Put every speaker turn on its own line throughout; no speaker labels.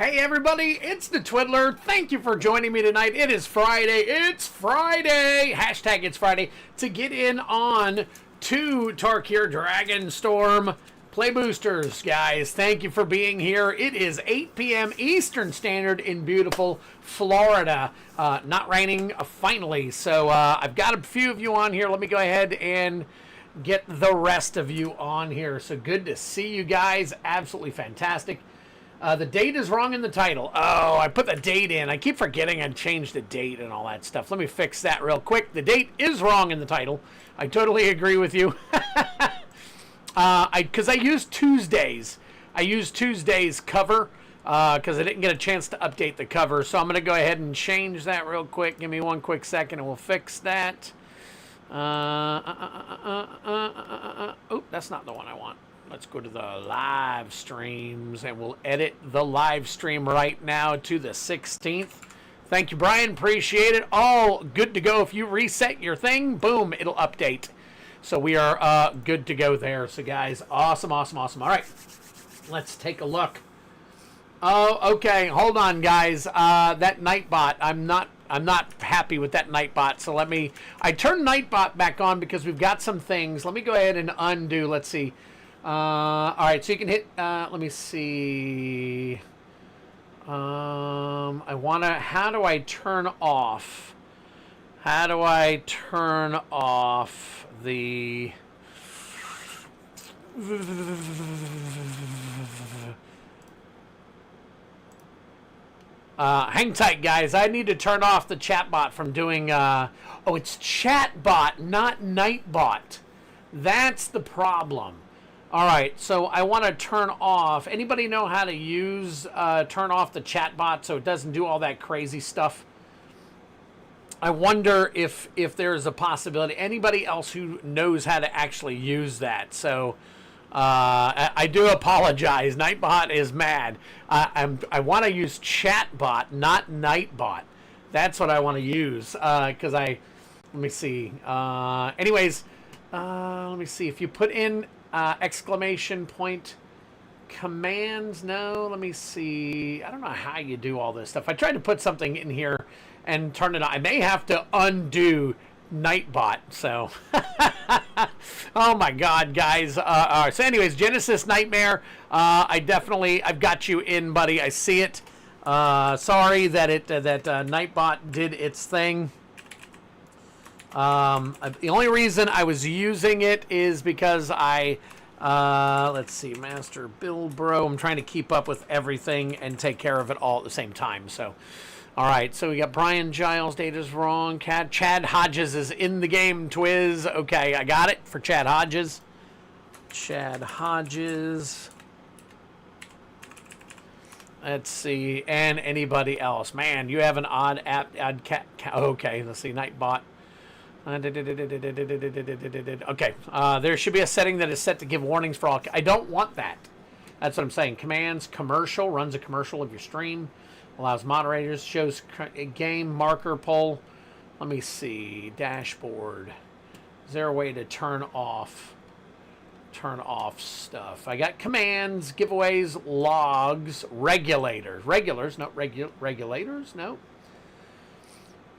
Hey everybody, it's the Twiddler. Thank you for joining me tonight. It is Friday. It's Friday. Hashtag it's Friday to get in on to Tarkir Dragonstorm Play Boosters, guys. Thank you for being here. It is 8 p.m. Eastern Standard in beautiful Florida. Not raining, finally. So I've got a few of you on here. Let me go ahead and get the rest of you on here. So good to see you guys. Absolutely fantastic. The date is wrong in the title. Oh, I put the date in. I keep forgetting I changed the date and all that stuff. Let me fix that real quick. The date is wrong in the title. I totally agree with you. Because I used Tuesdays. I used Tuesday's cover because I didn't get a chance to update the cover. So I'm going to go ahead and change that real quick. Give me one quick second and we'll fix that. Oh, that's not the one I want. Let's go to the live streams and we'll edit the live stream right now to the 16th. Thank you, Brian. Appreciate it. All good to go. If you reset your thing, boom, it'll update. So we are good to go there. So guys, awesome, awesome, awesome. All right, let's take a look. Oh, okay. Hold on, guys. That Nightbot, I'm not happy with that Nightbot. So I turned Nightbot back on because we've got some things. Let me go ahead and undo. Let's see. All right, so you can hit, let me see. How do I turn off? How do I turn off the, hang tight, guys. I need to turn off the chatbot from doing, oh, it's chatbot, not Nightbot. That's the problem. All right, so I want to turn off. Anybody know how to use turn off the chat bot so it doesn't do all that crazy stuff? I wonder if there's a possibility. Anybody else who knows how to actually use that? So I do apologize. Nightbot is mad. I want to use chatbot, not Nightbot. That's what I want to use because let me see. Anyways, let me see if you put in. Exclamation point commands. No, let me see. I don't know how you do all this stuff. I tried to put something in here and turn it on. I may have to undo Nightbot. So, oh my God, guys. So anyways, Genesis Nightmare. I've got you in, buddy. I see it. Sorry that Nightbot did its thing. The only reason I was using it is because let's see, Master Build Bro. I'm trying to keep up with everything and take care of it all at the same time. So, all right. So we got Brian Giles. Data's wrong. Chad Hodges is in the game. Twiz. Okay, I got it for Chad Hodges. Chad Hodges. Let's see, and anybody else? Man, you have an odd app. Okay, let's see, Nightbot. Okay, there should be a setting that is set to give warnings for all. I don't want that. That's what I'm saying. Commands, commercial, runs a commercial of your stream. Allows moderators, shows a game, marker, poll. Let me see. Dashboard. Is there a way to turn off stuff? I got commands, giveaways, logs, regulators. Regulators, no.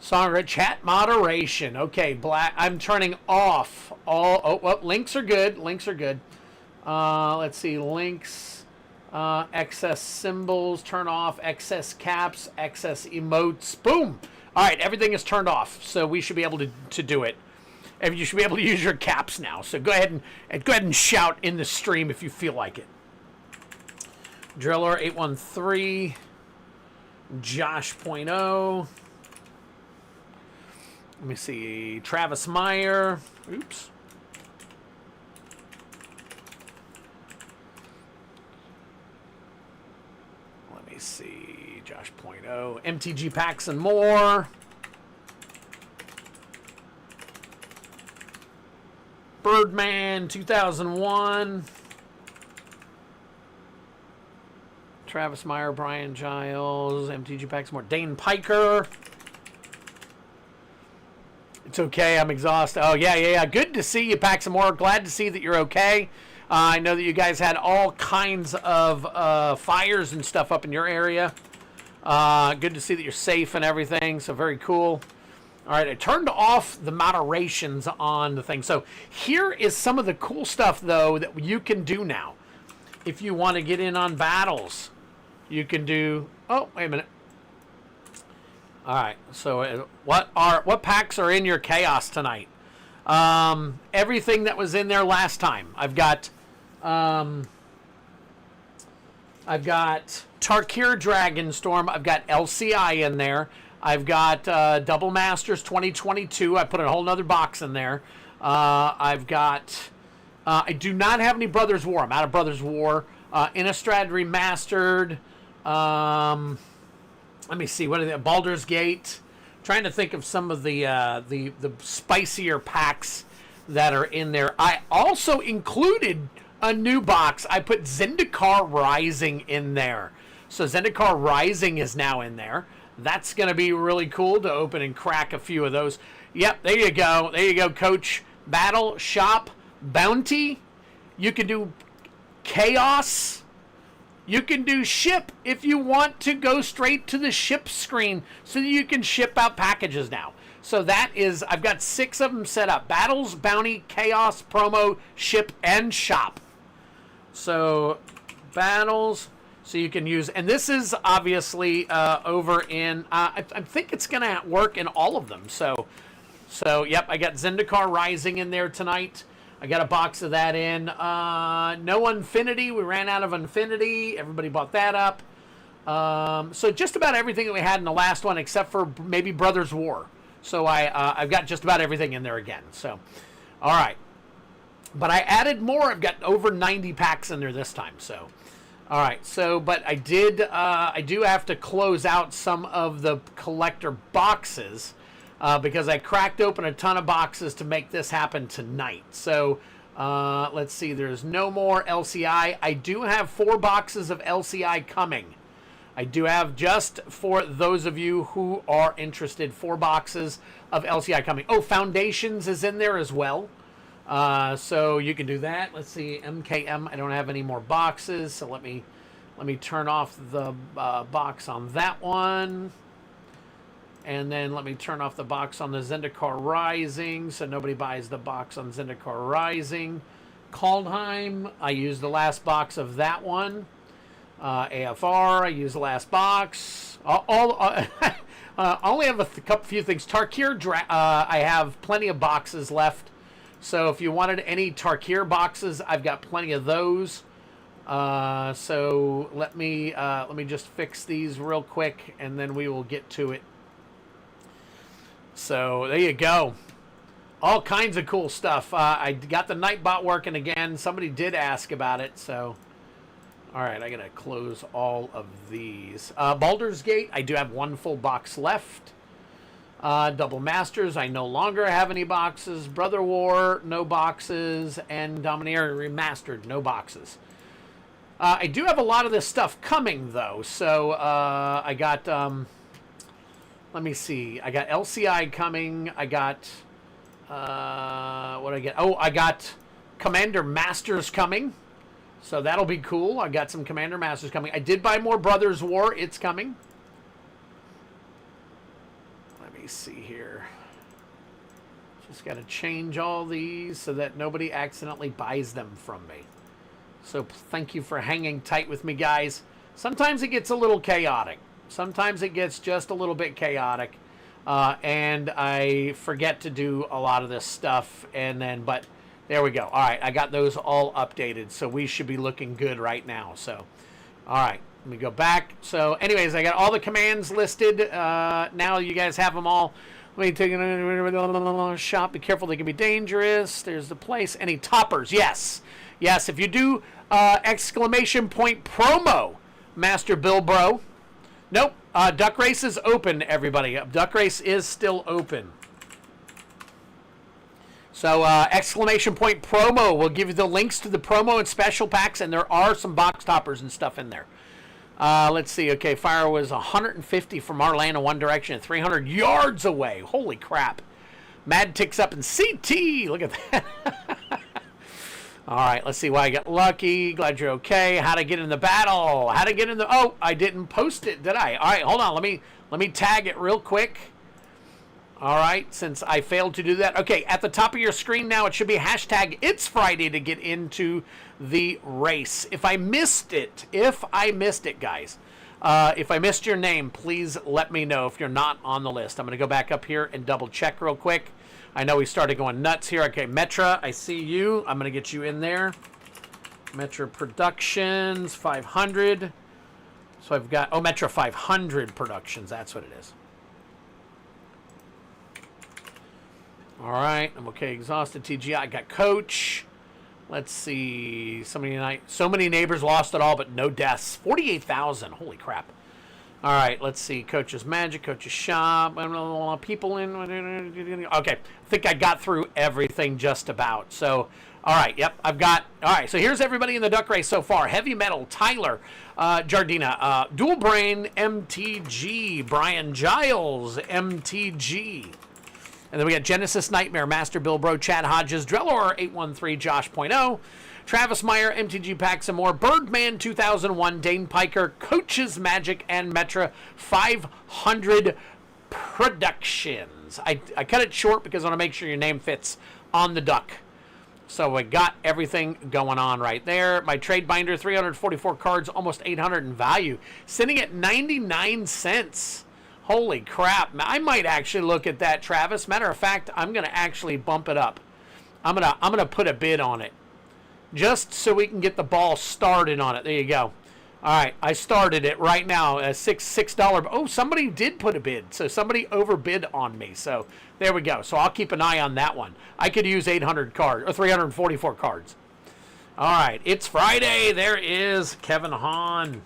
Song chat moderation. Okay, black. I'm turning off all. Oh, well, links are good. Links are good. Let's see. Links, excess symbols, turn off, excess caps, excess emotes. Boom. All right, everything is turned off, so we should be able to do it. And you should be able to use your caps now. So go ahead and shout in the stream if you feel like it. Driller 813, Josh.0. Let me see, Travis Meyer. Oops. Let me see, Josh.0. MTG Packs and More. Birdman 2001. Travis Meyer, Brian Giles, MTG Packs and More. Dane Piker. It's okay. I'm exhausted. Oh, yeah. Good to see you, Pack some more. Glad to see that you're okay. I know that you guys had all kinds of fires and stuff up in your area. Good to see that you're safe and everything, so very cool. All right, I turned off the moderations on the thing. So here is some of the cool stuff, though, that you can do now. If you want to get in on battles, you can do... Oh, wait a minute. All right, so what packs are in your chaos tonight? Everything that was in there last time. I've got Tarkir Dragonstorm. I've got LCI in there. I've got Double Masters 2022. I put a whole nother box in there. I've got... I do not have any Brothers War. I'm out of Brothers War. Innistrad Remastered. Let me see. What are they? Baldur's Gate. Trying to think of some of the spicier packs that are in there. I also included a new box. I put Zendikar Rising in there. So Zendikar Rising is now in there. That's going to be really cool to open and crack a few of those. Yep, there you go. There you go, Coach. Battle, Shop, Bounty. You can do Chaos. You can do Ship if you want to go straight to the Ship screen so that you can ship out packages now. So that is, I've got 6 of them set up. Battles, Bounty, Chaos, Promo, Ship, and Shop. So, Battles... So you can use, and this is obviously over in, I think it's going to work in all of them. So yep, I got Zendikar Rising in there tonight. I got a box of that in. No Infinity. We ran out of Infinity. Everybody bought that up. So just about everything that we had in the last one, except for maybe Brothers War. So I've got just about everything in there again. So, all right. But I added more. I've got over 90 packs in there this time. So. All right, so, but I do have to close out some of the collector boxes because I cracked open a ton of boxes to make this happen tonight. So, let's see, there's no more LCI. I do have 4 boxes of LCI coming. I do have, just for those of you who are interested, 4 boxes of LCI coming. Oh, Foundations is in there as well. So you can do that. Let's see, MKM. I don't have any more boxes, so let me turn off the box on that one, and then let me turn off the box on the Zendikar Rising, so nobody buys the box on Zendikar Rising. Kaldheim, I used the last box of that one. AFR, I used the last box. I only have a few things. Tarkir, I have plenty of boxes left. So if you wanted any Tarkir boxes, I've got plenty of those. So let me just fix these real quick, and then we will get to it. So there you go. All kinds of cool stuff. I got the Nightbot working again. Somebody did ask about it. So, all right, I gotta close all of these. Baldur's Gate, I do have 1 full box left. Double Masters, I no longer have any boxes. Brother War, no boxes. And Dominaria Remastered, no boxes. I do have a lot of this stuff coming, though. So I got, let me see. I got LCI coming. I got, what did I get? Oh, I got Commander Masters coming. So that'll be cool. I got some Commander Masters coming. I did buy more Brothers War. It's coming. See here. Just got to change all these so that nobody accidentally buys them from me. So thank you for hanging tight with me, guys. Sometimes it gets a little chaotic. Sometimes it gets just a little bit chaotic. And I forget to do a lot of this stuff. And then, but there we go. All right, I got those all updated. So we should be looking good right now. So, all right. Let me go back. So, anyways, I got all the commands listed. Now you guys have them all. Let me take a shop. Be careful, they can be dangerous. There's the place. Any toppers? Yes. Yes, if you do exclamation point promo, Master Bilbro. Nope. Duck Race is open, everybody. Duck Race is still open. So, exclamation point promo will give you the links to the promo and special packs, and there are some box toppers and stuff in there. Let's see. Okay, fire was 150 from our lane in one direction, 300 yards away. Holy crap. Mad ticks up in CT. Look at that. All right, let's see why I got lucky. Glad you're okay. How to get in the battle? How to get in the... Oh, I didn't post it, did I? All right, hold on. Let me tag it real quick. All right, since I failed to do that. Okay, at the top of your screen now, it should be hashtag It's Friday to get into the race. If I missed it, guys, if I missed your name, please let me know if you're not on the list. I'm going to go back up here and double check real quick. I know we started going nuts here. Okay, Metra, I see you. I'm going to get you in there. Metra Productions, 500. So I've got, Metra 500 Productions. That's what it is. All right, I'm okay. Exhausted TGI. I got Coach. Let's see. So many neighbors lost it all, but no deaths. 48,000. Holy crap. All right, let's see. Coach's Magic, Coach's Shop. People in. Okay, I think I got through everything just about. So, all right, yep, I've got. All right, so here's everybody in the duck race so far. Heavy Metal, Tyler, Jardina, Dual Brain, MTG, Brian Giles, MTG. And then we got Genesis Nightmare, Master Bilbro, Chad Hodges, Drellor 813, Josh.0, Travis Meyer, MTG Packs and more, Birdman 2001, Dane Piker, Coach's Magic, and Metra 500 Productions. I cut it short because I want to make sure your name fits on the duck. So I got everything going on right there. My trade binder, 344 cards, almost 800 in value, sitting at 99 cents. Holy crap. I might actually look at that, Travis. Matter of fact, I'm going to actually bump it up. I'm going to put a bid on it just so we can get the ball started on it. There you go. All right, I started it right now. $6. Oh, somebody did put a bid. So somebody overbid on me. So there we go. So I'll keep an eye on that one. I could use 800 cards or 344 cards. All right, it's Friday. There is Kevin Hahn.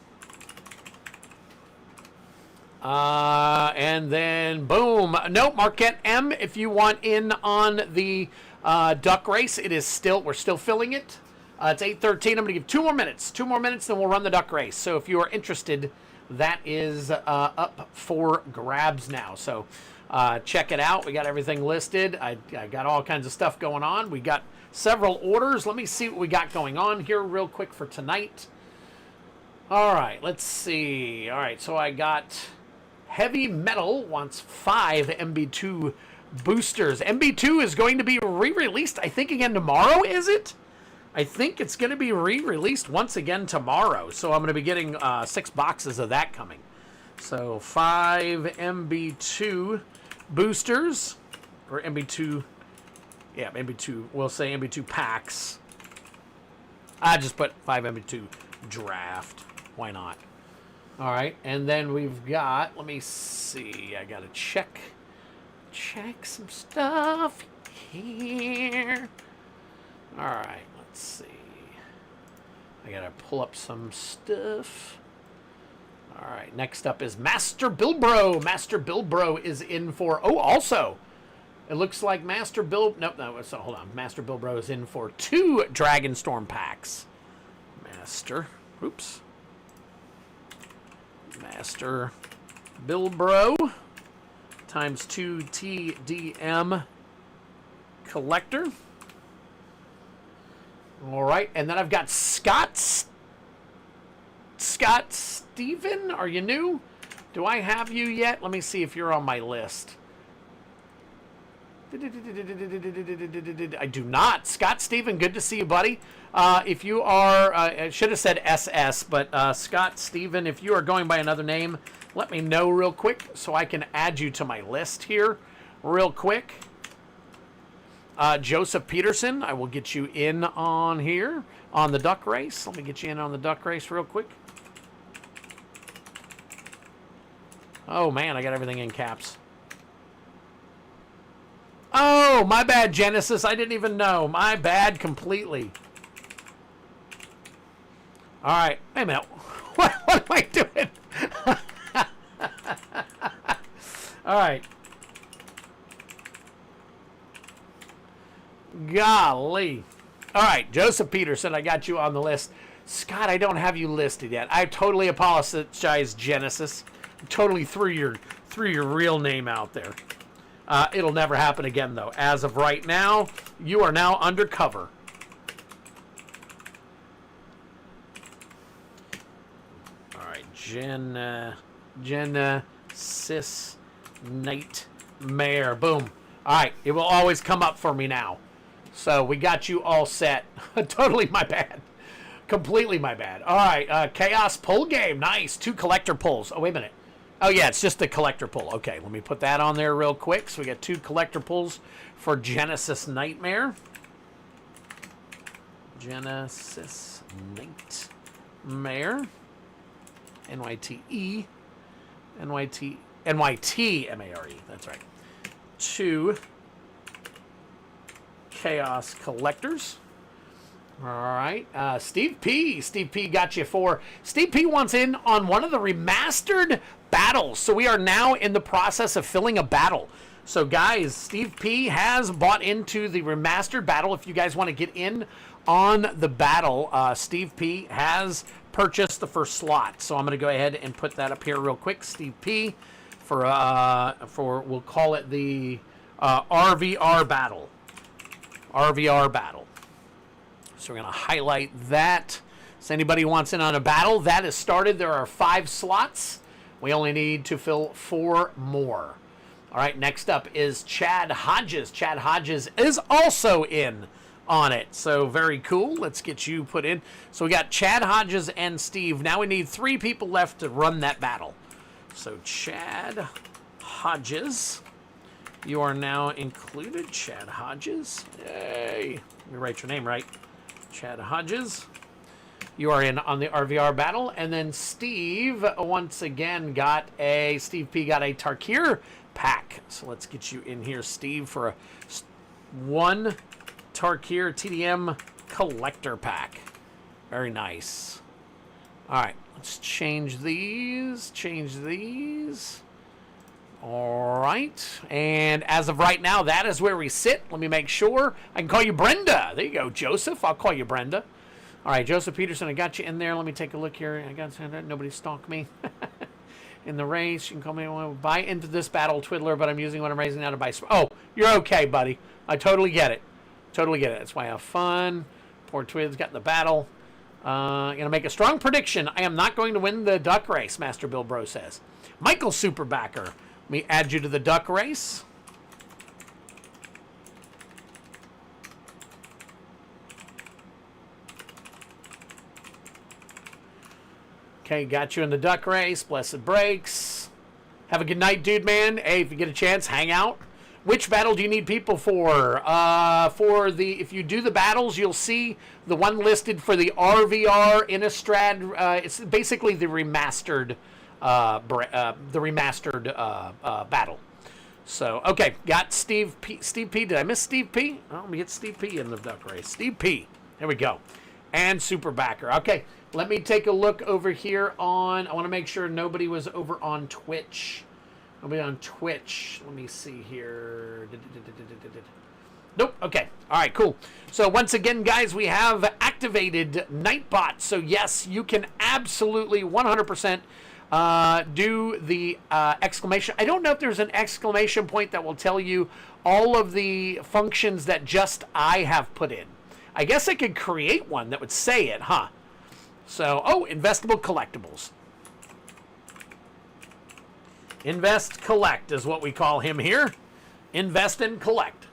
And then boom. No, Marquette M, if you want in on the duck race, we're still filling it. It's 8:13. I'm going to give 2 more minutes. 2 more minutes, then we'll run the duck race. So if you are interested, that is up for grabs now. So check it out. We got everything listed. I got all kinds of stuff going on. We got several orders. Let me see what we got going on here real quick for tonight. All right, let's see. All right, so I got... Heavy Metal wants 5 MB2 boosters. MB2 is going to be re-released, I think, again tomorrow, is it? I think it's going to be re-released once again tomorrow. So I'm going to be getting 6 boxes of that coming. So 5 MB2 boosters. Or MB2. Yeah, MB2. We'll say MB2 packs. I just put 5 MB2 draft. Why not? All right, and then we've got, let me see, I got to check some stuff here. All right, let's see. I got to pull up some stuff. All right, next up is Master Bilbro. Master Bilbro is in for, also, it looks like Master Bil, no, so hold on. Master Bilbro is in for 2 Dragonstorm packs. Master Bilbro times 2 TDM collector. All right, and then I've got Scott Steven. Are you new? Do I have you yet? Let me see if you're on my list. I do not. Scott Steven, good to see you, buddy. If you are, I should have said SS, but Scott Steven, if you are going by another name, let me know real quick so I can add you to my list here real quick. Joseph Peterson, I will get you in on here on the duck race. Let me get you in on the duck race real quick. Oh, man, I got everything in caps. Oh, my bad, Genesis. I didn't even know. My bad completely. All right. Wait a minute. What am I doing? All right. Golly. All right, Joseph Peterson, I got you on the list. Scott, I don't have you listed yet. I totally apologize, Genesis. Totally threw your real name out there. It'll never happen again, though. As of right now, you are now undercover. All right, Genesis Nightmare. Boom. All right, it will always come up for me now. So we got you all set. Totally my bad. Completely my bad. All right, Chaos pull game. Nice. 2 collector pulls. Oh, wait a minute. Oh, yeah, it's just the collector pull. Okay, let me put that on there real quick. So we got 2 collector pulls for Genesis Nightmare. Genesis Nightmare. N-Y-T-E. N-Y-T-M-A-R-E. That's right. 2 Chaos collectors. All right. Steve P. Steve P got you 4. Steve P wants in on one of the remastered battles. So we are now in the process of filling a battle. So guys, Steve P has bought into the remastered battle. If you guys want to get in on the battle, Steve P has purchased the first slot. So I'm going to go ahead and put that up here real quick. Steve P for we'll call it the RVR battle. RVR battle. So we're going to highlight that. So anybody who wants in on a battle, that is started. There are 5 slots. We only need to fill 4 more. All right, next up is Chad Hodges. Chad Hodges is also in on it. So very cool. Let's get you put in. So we got Chad Hodges and Steve. Now we need 3 people left to run that battle. So Chad Hodges, you are now included. Chad Hodges. Yay. Let me write your name right. Chad Hodges. You are in on the RVR battle. And then Steve, once again, Steve P got a Tarkir pack. So let's get you in here, Steve, for a 1 Tarkir TDM collector pack. Very nice. All right, let's change these. All right, and as of right now, that is where we sit. Let me make sure. I can call you Brenda. There you go, Joseph. I'll call you Brenda. All right, Joseph Peterson, I got you in there. Let me take a look here. I got nobody stalk me. In the race, you can call me. Buy into this battle, Twiddler, but I'm using what I'm raising now to buy. Oh, you're okay, buddy. I totally get it. That's why I have fun. Poor Twids got in the battle. Gonna make a strong prediction. I am not going to win the duck race, Master Bill Bro says. Michael Superbacker. Let me add you to the duck race. Okay, got you in the duck race. Blessed breaks. Have a good night, dude, man. Hey, if you get a chance, hang out. Which battle do you need people for? If you do the battles, you'll see the one listed for the RVR Innistrad. It's basically the remastered, battle. So, okay, got Steve P. Did I miss Steve P? Oh, let me get Steve P in the duck race. Steve P. There we go. And Superbacker. Okay, let me take a look over here on. I want to make sure nobody was over on Twitch. Nobody on Twitch. Let me see here. Nope. Okay. All right, cool. So once again, guys, we have activated Nightbot. So yes, you can absolutely 100% do the exclamation. I don't know if there's an exclamation point that will tell you all of the functions that just I have put in. I guess I could create one that would say it, huh? So, investable collectibles. Invest, collect is what we call him here. Invest and collect.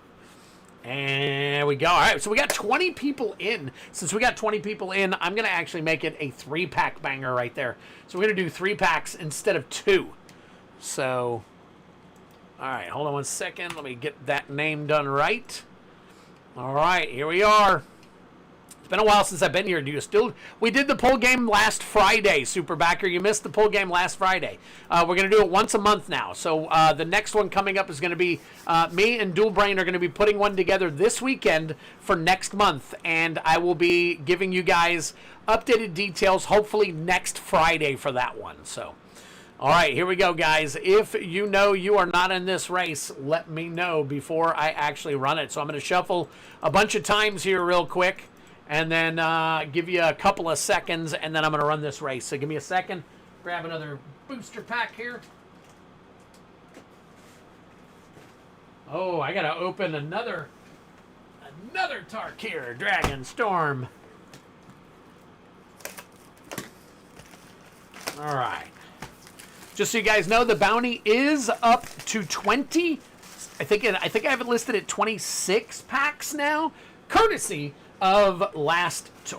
And there we go. All right, so we got 20 people in. Since we got 20 people in, I'm going to actually make it a 3-pack banger right there. So we're going to do 3 packs instead of 2. So, all right, hold on one second. Let me get that name done right. All right, here we are. It's been a while since I've been here. We did the poll game last Friday, Superbacker. You missed the poll game last Friday. We're going to do it once a month now. So the next one coming up is going to be me and Dual Brain are going to be putting one together this weekend for next month. And I will be giving you guys updated details hopefully next Friday for that one. So, all right, here we go, guys. If you know you are not in this race, let me know before I actually run it. So I'm going to shuffle a bunch of times here real quick. And then give you a couple of seconds, and then I'm going to run this race. So give me a second. Grab another booster pack here. Oh, I got to open another Tarkir Dragon Storm. All right. Just so you guys know, the bounty is up to 20. I think I have it listed at 26 packs now, courtesy of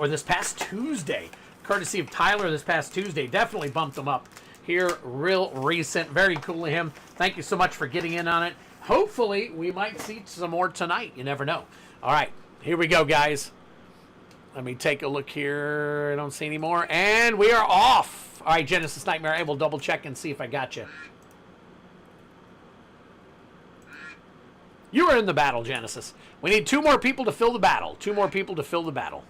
this past Tuesday. Courtesy of Tyler this past Tuesday. Definitely bumped them up here real recent. Very cool of him. Thank you so much for getting in on it. Hopefully, we might see some more tonight. You never know. All right, here we go, guys. Let me take a look here. I don't see any more. And we are off. All right, Genesis Nightmare. I will double check and see if I got you. You are in the battle, Genesis. We need 2 more people to fill the battle. 2 more people to fill the battle.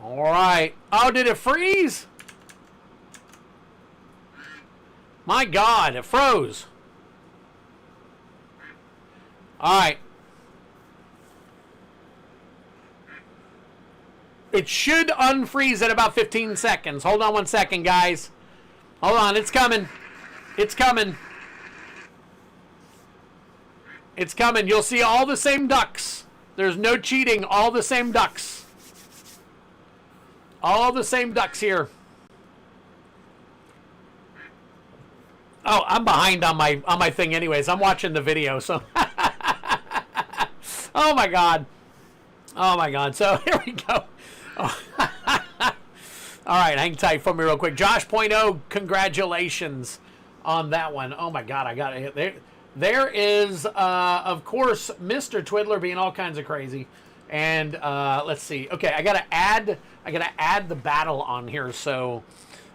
All right. Oh, did it freeze? My God, it froze. All right. It should unfreeze at about 15 seconds. Hold on 1 second, guys. Hold on, it's coming. It's coming. It's coming. You'll see all the same ducks. There's no cheating. All the same ducks. All the same ducks here. Oh, I'm behind on my thing anyways. I'm watching the video, so oh my God. Oh my God. So here we go. Oh. All right, hang tight for me real quick. Josh.0, congratulations on that one. Oh my God, I got it. There is of course Mr. Twiddler being all kinds of crazy. And let's see. Okay, I gotta add the battle on here. So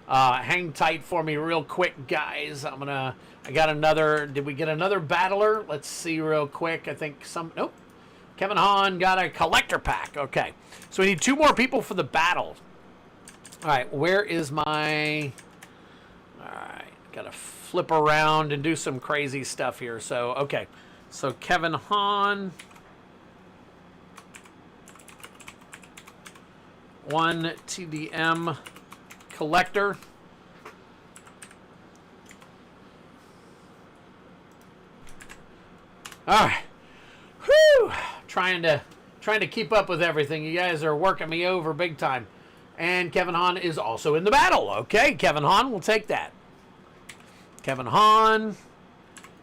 hang tight for me real quick, guys. I got another. Did we get another battler? Let's see real quick. I think nope. Kevin Hahn got a collector pack. Okay, so we need 2 more people for the battle. All right, where is my? All right, gotta flip around and do some crazy stuff here. So okay, so Kevin Hahn. 1 TDM collector. All right. Whew. Trying to keep up with everything. You guys are working me over big time. And Kevin Hahn is also in the battle. Okay, Kevin Hahn, we'll take that. Kevin Hahn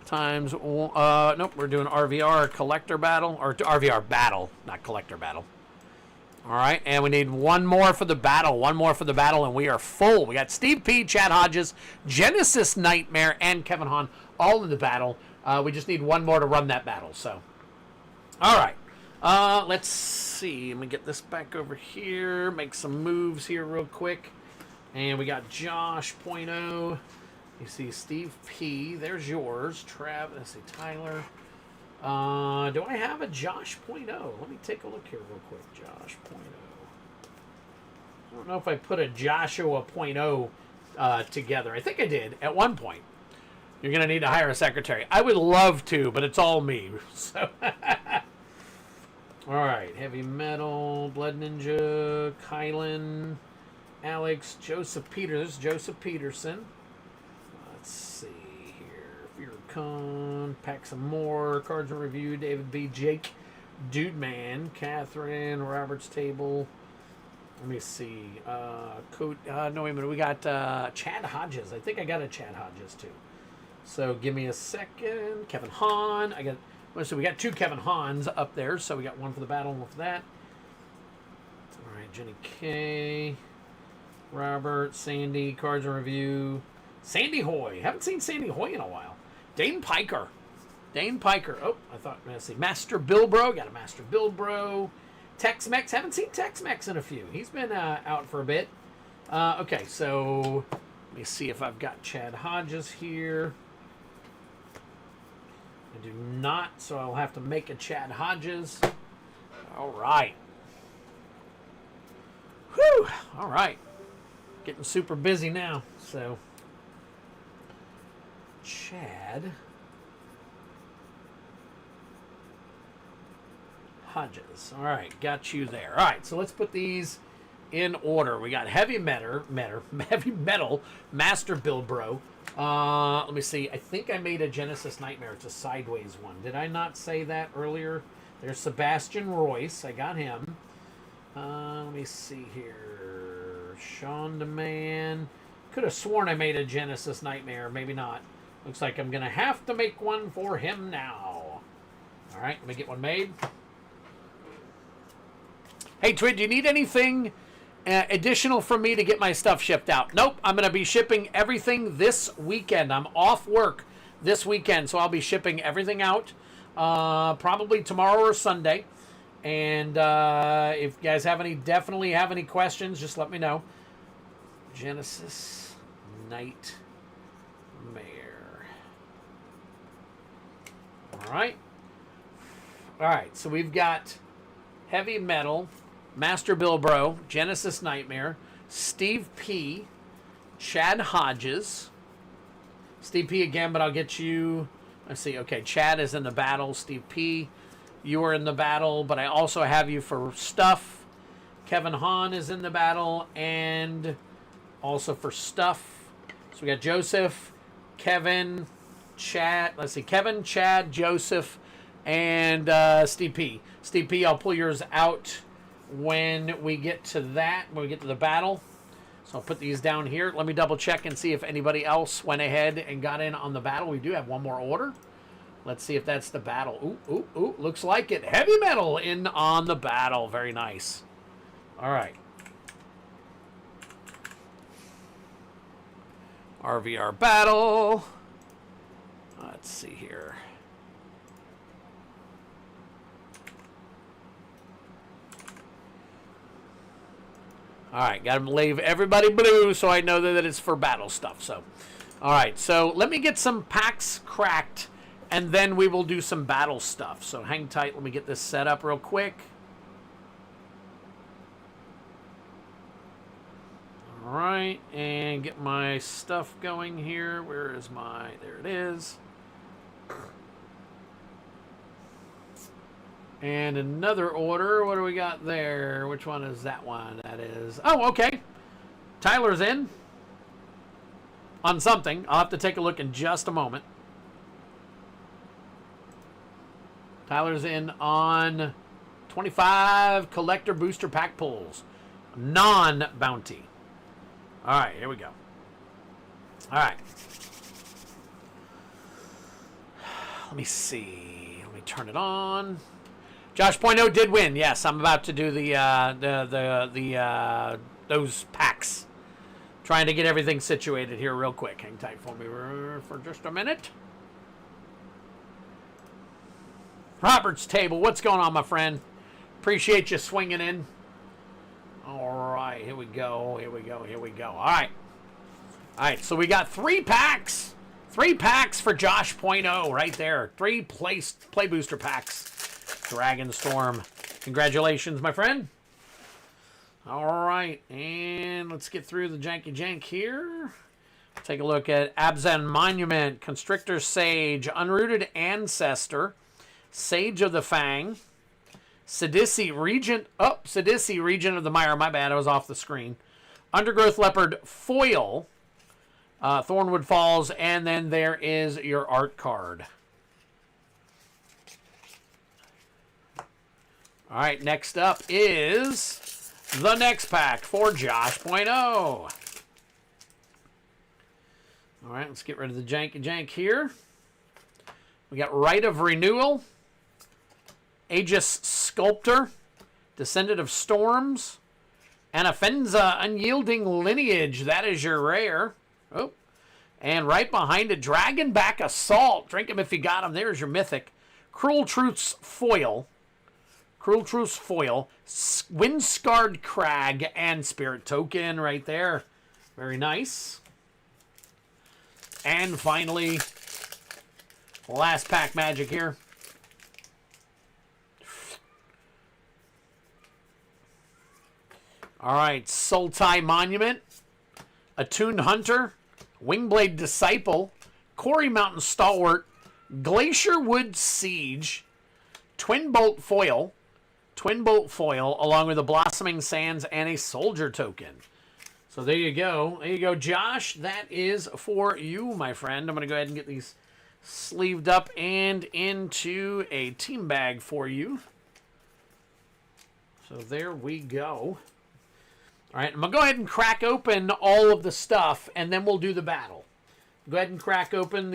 times nope, we're doing RVR collector battle or RVR battle, not collector battle. All right, and we need 1 more for the battle. 1 more for the battle, and we are full. We got Steve P, Chad Hodges, Genesis Nightmare, and Kevin Hahn all in the battle. We just need 1 more to run that battle. So, all right. Let's see. Let me get this back over here. Make some moves here real quick. And we got Josh.0. You see Steve P. There's yours. Travis. Let's see. Tyler. Do I have a Josh.0? Let me take a look here real quick. Josh.0. I don't know if I put a Joshua.0 together. I think I did at one point. You're going to need to hire a secretary. I would love to, but it's all me. So, all right. Heavy Metal, Blood Ninja, Kylan, Alex, Joseph Peters, Joseph Peterson. Let's see here. Fear Con, pack some more. Cards and Review, David B. Jake, Dude Man, Catherine, Robert's Table. Let me see. No, wait a minute. We got Chad Hodges. I think I got a Chad Hodges too. So give me a second. Kevin Hahn. So we got 2 Kevin Hahns up there. So we got 1 for the battle, 1 for that. All right, Jenny K. Robert, Sandy, Cards and Review. Sandy Hoy. Haven't seen Sandy Hoy in a while. Dane Piker. Oh, I thought, let's see. Master Bilbro. Got a Master Bilbro. Tex-Mex. Haven't seen Tex-Mex in a few. He's been out for a bit. Okay, so let me see if I've got Chad Hodges here. I do not, so I'll have to make a Chad Hodges. All right. Whew. All right. Getting super busy now, so. Chad Hodges. All right, got you there. All right, so let's put these in order. We got heavy metal, Master Build Bro. Let me see. I think I made a Genesis Nightmare. It's a sideways one. Did I not say that earlier? There's Sebastian Royce. I got him. Let me see here. Sean DeMan. Could have sworn I made a Genesis Nightmare. Maybe not. Looks like I'm going to have to make one for him now. All right, let me get one made. Hey, Twid, do you need anything additional from me to get my stuff shipped out? Nope, I'm going to be shipping everything this weekend. I'm off work this weekend, so I'll be shipping everything out probably tomorrow or Sunday. And if you guys definitely have any questions, just let me know. Genesis Nightmare. All right. All right, so we've got Heavy Metal, Master Bilbro, Genesis Nightmare, Steve P, Chad Hodges. Steve P again, but I'll get you. Let's see. Okay, Chad is in the battle. Steve P, you are in the battle, but I also have you for stuff. Kevin Hahn is in the battle, and also for stuff. So we got Joseph, Kevin, Chad. Let's see. Kevin, Chad, Joseph, and Steve P. Steve P, I'll pull yours out when we get to that, when we get to the battle. So I'll put these down here. Let me double check and see if anybody else went ahead and got in on the battle. We do have one more order. Let's see if that's the battle. Ooh, looks like it. Heavy Metal in on the battle. Very nice. All right. RVR battle. Let's see here. All right, got to leave everybody blue so I know that it's for battle stuff. So, all right, so let me get some packs cracked, and then we will do some battle stuff. So hang tight. Let me get this set up real quick. All right, and get my stuff going here. Where is my... There it is. And another order. What do we got there? Which one is that one? That is... Oh, okay. Tyler's in. On something. I'll have to take a look in just a moment. Tyler's in on 25 collector booster pack pulls. Non-bounty. All right, here we go. All right. Let me see. Let me turn it on. Josh Point oh did win. Yes, I'm about to do those packs. Trying to get everything situated here real quick. Hang tight for me for just a minute. Robert's Table, what's going on, my friend? Appreciate you swinging in. All right, here we go. All right, so we got 3 packs. 3 packs for Josh Point oh right there. 3 play booster packs. Dragon Storm. Congratulations, my friend. All right, and let's get through the janky jank here. Take a look at Abzan Monument, Constrictor Sage, Unrooted Ancestor, Sage of the Fang, Sidisi Regent of the Mire. My bad, I was off the screen. Undergrowth Leopard Foil, Thornwood Falls, and then there is your art card. All right, next up is the next pack for Josh Point oh. All right, let's get rid of the janky jank here. We got Rite of Renewal, Aegis Sculptor, Descendant of Storms, Anafenza Unyielding Lineage. That is your rare. Oh, and right behind it, Dragonback Assault. Drink him if you got him. There's your Mythic. Cruel Truth's Foil. Windscarred Crag, and Spirit Token right there. Very nice. And finally, last pack magic here. All right, Sultai Monument, Attuned Hunter, Wingblade Disciple, Quarry Mountain Stalwart, Glacier Wood Siege, Twin Bolt Foil, along with the Blossoming Sands and a Soldier token. So there you go. There you go, Josh. That is for you, my friend. I'm going to go ahead and get these sleeved up and into a team bag for you. So there we go. All right, I'm going to go ahead and crack open all of the stuff, and then we'll do the battle. Go ahead and crack open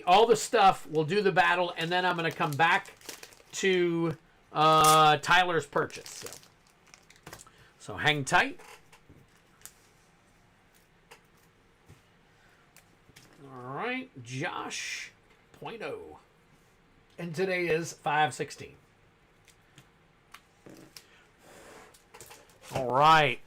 all the stuff. We'll do the battle, and then I'm going to come back to Tyler's purchase. So hang tight. All right, Josh, 0.0. And today is 5/16. All right.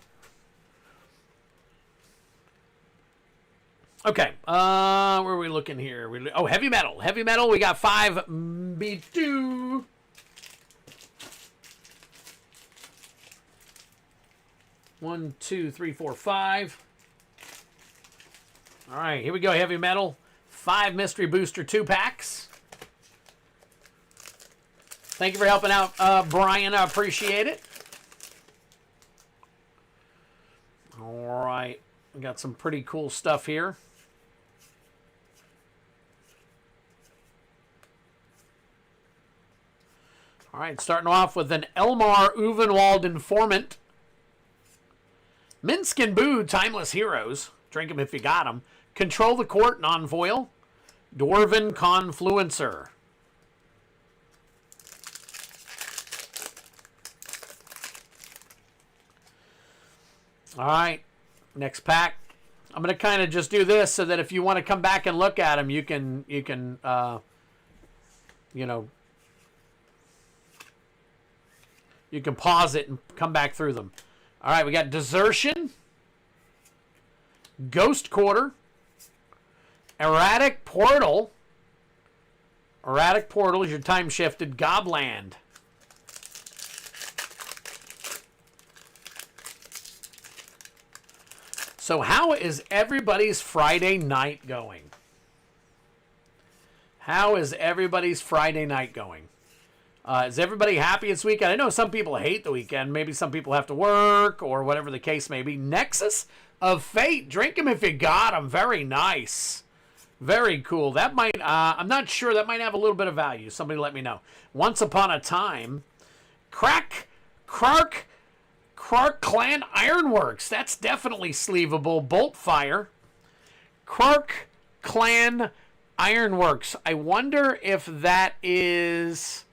Okay. Where are we looking here? Heavy metal. Heavy metal. We got 5B2. One, two, three, four, five. All right, here we go. Heavy metal. 5 mystery booster 2-packs. Thank you for helping out, Brian. I appreciate it. All right, we got some pretty cool stuff here. All right, starting off with an Elmar Uvenwald Informant. Minsk and Boo, Timeless Heroes. Drink them if you got them. Control the Court, non-foil. Dwarven Confluencer. All right, next pack. I'm going to kind of just do this so that if you want to come back and look at them, you can pause it and come back through them. All right, we got Desertion, Ghost Quarter, Erratic Portal. Erratic Portal is your time-shifted Gobland. So how is everybody's Friday night going? How is everybody's Friday night going? Is everybody happy this weekend? I know some people hate the weekend. Maybe some people have to work or whatever the case may be. Nexus of Fate. Drink them if you got them. Very nice. Very cool. That might, I'm not sure. That might have a little bit of value. Somebody let me know. Once Upon a Time. Krark Clan Ironworks. That's definitely sleevable. Boltfire. Krark Clan Ironworks. I wonder if that is...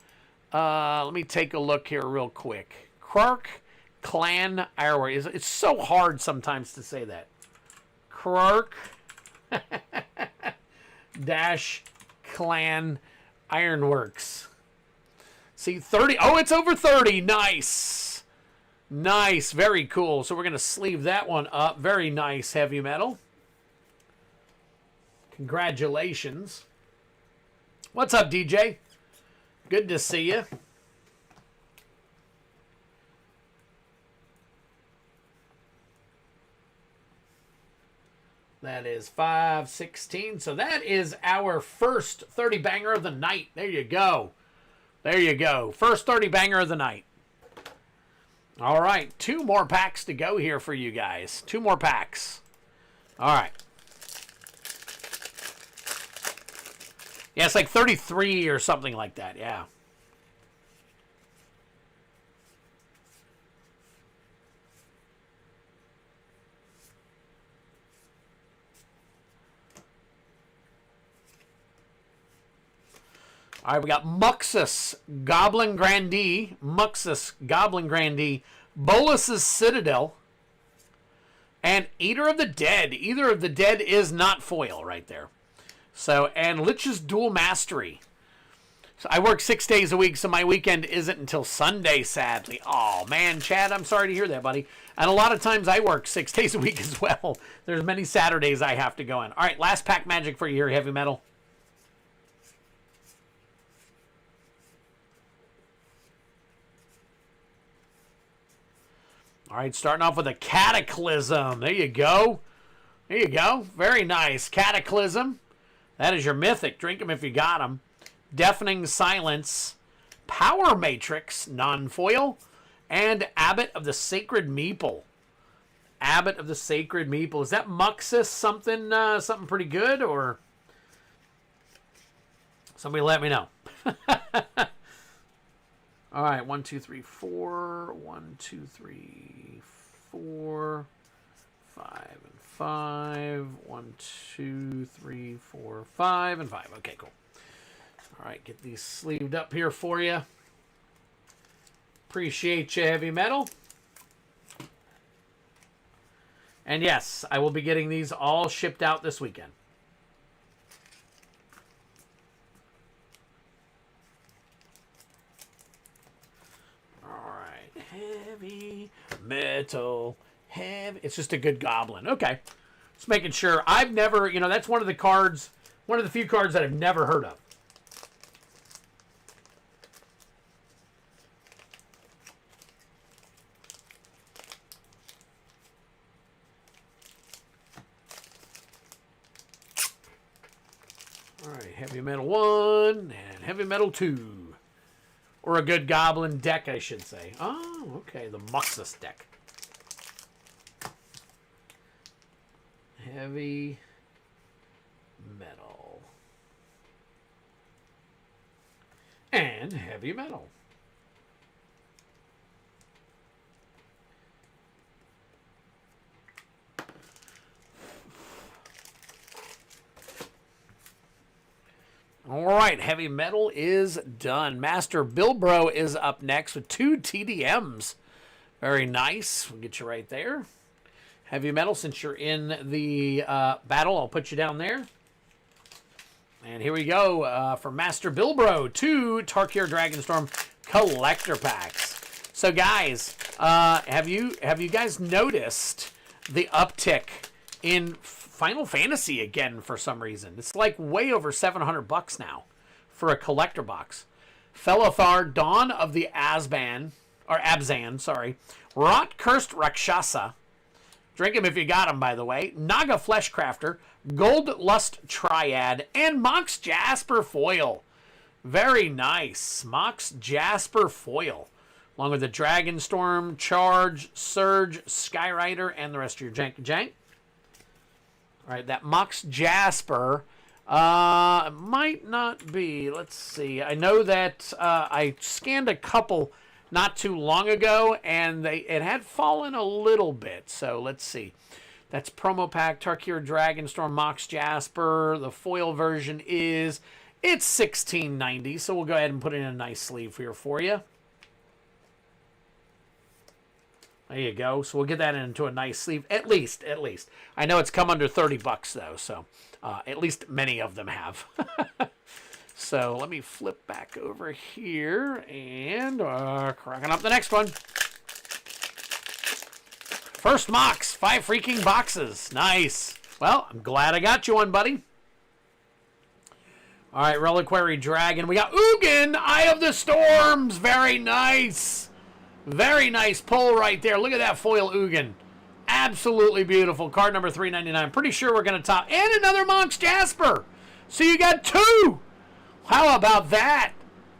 let me take a look here real quick. Krark Clan Ironworks. It's so hard sometimes to say that. Krark dash Clan Ironworks. See, 30. Oh, it's over 30. Nice. Nice. Very cool. So we're going to sleeve that one up. Very nice heavy metal. Congratulations. What's up, DJ? Good to see you. That is 5/16. So that is our first 30 banger of the night. There you go. There you go. First 30 banger of the night. All right. 2 more packs to go here for you guys. 2 more packs. All right. Yeah, it's like 33 or something like that. Yeah. All right, we got Muxus, Goblin Grandee, Bolus's Citadel, and Eater of the Dead. Eater of the Dead is not foil right there. So, and Lich's Dual Mastery. So I work 6 days a week, so my weekend isn't until Sunday, sadly. Oh, man, Chad, I'm sorry to hear that, buddy. And a lot of times I work 6 days a week as well. There's many Saturdays I have to go in. All right, last pack magic for you here, heavy metal. All right, starting off with a Cataclysm. There you go. There you go. Very nice. Cataclysm. That is your Mythic. Drink them if you got them. Deafening Silence. Power Matrix. Non-foil. And Abbot of the Sacred Meeple. Abbot of the Sacred Meeple. Is that Muxus something something pretty good, or somebody let me know? All right, 1, 2, 3, 4. 1, 2, 3, 4. 5 and 5. 1, 2, 3, 4, 5 and 5. Okay, cool. All right, get these sleeved up here for you. Appreciate you, Heavy Metal. And yes, I will be getting these all shipped out this weekend. All right, Heavy Metal. It's just a good goblin. Okay. Just making sure. I've never, you know, that's one of the cards, one of the few cards that I've never heard of. All right, Heavy Metal 1 and Heavy Metal 2. Or a good goblin deck, I should say. Oh, okay, the Muxus deck. Heavy Metal. And Heavy Metal. All right, Heavy Metal is done. Master Bilbro is up next with 2 TDMs. Very nice. We'll get you right there. Heavy Metal, since you're in the battle, I'll put you down there. And here we go for Master Bilbro, 2 Tarkir Dragonstorm collector packs. So guys, have you guys noticed the uptick in Final Fantasy again for some reason? It's like way over $700 now for a collector box. Felithar, Dawn of the Abzan, sorry. Rot Cursed Rakshasa. Drink him if you got him, by the way. Naga Fleshcrafter, Gold Lust Triad, and Mox Jasper Foil. Very nice. Mox Jasper Foil. Along with the Dragonstorm, Charge, Surge, Skyrider, and the rest of your jank. All right, that Mox Jasper might not be. Let's see. I know that I scanned a couple not too long ago, and it had fallen a little bit. So let's see. That's promo pack, Tarkir Dragonstorm, Mox Jasper. The foil version it's $16.90. So we'll go ahead and put it in a nice sleeve here for you. There you go. So we'll get that into a nice sleeve, at least. I know it's come under $30 though, so at least many of them have. So let me flip back over here and cracking up the next one. First Mox, 5 freaking boxes. Nice. Well, I'm glad I got you one, buddy. All right, Reliquary Dragon. We got Ugin, Eye of the Storms. Very nice. Very nice pull right there. Look at that foil Ugin. Absolutely beautiful. Card number 399. Pretty sure we're going to top. And another Mox Jasper. So you got 2. How about that?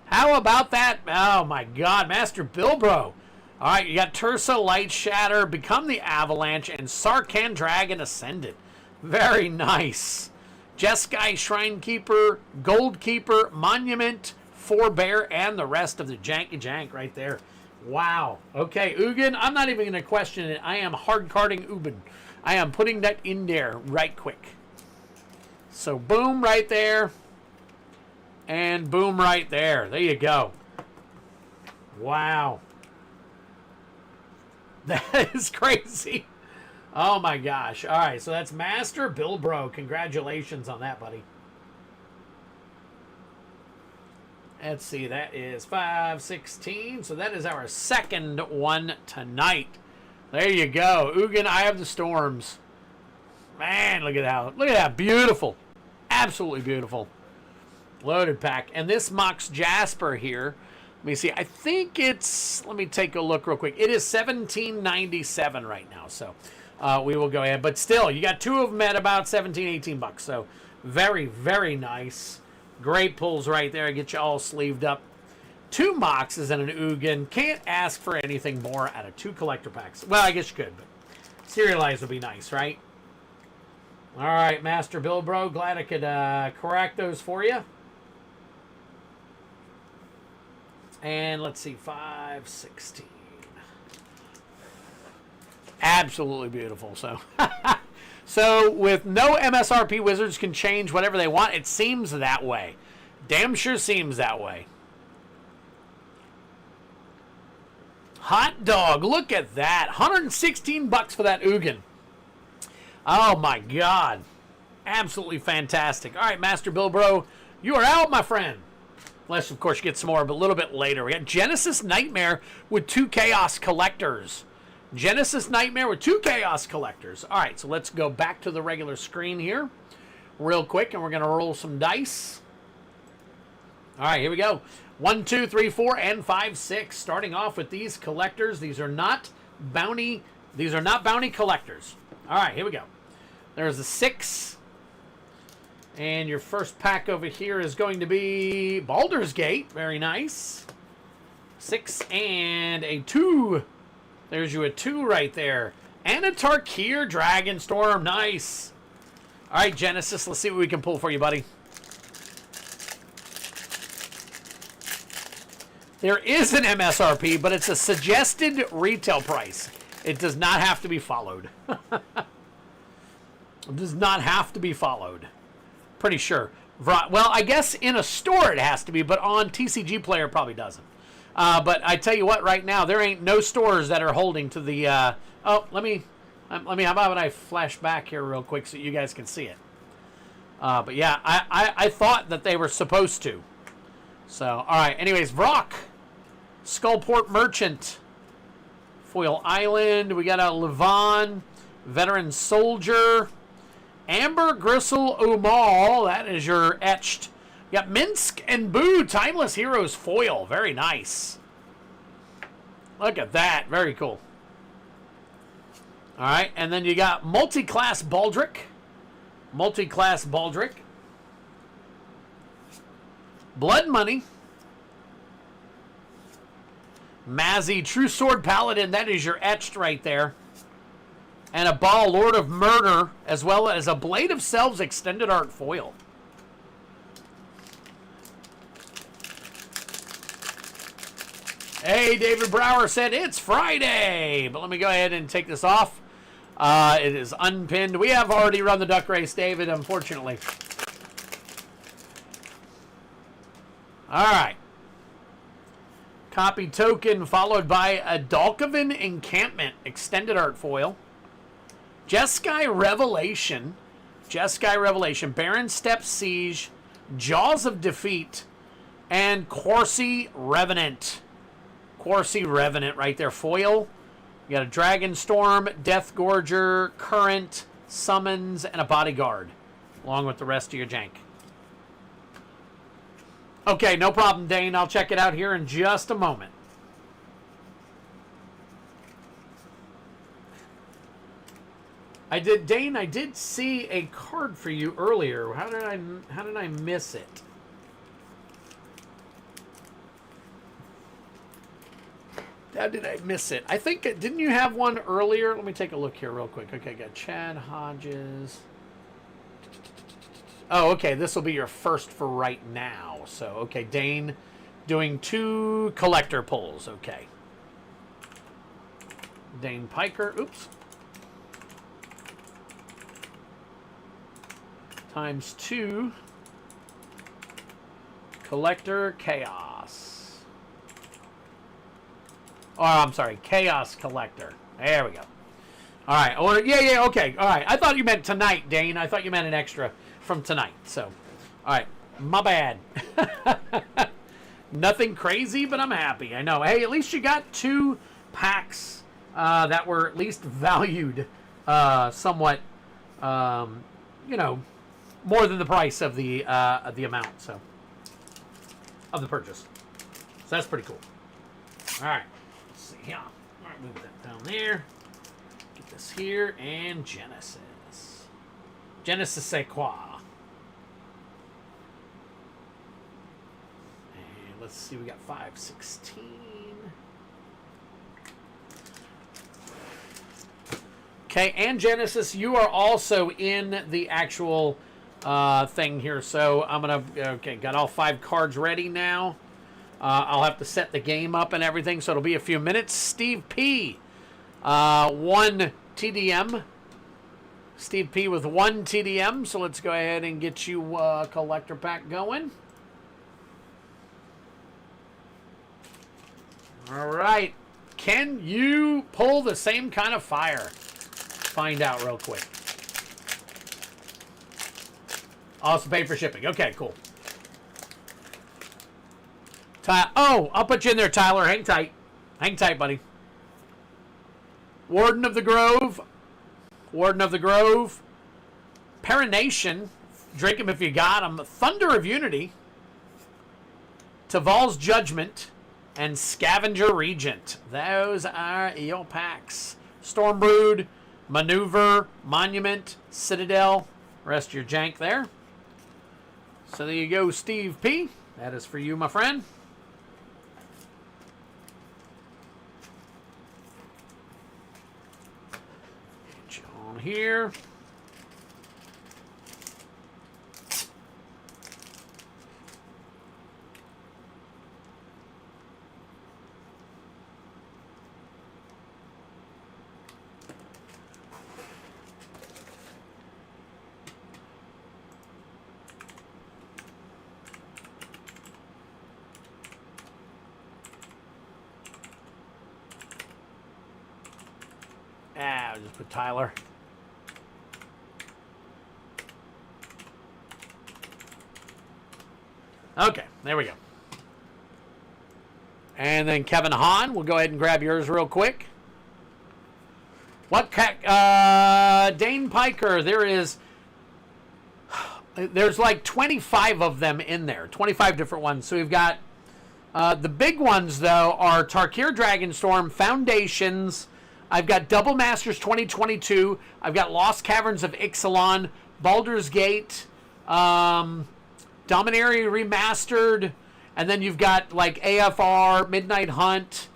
How about that? Oh, my God. Master Bilbro. All right, you got Tursa, Light Shatter, Become the Avalanche, and Sarkhan Dragon Ascendant. Very nice. Jeskai, Shrine Keeper, Gold Keeper, Monument, Forebear, and the rest of the jank right there. Wow. Okay, Ugin, I'm not even going to question it. I am hard carding Ugin. I am putting that in there right quick. So boom right there. And boom right there. There you go. Wow. That is crazy. Oh my gosh. All right, so that's Master Bilbro. Congratulations on that, buddy. Let's see, that is 516. So that is our second one tonight. There you go. Ugin, Eye of the Storms. Man, look at that. Look at that. Beautiful. Absolutely beautiful. Loaded pack. And this Mox Jasper here, let me see. I think it's, let me take a look real quick. It is $17.97 right now. So we will go ahead. But still, you got 2 of them at about 17, 18 bucks. So very, very nice. Great pulls right there. Get you all sleeved up. 2 Moxes and an Ugin. Can't ask for anything more out of 2 collector packs. Well, I guess you could, but serialized would be nice, right? All right, Master Bilbro. Glad I could correct those for you. And let's see, 516. Absolutely beautiful. So, so with no MSRP, Wizards can change whatever they want. It seems that way. Damn sure seems that way. Hot dog, look at that. 116 bucks for that Ugin. Oh my God. Absolutely fantastic. All right, Master Bilbro, you are out, my friend. Unless, of course, you get some more, but a little bit later. We got Genesis Nightmare with 2 Chaos Collectors. Genesis Nightmare with 2 Chaos Collectors. All right, so let's go back to the regular screen here real quick, and we're going to roll some dice. All right, here we go. 1, 2, 3, 4, and 5, 6. Starting off with these collectors. These are not bounty collectors. All right, here we go. There's a 6. And your first pack over here is going to be Baldur's Gate. Very nice. 6 and a 2. There's you a 2 right there. And a Tarkir Dragonstorm. Nice. All right, Genesis, let's see what we can pull for you, buddy. There is an MSRP, but it's a suggested retail price. It does not have to be followed. It does not have to be followed. Pretty sure. Well, I guess in a store it has to be, but on TCG Player it probably doesn't. But I tell you what, right now there ain't no stores that are holding to the. Oh, let me. How about I flash back here real quick so you guys can see it. But yeah, I thought that they were supposed to. So all right. Anyways, Vrock, Skullport Merchant, Foil Island. We got a Levon, Veteran Soldier. Amber Gristle Umal, that is your etched. You got Minsk and Boo, Timeless Heroes foil. Very nice. Look at that. Very cool. All right, and then you got Multiclass Baldric. Multiclass Baldric. Blood Money. Mazzy, True Sword Paladin, that is your etched right there. And a Baal, Lord of Murder, as well as a Blade of Selves Extended Art foil. Hey, David Brower said it's Friday. But let me go ahead and take this off. It is unpinned. We have already run the duck race, David, unfortunately. All right. Copy token followed by a Dalkovan Encampment Extended Art foil. Jeskai Revelation, Baron Step Siege, Jaws of Defeat, and Corsi Revenant. Corsi Revenant right there, foil. You got a Dragonstorm, Death Gorger, Current, Summons, and a Bodyguard, along with the rest of your jank. Okay, no problem, Dane. I'll check it out here in just a moment. Dane, I did see a card for you earlier. How did I miss it? How did I miss it? I think, didn't you have one earlier? Let me take a look here real quick. Okay, got Chad Hodges. Oh, okay, this will be your first for right now. So, okay, Dane doing 2 collector pulls. Okay. Dane Piker, oops. Times 2 Collector Chaos. Oh, I'm sorry, Chaos Collector. There we go. All right. Or yeah, okay. All right. I thought you meant tonight, Dane. I thought you meant an extra from tonight. So, all right. My bad. Nothing crazy, but I'm happy. I know. Hey, at least you got 2 packs that were at least valued somewhat, you know, more than the price of the amount, so, of the purchase. So that's pretty cool. All right, let's see here. All right, move that down there. Get this here, and Genesis. Genesis c'est quoi? And let's see, we got 516. Okay, and Genesis, you are also in the actual thing here. So I'm going to, okay, got all 5 cards ready now. I'll have to set the game up and everything, so it'll be a few minutes. Steve P, 1 TDM. Steve P with 1 TDM. So let's go ahead and get you a collector pack going. All right. Can you pull the same kind of fire? Find out real quick. Also pay for shipping. Okay, cool. Oh, I'll put you in there, Tyler. Hang tight. Hang tight, buddy. Warden of the Grove. Warden of the Grove. Perenation. Drink 'em if you got 'em. Thunder of Unity. Taval's Judgment. And Scavenger Regent. Those are your packs. Stormbrood. Maneuver. Monument. Citadel. Rest of your jank there. So there you go, Steve P. That is for you, my friend. Get you on here. I'll just put Tyler. Okay, there we go. And then Kevin Hahn, we'll go ahead and grab yours real quick. What Dane Piker, there's like 25 of them in there, 25 different ones. So we've got the big ones though are Tarkir Dragonstorm, Foundations. I've got Double Masters 2022. I've got Lost Caverns of Ixalan, Baldur's Gate, Dominaria Remastered, and then you've got like AFR, Midnight Hunt.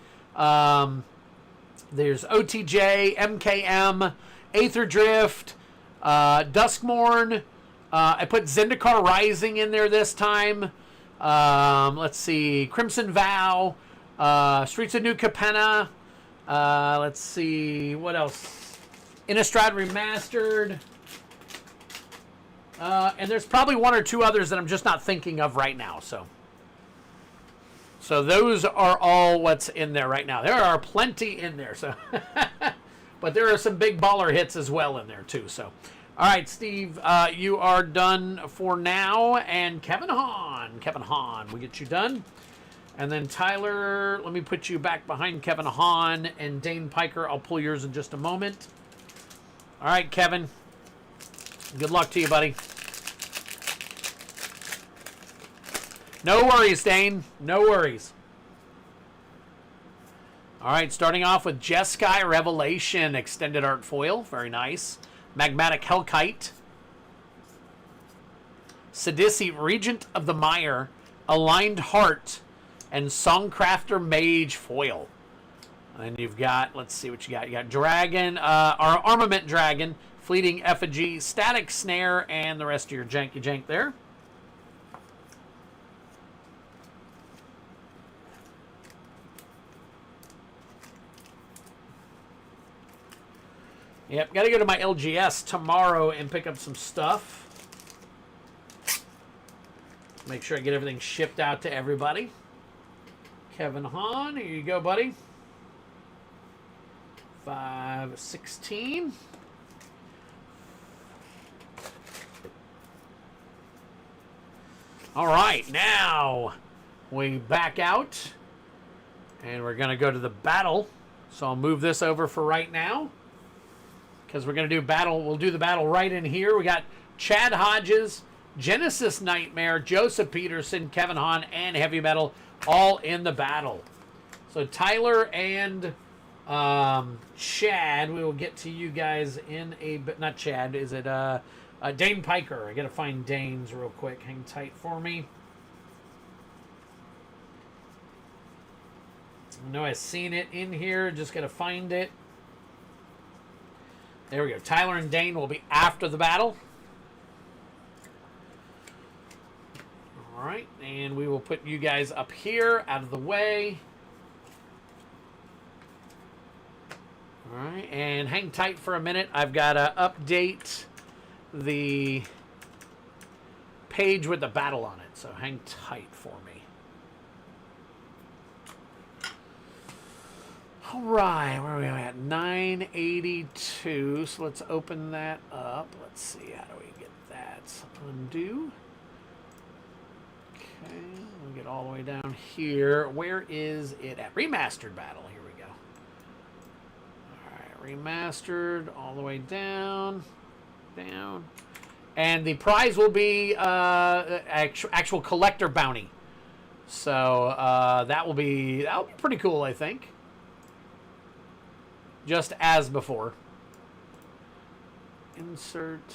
There's OTJ, MKM, Aether Drift, Duskmourn. I put Zendikar Rising in there this time. Let's see, Crimson Vow, Streets of New Capenna. Let's see, what else? Innistrad Remastered. And there's probably 1 or 2 others that I'm just not thinking of right now. So those are all what's in there right now. There are plenty in there. So, but there are some big baller hits as well in there too. So, all right, Steve, you are done for now. And Kevin Hahn, we get you done. And then Tyler, let me put you back behind Kevin Hahn and Dane Piker. I'll pull yours in just a moment. All right, Kevin. Good luck to you, buddy. No worries, Dane. No worries. All right, starting off with Jeskai Revelation, Extended Art Foil. Very nice. Magmatic Hellkite. Sidisi, Regent of the Mire. Aligned Heart. And Songcrafter Mage Foil. And you've got, let's see what you got. You got Dragon, Armament Dragon, Fleeting Effigy, Static Snare, and the rest of your janky jank there. Yep, got to go to my LGS tomorrow and pick up some stuff. Make sure I get everything shipped out to everybody. Kevin Hahn, here you go, buddy. 516. All right, now we back out and we're going to go to the battle. So I'll move this over for right now because we're going to do battle. We'll do the battle right in here. We got Chad Hodges, Genesis Nightmare, Joseph Peterson, Kevin Hahn, and Heavy Metal all in the battle. So Tyler and Chad, we will get to you guys in a bit. Not Chad, is it Dane Piker? I gotta find Dane's real quick. Hang tight for me. I know I've seen it in here. Just gotta find it. There we go. Tyler and Dane will be after the battle. All right, and we will put you guys up here, out of the way. All right, and hang tight for a minute. I've got to update the page with the battle on it, so hang tight for me. All right, where are we at? 982. So let's open that up. Let's see, how do we get that? Undo. Okay, we'll get all the way down here. Where is it at? Remastered battle. Here we go. All right, remastered all the way down, down. And the prize will be actual collector bounty. So that'll be pretty cool, I think. Just as before. Insert,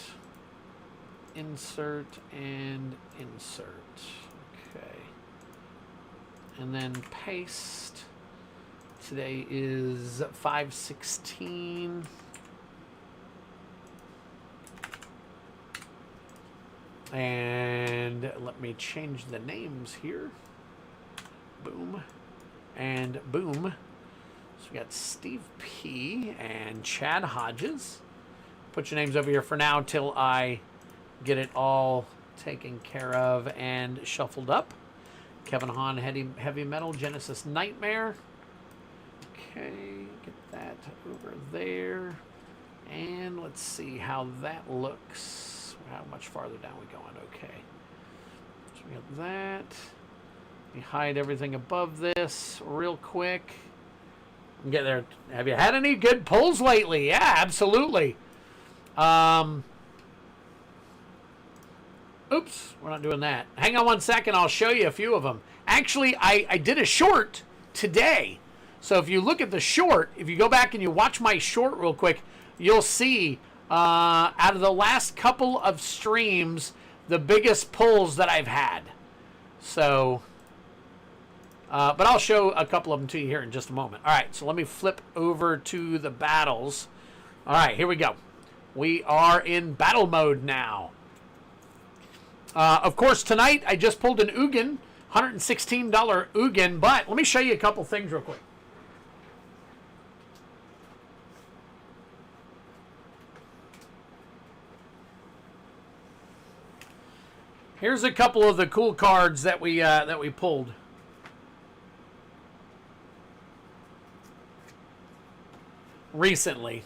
insert, and insert. Okay. And then paste. Today is 5/16. And let me change the names here. Boom. And boom. So we got Steve P. and Chad Hodges. Put your names over here for now till I get it all taken care of and shuffled up. Kevin Hahn, Heavy Metal, Genesis Nightmare. Okay, get that over there. And let's see how that looks. How much farther down we going? Okay. So we got that. Let me hide everything above this real quick. Get there. Have you had any good pulls lately? Yeah, absolutely. Oops, we're not doing that. Hang on one second. I'll show you a few of them. Actually, I did a short today. So if you look at the short, if you go back and you watch my short real quick, you'll see out of the last couple of streams, the biggest pulls that I've had. So, but I'll show a couple of them to you here in just a moment. All right, so let me flip over to the battles. All right, here we go. We are in battle mode now. Of course, tonight I just pulled an Ugin, $116 Ugin, but let me show you a couple things real quick. Here's a couple of the cool cards that we pulled. Recently.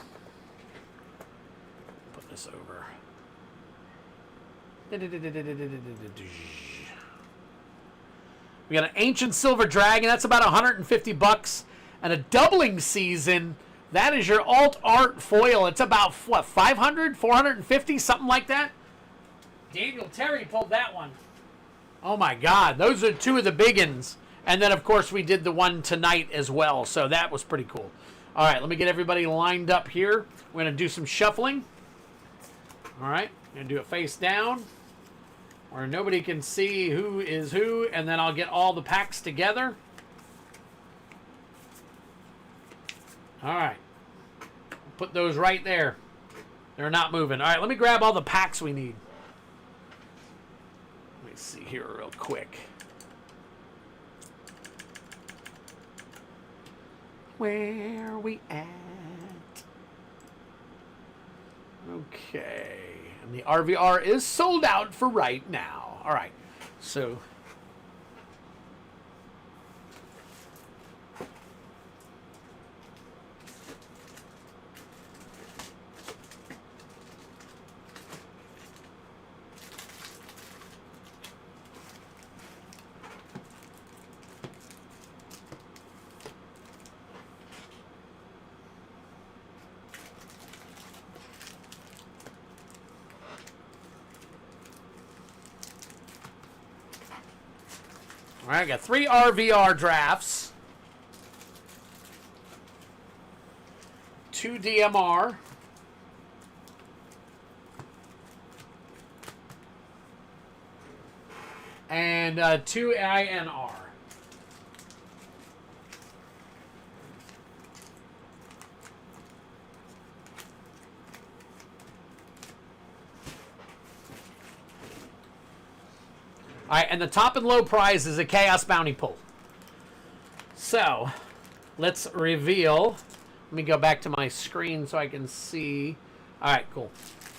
Put this over. We got an Ancient Silver Dragon. That's about 150 bucks. And a Doubling Season. That is your alt art foil. It's about, what, 500, 450, something like that? Daniel Terry pulled that one. Oh, my God. Those are two of the big ones. And then, of course, we did the one tonight as well. So that was pretty cool. All right, let me get everybody lined up here. We're going to do some shuffling. All right, I'm going to do it face down where nobody can see who is who. And then I'll get all the packs together. All right. Put those right there. They're not moving. All right, let me grab all the packs we need. Let me see here real quick. Where are we at? Okay. And the RVR is sold out for right now. All right. So... All right, I got 3 RVR drafts. 2 DMR. And 2 INR. All right, and the top and low prize is a Chaos Bounty Pool. So, let's reveal. Let me go back to my screen so I can see. All right, cool.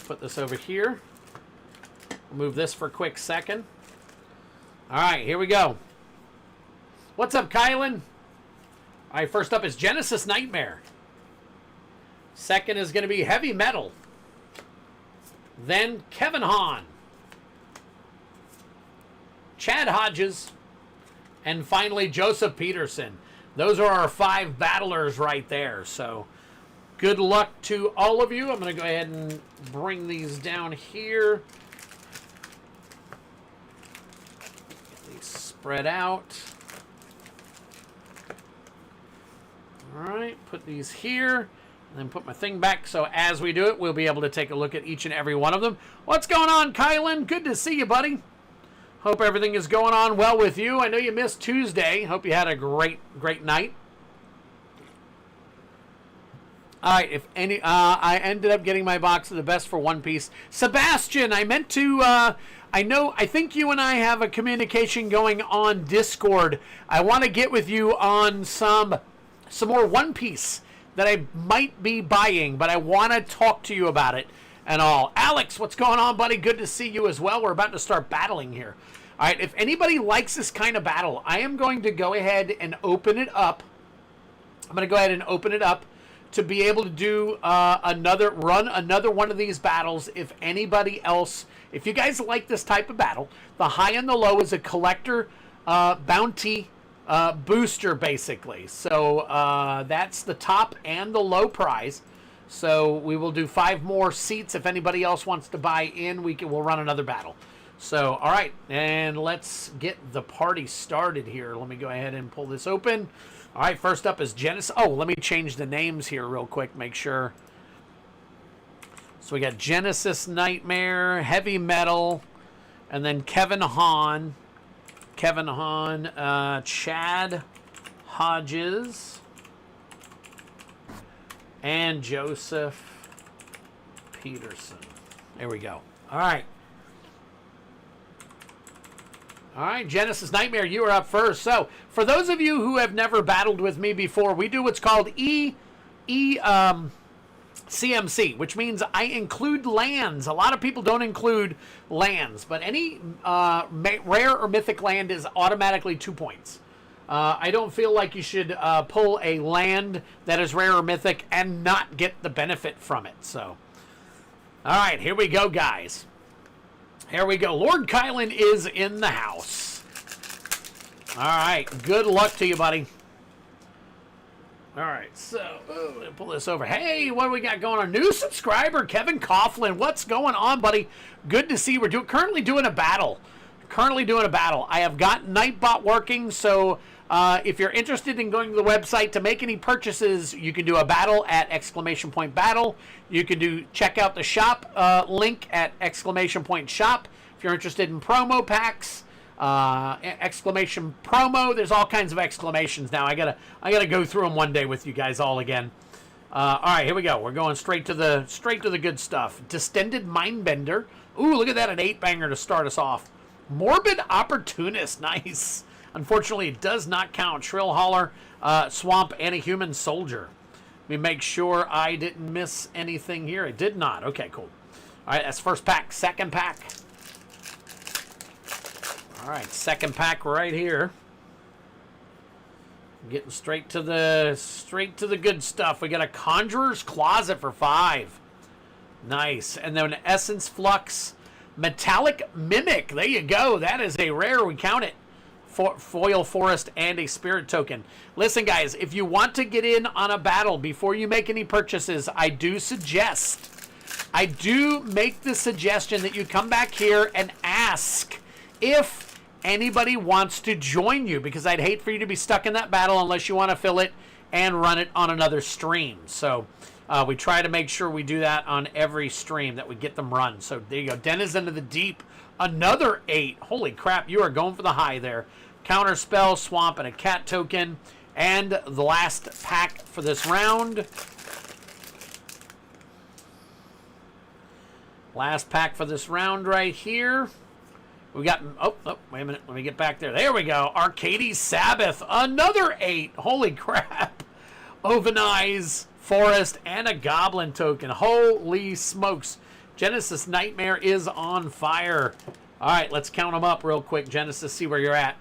Put this over here. Move this for a quick second. All right, here we go. What's up, Kylan? All right, first up is Genesis Nightmare. Second is going to be Heavy Metal. Then Kevin Hahn. Chad Hodges, and finally Joseph Peterson. Those are our 5 battlers right there. So good luck to all of you. I'm going to go ahead and bring these down here. Get these spread out. All right, put these here. And then put my thing back. So as we do it, we'll be able to take a look at each and every one of them. What's going on, Kylan? Good to see you, buddy. Hope everything is going on well with you. I know you missed Tuesday. Hope you had a great night. All right, if any, I ended up getting my box of the best for One Piece. Sebastian, I meant to, I think you and I have a communication going on Discord. I want to get with you on some more One Piece that I might be buying, but I want to talk to you about it and all. Alex, what's going on, buddy? Good to see you as well. We're about to start battling here. All right, if anybody likes this kind of battle, I am going to go ahead and open it up. I'm going to go ahead and open it up to be able to do another one of these battles. If anybody else, if you guys like this type of battle, the high and the low is a collector bounty booster, basically. So that's the top and the low prize. So we will do 5 more seats. If anybody else wants to buy in, we'll run another battle. So, all right, and let's get the party started here. Let me go ahead and pull this open. All right, first up is Genesis. Oh, let me change the names here real quick, make sure. So we got Genesis Nightmare, Heavy Metal, and then Kevin Hahn. Chad Hodges, and Joseph Peterson. There we go. All right. All right, Genesis Nightmare, you are up first. So, for those of you who have never battled with me before, we do what's called CMC, which means I include lands. A lot of people don't include lands, but any rare or mythic land is automatically 2 points. I don't feel like you should pull a land that is rare or mythic and not get the benefit from it. So, all right, here we go, guys. Here we go. Lord Kylan is in the house. All right. Good luck to you, buddy. All right. So, pull this over. Hey, what do we got going on? New subscriber, Kevin Coughlin. What's going on, buddy? Good to see you. We're currently doing a battle. I have got Nightbot working, so if you're interested in going to the website to make any purchases, you can do a battle at !battle. You can check out the shop link at !shop. If you're interested in promo packs, exclamation promo. There's all kinds of exclamations now. I gotta go through them one day with you guys all again. All right, here we go. We're going straight to the good stuff. Distended Mindbender. Ooh, look at that, an 8-banger to start us off. Morbid Opportunist, nice. Unfortunately, it does not count. Shrill Holler, Swamp, and a Human Soldier. Let me make sure I didn't miss anything here. It did not. Okay, cool. All right, that's first pack. Second pack. All right, second pack right here. Getting straight to the good stuff. We got a Conjurer's Closet for 5. Nice. And then an Essence Flux Metallic Mimic. There you go. That is a rare. We count it. Foil Forest and a Spirit Token. Listen, guys, if you want to get in on a battle before you make any purchases, I do make the suggestion that you come back here and ask if anybody wants to join you, because I'd hate for you to be stuck in that battle unless you want to fill it and run it on another stream. So We try to make sure we do that on every stream, that we get them run. So there you go. Dennis into the deep. Another 8. Holy crap, you are going for the high there. Counter spell, swamp, and a cat token. And the last pack for this round. Last pack for this round right here. We got, oh, wait a minute. Let me get back there. There we go. Arcady Sabbath. Another 8. Holy crap. Ovenize, Forest, and a Goblin token. Holy smokes. Genesis Nightmare is on fire. All right, let's count them up real quick, Genesis, see where you're at.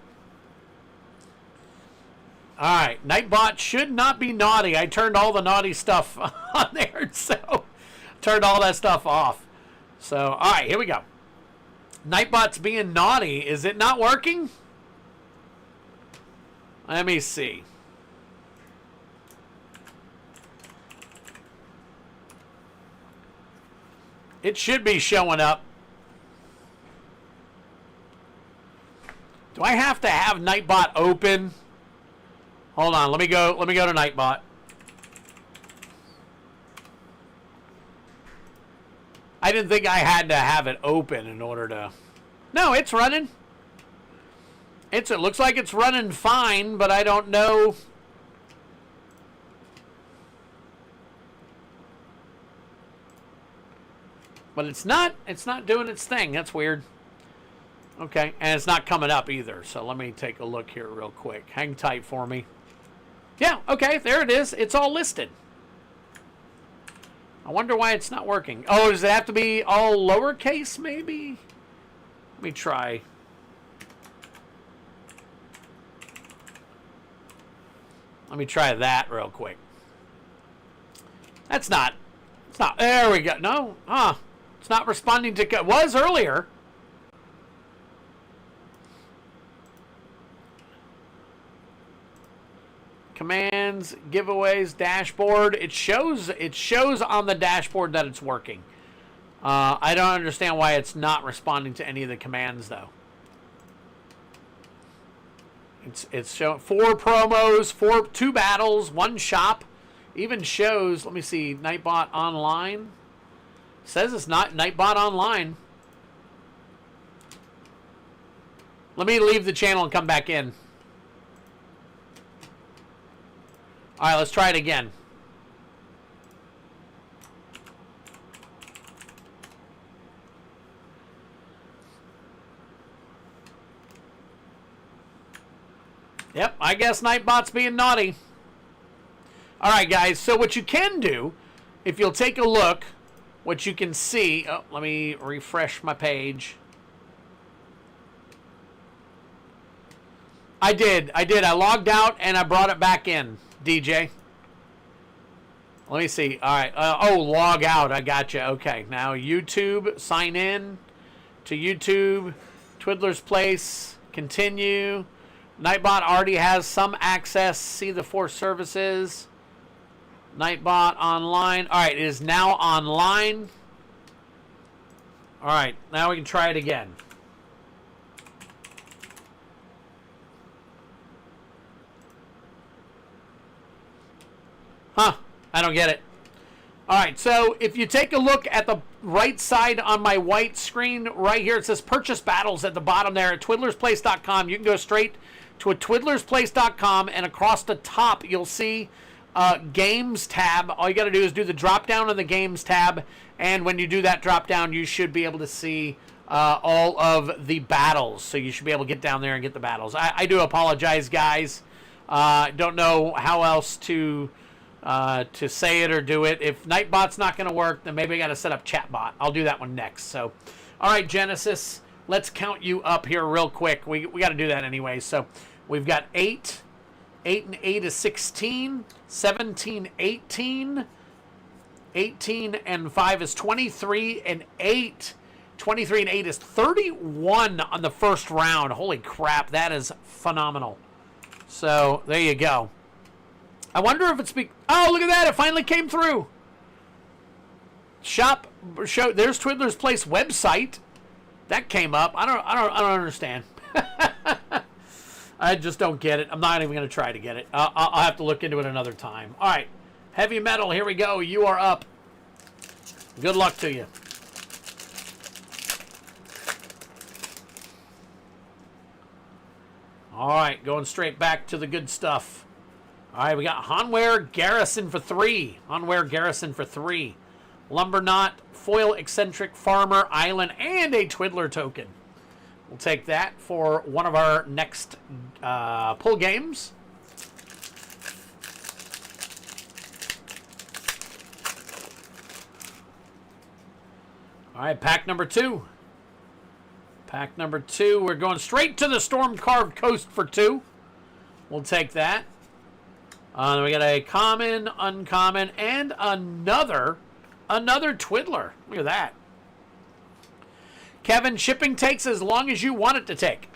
All right, Nightbot should not be naughty. I turned all the naughty stuff on there, so turned all that stuff off. So, all right, here we go. Nightbot's being naughty. Is it not working? Let me see. It should be showing up. Do I have to have Nightbot open? Hold on, let me go to Nightbot. I didn't think I had to have it open in order to... No, it's running. It looks like it's running fine, but I don't know... But it's not doing its thing. That's weird. Okay, and it's not coming up either. So let me take a look here real quick. Hang tight for me. Yeah, okay, there it is. It's all listed. I wonder why it's not working. Oh, does it have to be all lowercase maybe? Let me try. Let me try that real quick. It's not. There we go. No, it's not responding to. It was earlier. Commands, giveaways, dashboard. It shows on the dashboard that it's working. I don't understand why it's not responding to any of the commands though. It's showing 4 promos, 2 battles, 1 shop. Even shows, let me see, Nightbot Online. Says it's not Nightbot Online. Let me leave the channel and come back in. All right, let's try it again. Yep, I guess Nightbot's being naughty. All right, guys, so what you can do, if you'll take a look, what you can see... Oh, let me refresh my page. I did. I logged out, and I brought it back in, DJ. Let me see. All right. Oh, log out. I got you. Okay. Now, YouTube, sign in to YouTube, Twiddler's Place, continue. Nightbot already has some access. See the 4 services. Nightbot online. All right, it is now online. All right, now we can try it again. Huh, I don't get it. All right, so if you take a look at the right side on my white screen right here, it says purchase battles at the bottom there at twiddlersplace.com. You can go straight to a twiddlersplace.com, and across the top you'll see games tab. All you got to do is do the drop down on the games tab, and when you do that drop down, you should be able to see all of the battles. So you should be able to get down there and get the battles. I do apologize, guys. Don't know how else to say it or do it. If Nightbot's not going to work, then maybe I got to set up Chatbot. I'll do that one next. So, all right, Genesis, let's count you up here real quick. We got to do that anyway. So we've got 8. 8 and 8 is 16. 17, 18. 18 and 5 is 23. And 8, 23 and 8 is 31 on the first round. Holy crap, that is phenomenal. So there you go. I wonder if it's... Oh, look at that. It finally came through. Shop. Show. There's Twiddler's Place website. That came up. I don't understand. I just don't get it. I'm not even going to try to get it. I'll have to look into it another time. All right. Heavy Metal, here we go. You are up. Good luck to you. All right, going straight back to the good stuff. All right, we got Hanweir Garrison for 3. Hanweir Garrison for 3. Lumberknot, Foil Eccentric Farmer, Island, and a Twiddler token. We'll take that for one of our next pull games. All right, pack number 2. Pack number 2. We're going straight to the Storm-Carved Coast for 2. We'll take that. Then we got a common, uncommon, and another Twiddler. Look at that. Kevin, shipping takes as long as you want it to take.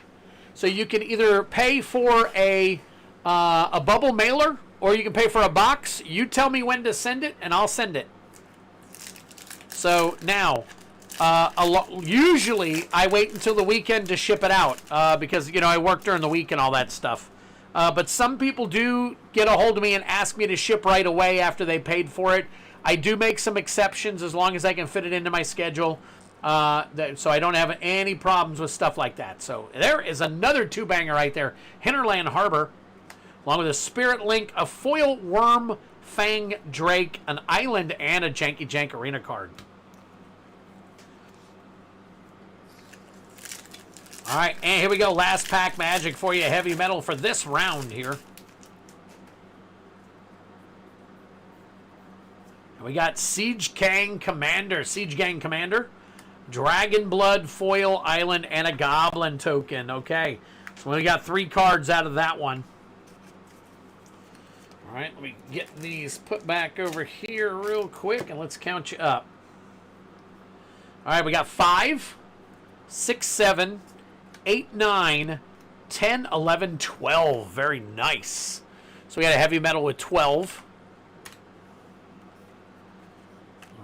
So you can either pay for a bubble mailer or you can pay for a box. You tell me when to send it, and I'll send it. So now, usually I wait until the weekend to ship it out because, you know, I work during the week and all that stuff. But some people do get a hold of me and ask me to ship right away after they paid for it. I do make some exceptions as long as I can fit it into my schedule. So I don't have any problems with stuff like that. So there is another 2-banger right there. Hinterland Harbor, along with a Spirit Link, a Foil Worm Fang Drake, an Island, and a Janky Jank Arena card. All right, and here we go. Last pack magic for you. Heavy Metal for this round here. We got Siege Gang Commander. Siege Gang Commander. Dragon Blood, Foil, Island, and a Goblin token. Okay, so we got 3 cards out of that one. All right, let me get these put back over here real quick, and let's count you up. All right, we got 5, 6, 7, 8, 9, 10, 11, 12. Very nice. So we got a Heavy Metal with 12.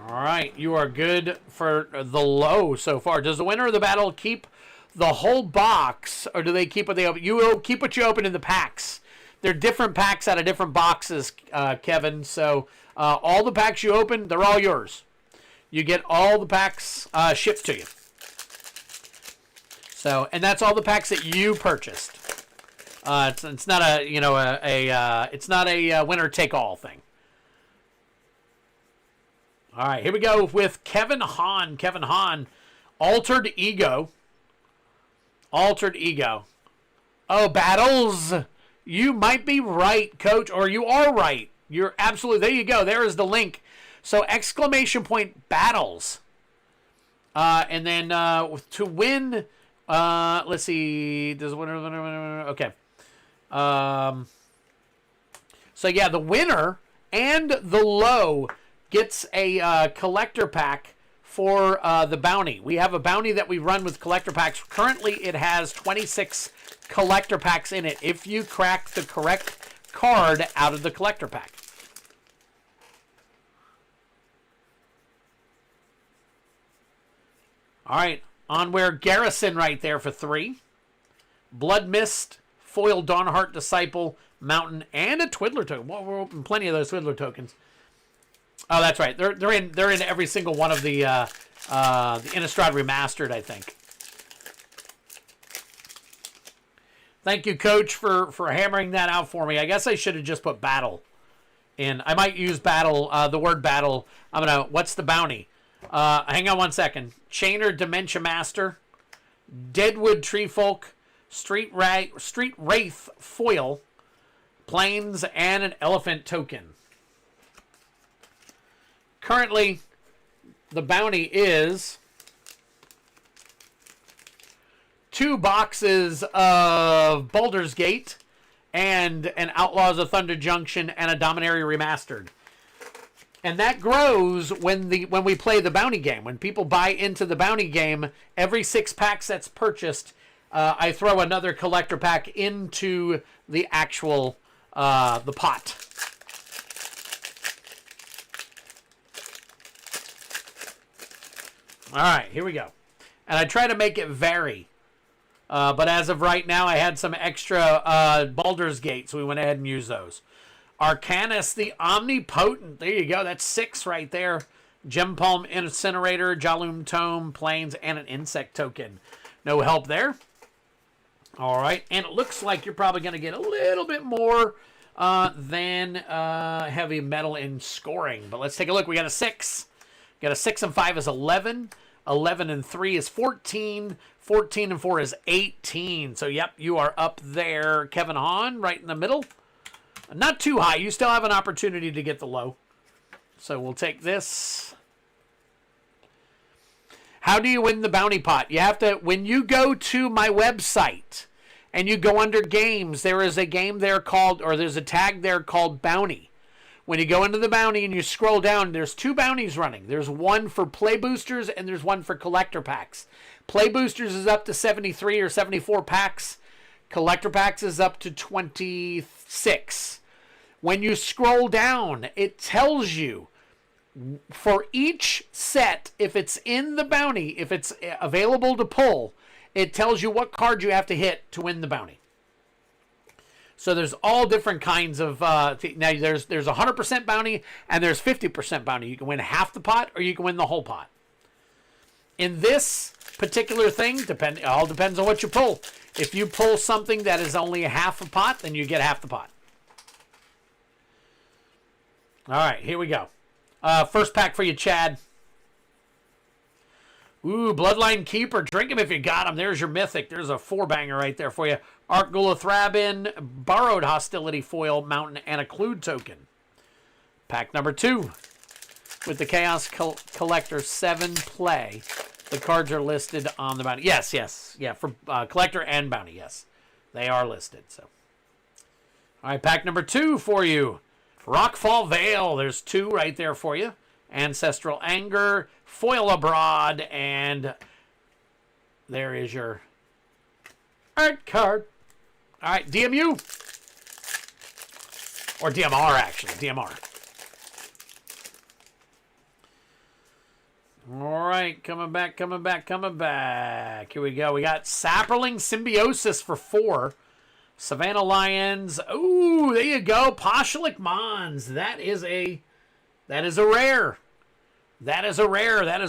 All right, you are good for the low so far. Does the winner of the battle keep the whole box, or do they keep what they open? You keep what you open in the packs. They're different packs out of different boxes, Kevin. So all the packs you open, they're all yours. You get all the packs shipped to you. So, and that's all the packs that you purchased. It's not a it's not a winner take all thing. All right, here we go with Kevin Hahn. Kevin Hahn, Altered Ego. Altered Ego. Oh, battles. You might be right, Coach, or you are right. You're absolutely, there you go. There is the link. So, exclamation point battles. And then to win, let's see. Does winner, okay. So, yeah, the winner and the low gets a collector pack for the bounty. We have a bounty that we run with collector packs. Currently, it has 26 collector packs in it if you crack the correct card out of the collector pack. All right, Hanweir Garrison right there for 3. Blood Mist, Foil Dawnheart Disciple, Mountain, and a Twiddler token. Well, we're opening plenty of those Twiddler tokens. Oh, that's right. They're in every single one of the Innistrad Remastered, I think. Thank you, Coach, for hammering that out for me. I guess I should have just put battle in. I might use battle, the word battle. What's the bounty? Hang on one second. Chainer Dementia Master, Deadwood Treefolk, Street Wraith Foil, Plains, and an Elephant token. Currently, the bounty is 2 boxes of Baldur's Gate and an Outlaws of Thunder Junction and a Dominaria Remastered. And that grows when we play the bounty game. When people buy into the bounty game, every 6 packs that's purchased, I throw another collector pack into the actual the pot. All right, here we go. And I try to make it vary. But as of right now, I had some extra Baldur's Gate, so we went ahead and used those. Arcanus the Omnipotent. There you go. That's 6 right there. Gem Palm Incinerator, Jaloom Tome, Plains, and an Insect Token. No help there. All right. And it looks like you're probably going to get a little bit more than heavy metal in scoring. But let's take a look. We got a 6. Got a 6 and 5 is 11. 11 and 3 is 14. 14 and 4 is 18. So, yep, you are up there. Kevin Hahn right in the middle. Not too high. You still have an opportunity to get the low. So we'll take this. How do you win the bounty pot? You have to, when you go to my website and you go under games, there is a game there called, or there's a tag there called bounty. When you go into the bounty and you scroll down, there's 2 bounties running. There's one for play boosters and there's one for collector packs. Play boosters is up to 73 or 74 packs. Collector packs is up to 26. When you scroll down, it tells you for each set, if it's in the bounty, if it's available to pull, it tells you what card you have to hit to win the bounty. So there's all different kinds of, now there's 100% bounty and there's 50% bounty. You can win half the pot or you can win the whole pot. In this particular thing, it all depends on what you pull. If you pull something that is only a half a pot, then you get half the pot. All right, here we go. First pack for you, Chad. Ooh, Bloodline Keeper. Drink him if you got him. There's your Mythic. There's a 4-banger right there for you. Arkgula Thrabin, Borrowed Hostility Foil, Mountain, and a Clued Token. Pack number 2. With the Chaos Collector 7 play. The cards are listed on the bounty. Yes. Yeah, for Collector and Bounty, yes. They are listed. So, all right, pack number 2 for you. Rockfall Veil. There's 2 right there for you. Ancestral Anger, Foil Abroad, and there is your art card. All right, DMU. Or DMR, actually. DMR. All right, coming back. Here we go. We got Sapperling Symbiosis for 4. Savannah Lions. Ooh, there you go. Poshulik Mons. That is a rare. That is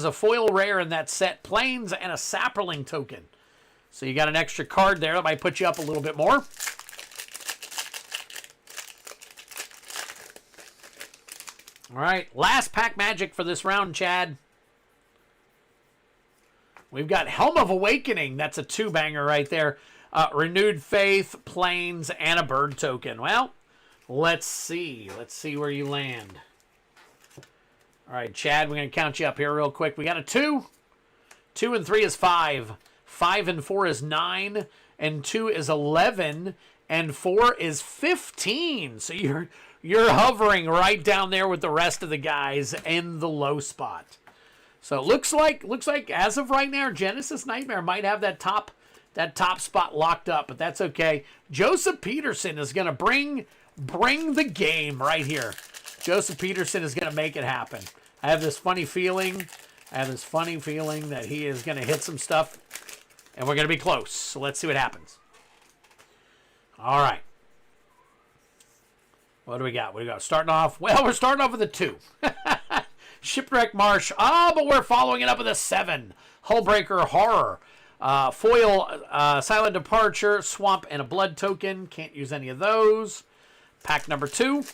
a foil rare in that set. Plains and a Sapperling token. So you got an extra card there. That might put you up a little bit more. All right, last pack magic for this round, Chad. We've got Helm of Awakening. That's a 2-banger right there. Renewed Faith, Plains, and a bird token. Well, let's see. Let's see where you land. All right, Chad, we're going to count you up here real quick. We got a 2. 2 and 3 is 5. 5 and 4 is 9. And 2 is 11. And 4 is 15. So you're hovering right down there with the rest of the guys in the low spot. So it looks like as of right now, Genesis Nightmare might have that top spot locked up, but that's okay. Joseph Peterson is going to bring the game right here. Joseph Peterson is going to make it happen. I have this funny feeling that he is going to hit some stuff, and we're going to be close. So let's see what happens. All right. What do we got? Starting off, well, we're starting off with a 2. Shipwreck Marsh. But we're following it up with a 7. Hullbreaker Horror. Foil, Silent Departure, Swamp, and a Blood token. Can't use any of those. Pack number 2.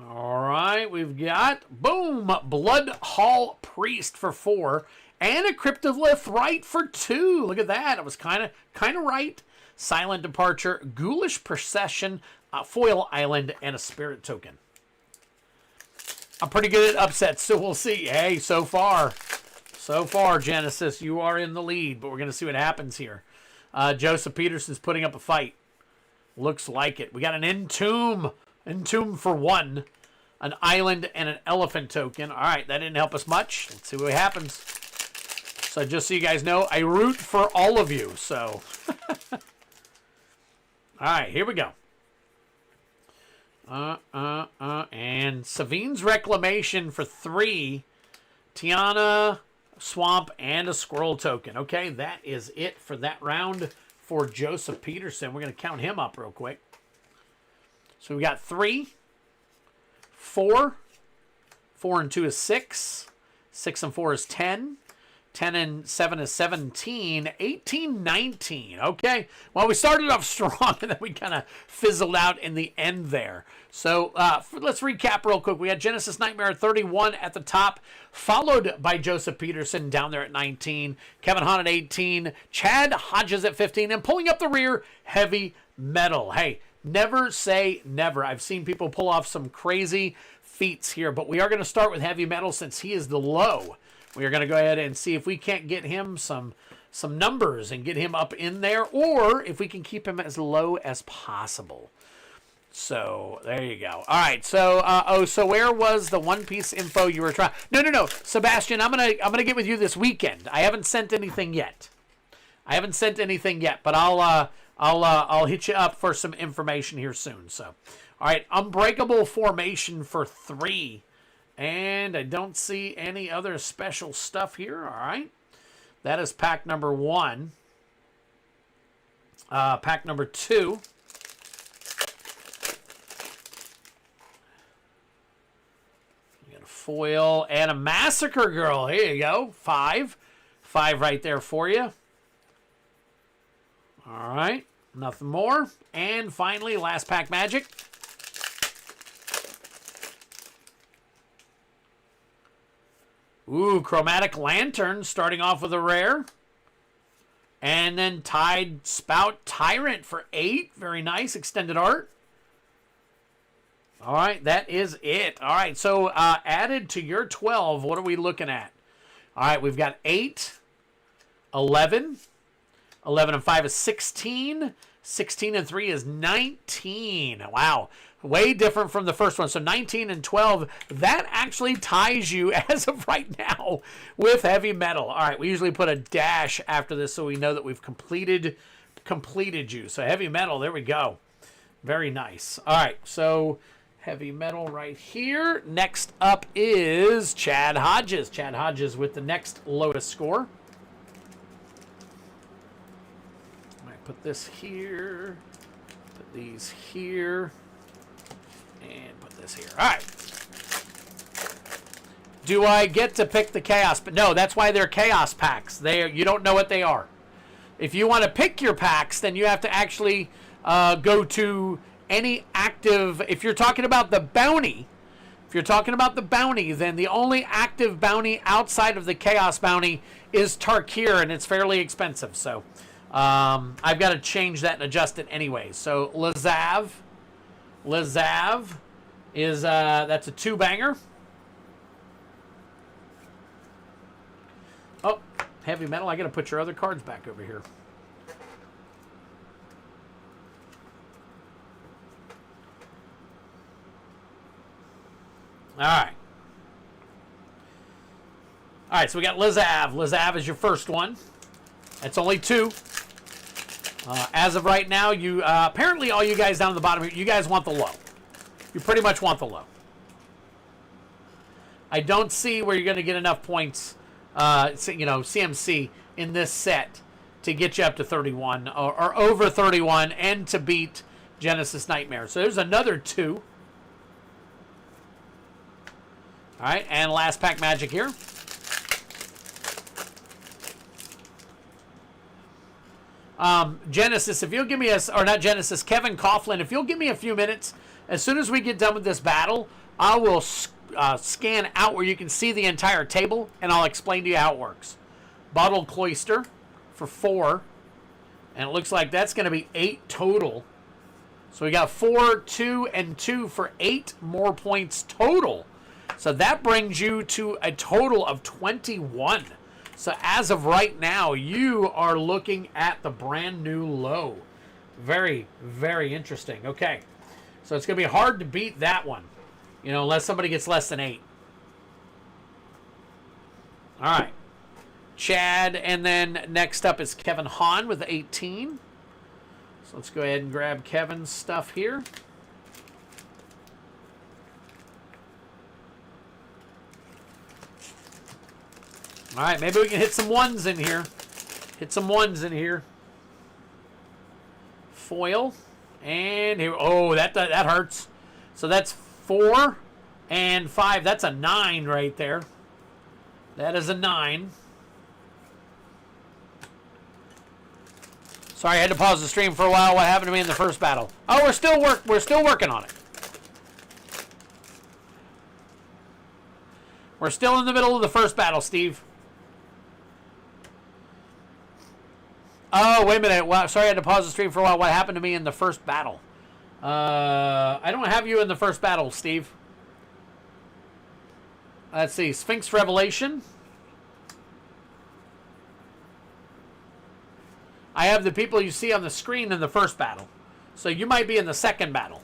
All right, we've got, boom, Blood Hall Priest for 4. And a Cryptolith right for 2. Look at that. It was kind of right. Silent Departure, Ghoulish Procession, Foil Island, and a Spirit token. I'm pretty good at upsets, so we'll see. Hey, so far, Genesis, you are in the lead, but we're going to see what happens here. Joseph Peterson's putting up a fight. Looks like it. We got an Entomb for 1, an Island, and an Elephant token. All right, that didn't help us much. Let's see what happens. So just so you guys know, I root for all of you, so. All right, here we go. And Savine's Reclamation for 3. Tiana, Swamp, and a Squirrel token. Okay, that is it for that round for Joseph Peterson. We're going to count him up real quick. So we got 3, 4. 4 and 2 is 6. 6 and 4 is 10. 10 and 7 is 17. 18, 19. Okay. Well, we started off strong, and then we kind of fizzled out in the end there. So let's recap real quick. We had Genesis Nightmare at 31 at the top, followed by Joseph Peterson down there at 19. Kevin Hahn at 18. Chad Hodges at 15. And pulling up the rear, Heavy Metal. Hey, never say never. I've seen people pull off some crazy feats here, but we are going to start with Heavy Metal since he is the low. We are going to go ahead and see if we can't get him some numbers and get him up in there, or if we can keep him as low as possible. So there you go. All right. So so where was the One Piece info you were trying? No, Sebastian. I'm gonna get with you this weekend. I haven't sent anything yet. But I'll hit you up for some information here soon. So, all right. Unbreakable formation for 3. And I don't see any other special stuff here. All right. That is pack number 1. Pack number 2. We got a foil and a Massacre Girl. Here you go. 5. 5 right there for you. All right. Nothing more. And finally, last pack magic. Ooh, Chromatic Lantern starting off with a rare. And then Tide Spout Tyrant for 8. Very nice. Extended art. All right, that is it. All right, so added to your 12, what are we looking at? All right, we've got 8, 11. 11 and 5 is 16. 16 and 3 is 19. Wow. Way different from the first one. So 19 and 12, that actually ties you as of right now with Heavy Metal. All right, we usually put a dash after this so we know that we've completed you. So Heavy Metal, there we go. Very nice. All right, so Heavy Metal right here. Next up is Chad Hodges. Chad Hodges with the next lowest score. All right, put this here. Put these here. And put this here. All right. Do I get to pick the Chaos? But no, that's why they're Chaos packs. You don't know what they are. If you want to pick your packs, then you have to actually go to any active. If you're talking about the bounty, then the only active bounty outside of the Chaos bounty is Tarkir, and it's fairly expensive. So I've got to change that and adjust it anyway. So Lazav is that's a 2-banger. Oh, Heavy Metal. I got to put your other cards back over here. All right. All right, so we got Lazav. Lazav is your first one. That's only 2. As of right now, you apparently all you guys down at the bottom here, you guys want the low. You pretty much want the low. I don't see where you're going to get enough points, CMC in this set to get you up to 31 or over 31 and to beat Genesis Nightmare. So there's another 2. All right, and last pack magic here. Genesis, if you'll give me Kevin Coughlin, if you'll give me a few minutes, as soon as we get done with this battle, I will scan out where you can see the entire table, and I'll explain to you how it works. Bottled Cloister for 4, and it looks like that's going to be 8 total. So we got 4, 2, and 2 for 8 more points total. So that brings you to a total of 21. So as of right now, you are looking at the brand new low. Very, very interesting. Okay. So it's going to be hard to beat that one, unless somebody gets less than 8. All right. Chad, and then next up is Kevin Hahn with 18. So let's go ahead and grab Kevin's stuff here. All right, maybe we can hit some ones in here. foil. And here, oh, that hurts. So that's 4 and 5. That's a 9 right there. That is a 9. Sorry, I had to pause the stream for a while. What happened to me in the first battle? Oh, we're still working on it. We're still in the middle of the first battle, Steve. Oh, wait a minute. Well, sorry, I had to pause the stream for a while. What happened to me in the first battle? I don't have you in the first battle, Steve. Let's see. Sphinx Revelation. I have the people you see on the screen in the first battle. So you might be in the second battle.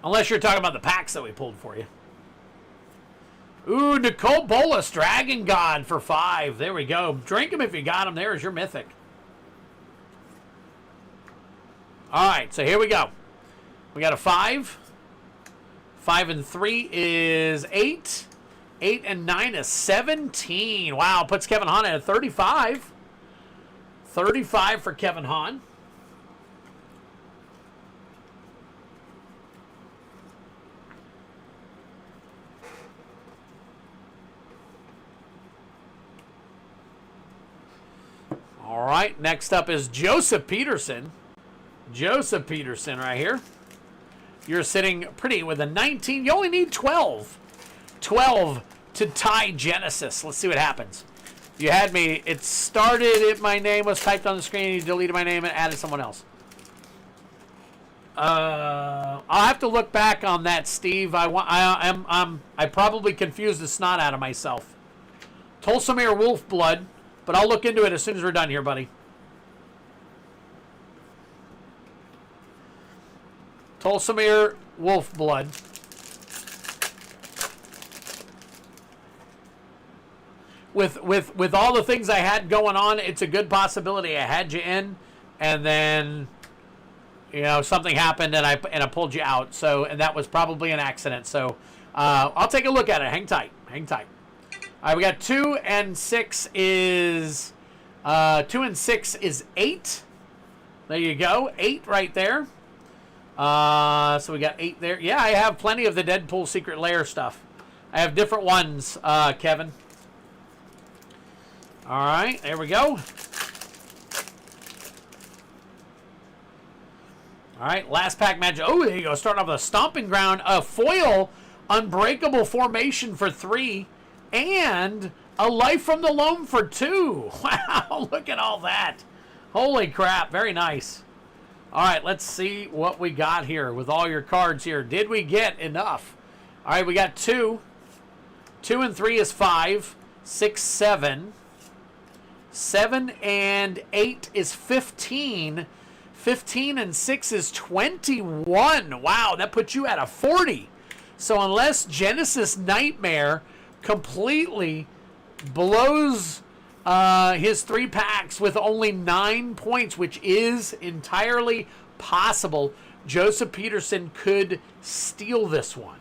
Unless you're talking about the packs that we pulled for you. Ooh, Nicole Bolas, Dragon God for 5. There we go. Drink them if you got them. There's your Mythic. All right, so here we go. We got a 5. 5 and 3 is 8. 8 and 9 is 17. Wow, puts Kevin Hahn at 35. 35 for Kevin Hahn. All right, next up is Joseph Peterson. Joseph Peterson right here. You're sitting pretty with a 19. You only need 12. 12 to tie Genesis. Let's see what happens. You had me. It started. My name was typed on the screen. You deleted my name and added someone else. I'll have to look back on that, Steve. I probably confused the snot out of myself. Tulsamere Wolfblood, but I'll look into it as soon as we're done here, buddy. Tulsamere Wolfblood. With all the things I had going on, it's a good possibility I had you in, and then something happened and I pulled you out. So, and that was probably an accident. So I'll take a look at it. Hang tight. Hang tight. All right, we got 2 and 6 is 2 and 6 is 8. There you go, 8 right there. So we got 8 there. Yeah, I have plenty of the Deadpool Secret Lair stuff. I have different ones, Kevin. All right, there we go. All right, last pack magic. Oh, there you go. Starting off with a Stomping Ground, a foil Unbreakable Formation for 3, and a Life from the Loam for 2. Wow, look at all that. Holy crap, very nice. All right, let's see what we got here with all your cards here. Did we get enough? All right, we got 2. 2 and 3 is 5. 6, 7. 7 and 8 is 15. 15 and 6 is 21. Wow, that puts you at a 40. So unless Genesis Nightmare completely blows his 3 packs with only 9 points, which is entirely possible, Joseph Peterson could steal this one.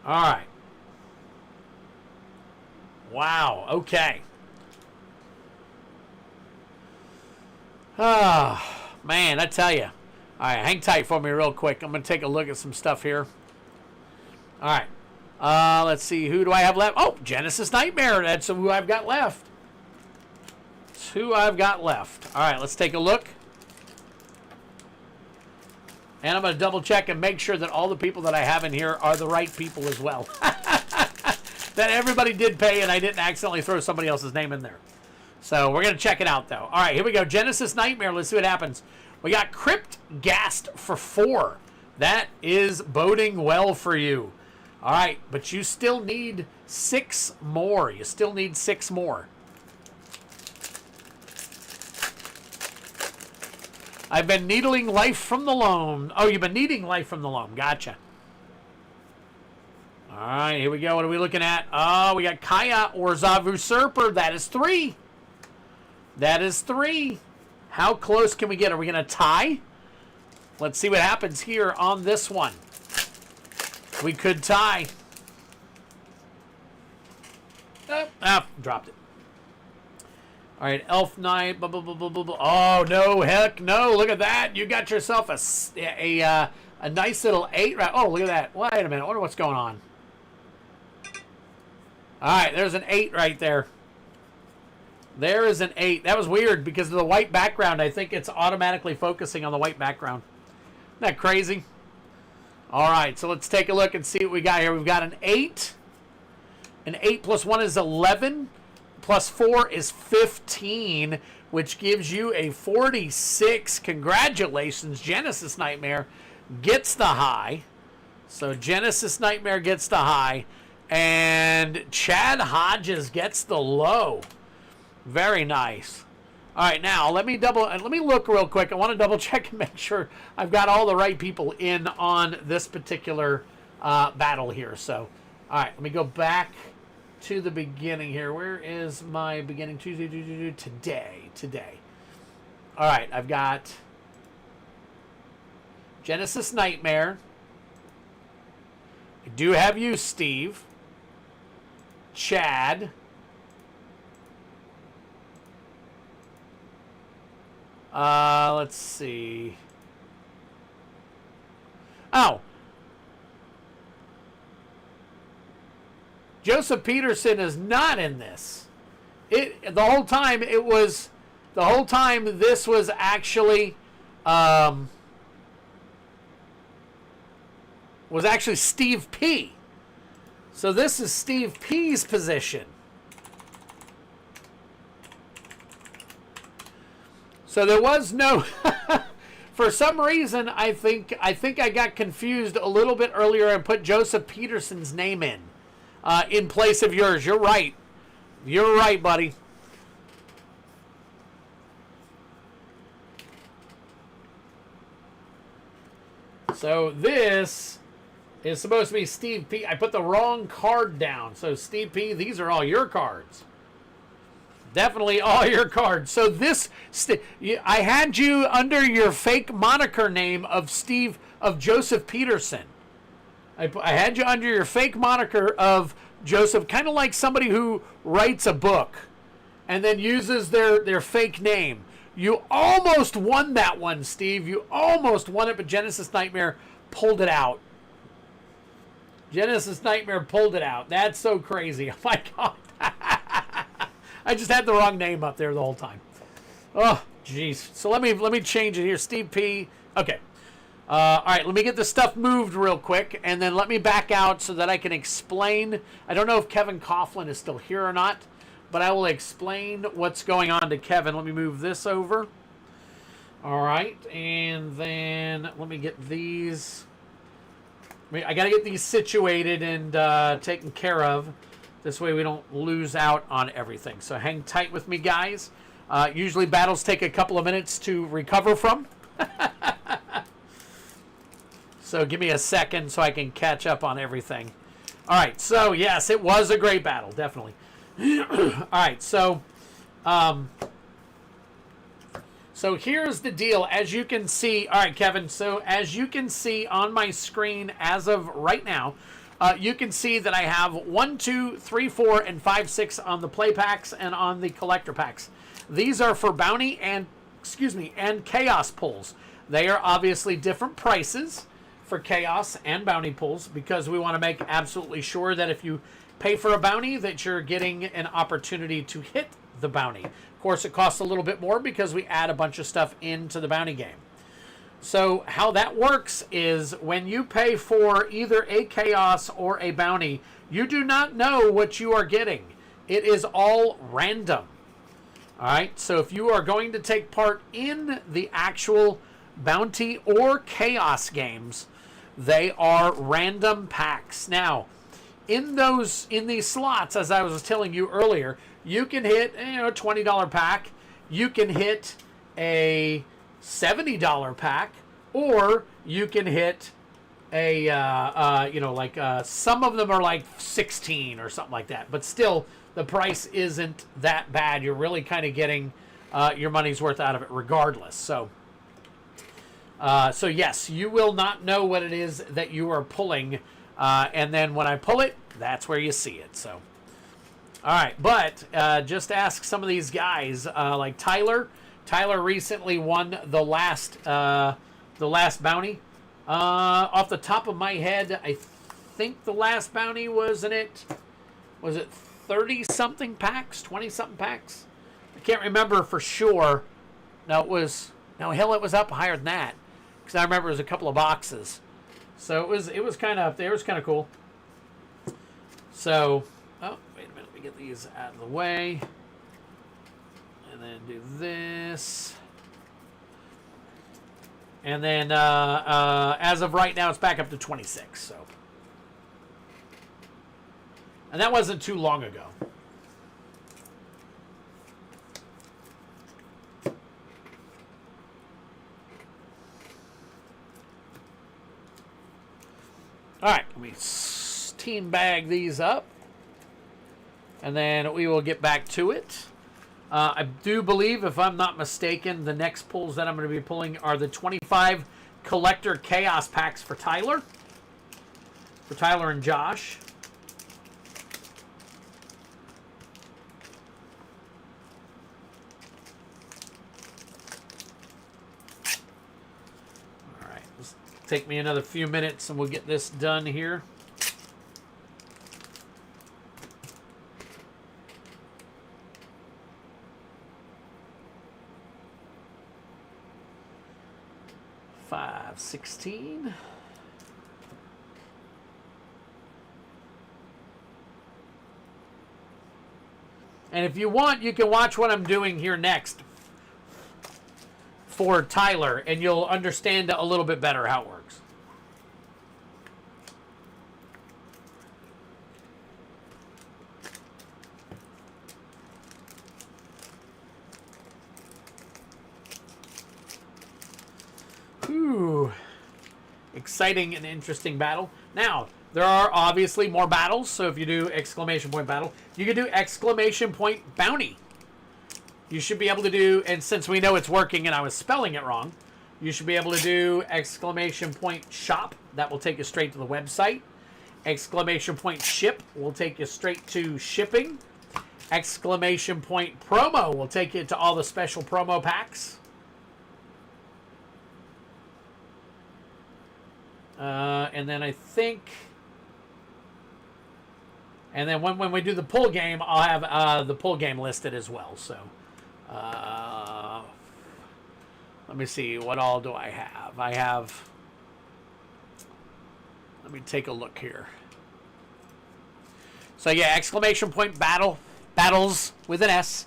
All right. Wow, okay. Ah, man, I tell you. All right, hang tight for me real quick. I'm going to take a look at some stuff here. All right. Let's see. Who do I have left? Oh, Genesis Nightmare. That's who I've got left. That's who I've got left. All right, let's take a look. And I'm going to double check and make sure that all the people that I have in here are the right people as well. That everybody did pay and I didn't accidentally throw somebody else's name in there. So we're going to check it out, though. All right, here we go. Genesis Nightmare. Let's see what happens. We got Crypt Ghast for 4. That is boding well for you. All right, but you still need 6 more. You still need 6 more. I've been needling Life from the Loam. Oh, you've been needing Life from the Loam. Gotcha. All right, here we go. What are we looking at? Oh, we got Kaya Orzhov Usurper. That is 3. That is 3. How close can we get? Are we going to tie? Let's see what happens here on this one. We could tie. Dropped it. All right, Elf Knight. Blah, blah, blah, blah, blah. Oh, no, heck no. Look at that. You got yourself a nice little 8. Right? Oh, look at that. Wait a minute. I wonder what's going on. All right, there's an 8 right there. There is an 8. That was weird because of the white background. I think it's automatically focusing on the white background. Isn't that crazy? All right, so let's take a look and see what we got here. We've got an 8. An 8 plus 1 is 11. Plus 4 is 15, which gives you a 46. Congratulations. Genesis Nightmare gets the high. So Genesis Nightmare gets the high. And Chad Hodges gets the low. Very nice. All right, now let me look real quick. I want to double check and make sure I've got all the right people in on this particular battle here. So, all right, let me go back to the beginning here. Where is my beginning? Today. All right, I've got Genesis Nightmare. I do have you, Steve. Chad. Let's see. Oh. Joseph Peterson is not in this. The whole time this was actually Steve P. So this is Steve P's position. So there was no for some reason I think I got confused a little bit earlier and put Joseph Peterson's name in place of yours. You're right. You're right, buddy. So this is supposed to be Steve P. I put the wrong card down. So Steve P, these are all your cards. Definitely all your cards. So this, I had you under your fake moniker name of Joseph Peterson. I had you under your fake moniker of Joseph, kind of like somebody who writes a book and then uses their fake name. You almost won that one, Steve. You almost won it, but Genesis Nightmare pulled it out. Genesis Nightmare pulled it out. That's so crazy. Oh, my God. I just had the wrong name up there the whole time. Oh, jeez. So let me change it here. Steve P. Okay. All right, let me get this stuff moved real quick, and then let me back out so that I can explain. I don't know if Kevin Coughlin is still here or not, but I will explain what's going on to Kevin. Let me move this over. All right, and then let me get these. I got to get these situated and taken care of. This way we don't lose out on everything. So hang tight with me, guys. Usually battles take a couple of minutes to recover from. So give me a second so I can catch up on everything. All right, so yes, it was a great battle, definitely. All right, so here's the deal. As you can see, all right, Kevin, so as you can see on my screen as of right now, you can see that I have 1, 2, 3, 4, and 5, 6 on the play packs and on the collector packs. These are for bounty and chaos pulls. They are obviously different prices for chaos and bounty pulls because we want to make absolutely sure that if you pay for a bounty that you're getting an opportunity to hit the bounty. Of course, it costs a little bit more because we add a bunch of stuff into the bounty game. So how that works is when you pay for either a chaos or a bounty, you do not know what you are getting. It is all random. All right, so if you are going to take part in the actual bounty or chaos games, they are random packs. Now, in these slots, as I was telling you earlier, you can hit a $20 pack, you can hit a $70 pack, or you can hit a some of them are like 16 or something like that, but still the price isn't that bad. You're really kind of getting your money's worth out of it regardless. So yes, you will not know what it is that you are pulling And then when I pull it, that's where you see it. So, all right. But just ask some of these guys, like Tyler. Tyler recently won the last bounty. Off the top of my head, I think the last bounty was it 30-something packs, 20-something packs? I can't remember for sure. No, it was up higher than that, because I remember it was a couple of boxes. So it was kind of up there. It was kind of cool. So, oh, wait a minute. Let me get these out of the way. And then do this. And then, as of right now, it's back up to 26. So, and that wasn't too long ago. All right, let me team bag these up, and then we will get back to it. I do believe, if I'm not mistaken, the next pulls that I'm going to be pulling are the 25 collector chaos packs for Tyler and Josh. All right, just take me another few minutes and we'll get this done here. $5.16. And if you want, you can watch what I'm doing here next for Tyler, and you'll understand a little bit better how it works. Ooh, exciting and interesting battle. Now, there are obviously more battles, so if you do exclamation point battle, you can do exclamation point bounty. You should be able to do, and since we know it's working and I was spelling it wrong, you should be able to do exclamation point shop. That will take you straight to the website. Exclamation point ship will take you straight to shipping. Exclamation point promo will take you to all the special promo packs. And then I think, and then when we do the pull game, I'll have the pull game listed as well. So, let me see, what all do I have? Let me take a look here. So yeah, exclamation point battles with an S,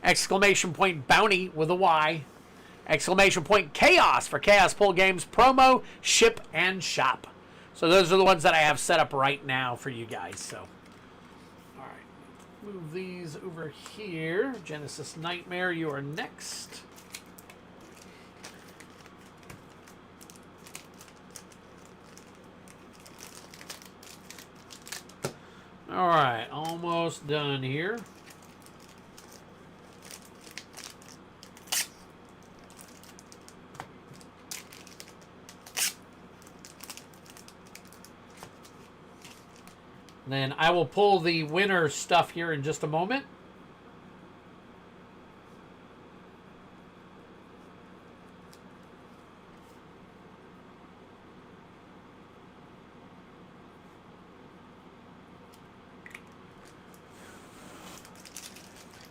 exclamation point bounty with a Y, exclamation point chaos for chaos pull games, promo, ship, and shop. So those are the ones that I have set up right now for you guys. So, all right, move these over here. Genesis Nightmare, you are next. All right, almost done here. Then I will pull the winner stuff here in just a moment.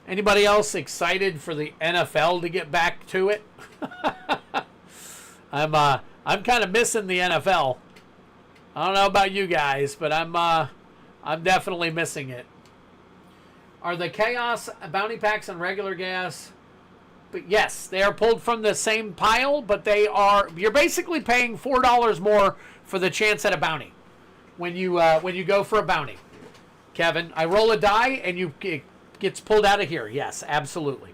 Anybody else excited for the NFL to get back to it? I'm kind of missing the NFL. I don't know about you guys, but I'm definitely missing it. Are the Chaos bounty packs and regular gas? But yes, they are pulled from the same pile, but you're basically paying $4 more for the chance at a bounty when you go for a bounty. Kevin, I roll a die and it gets pulled out of here. Yes, absolutely.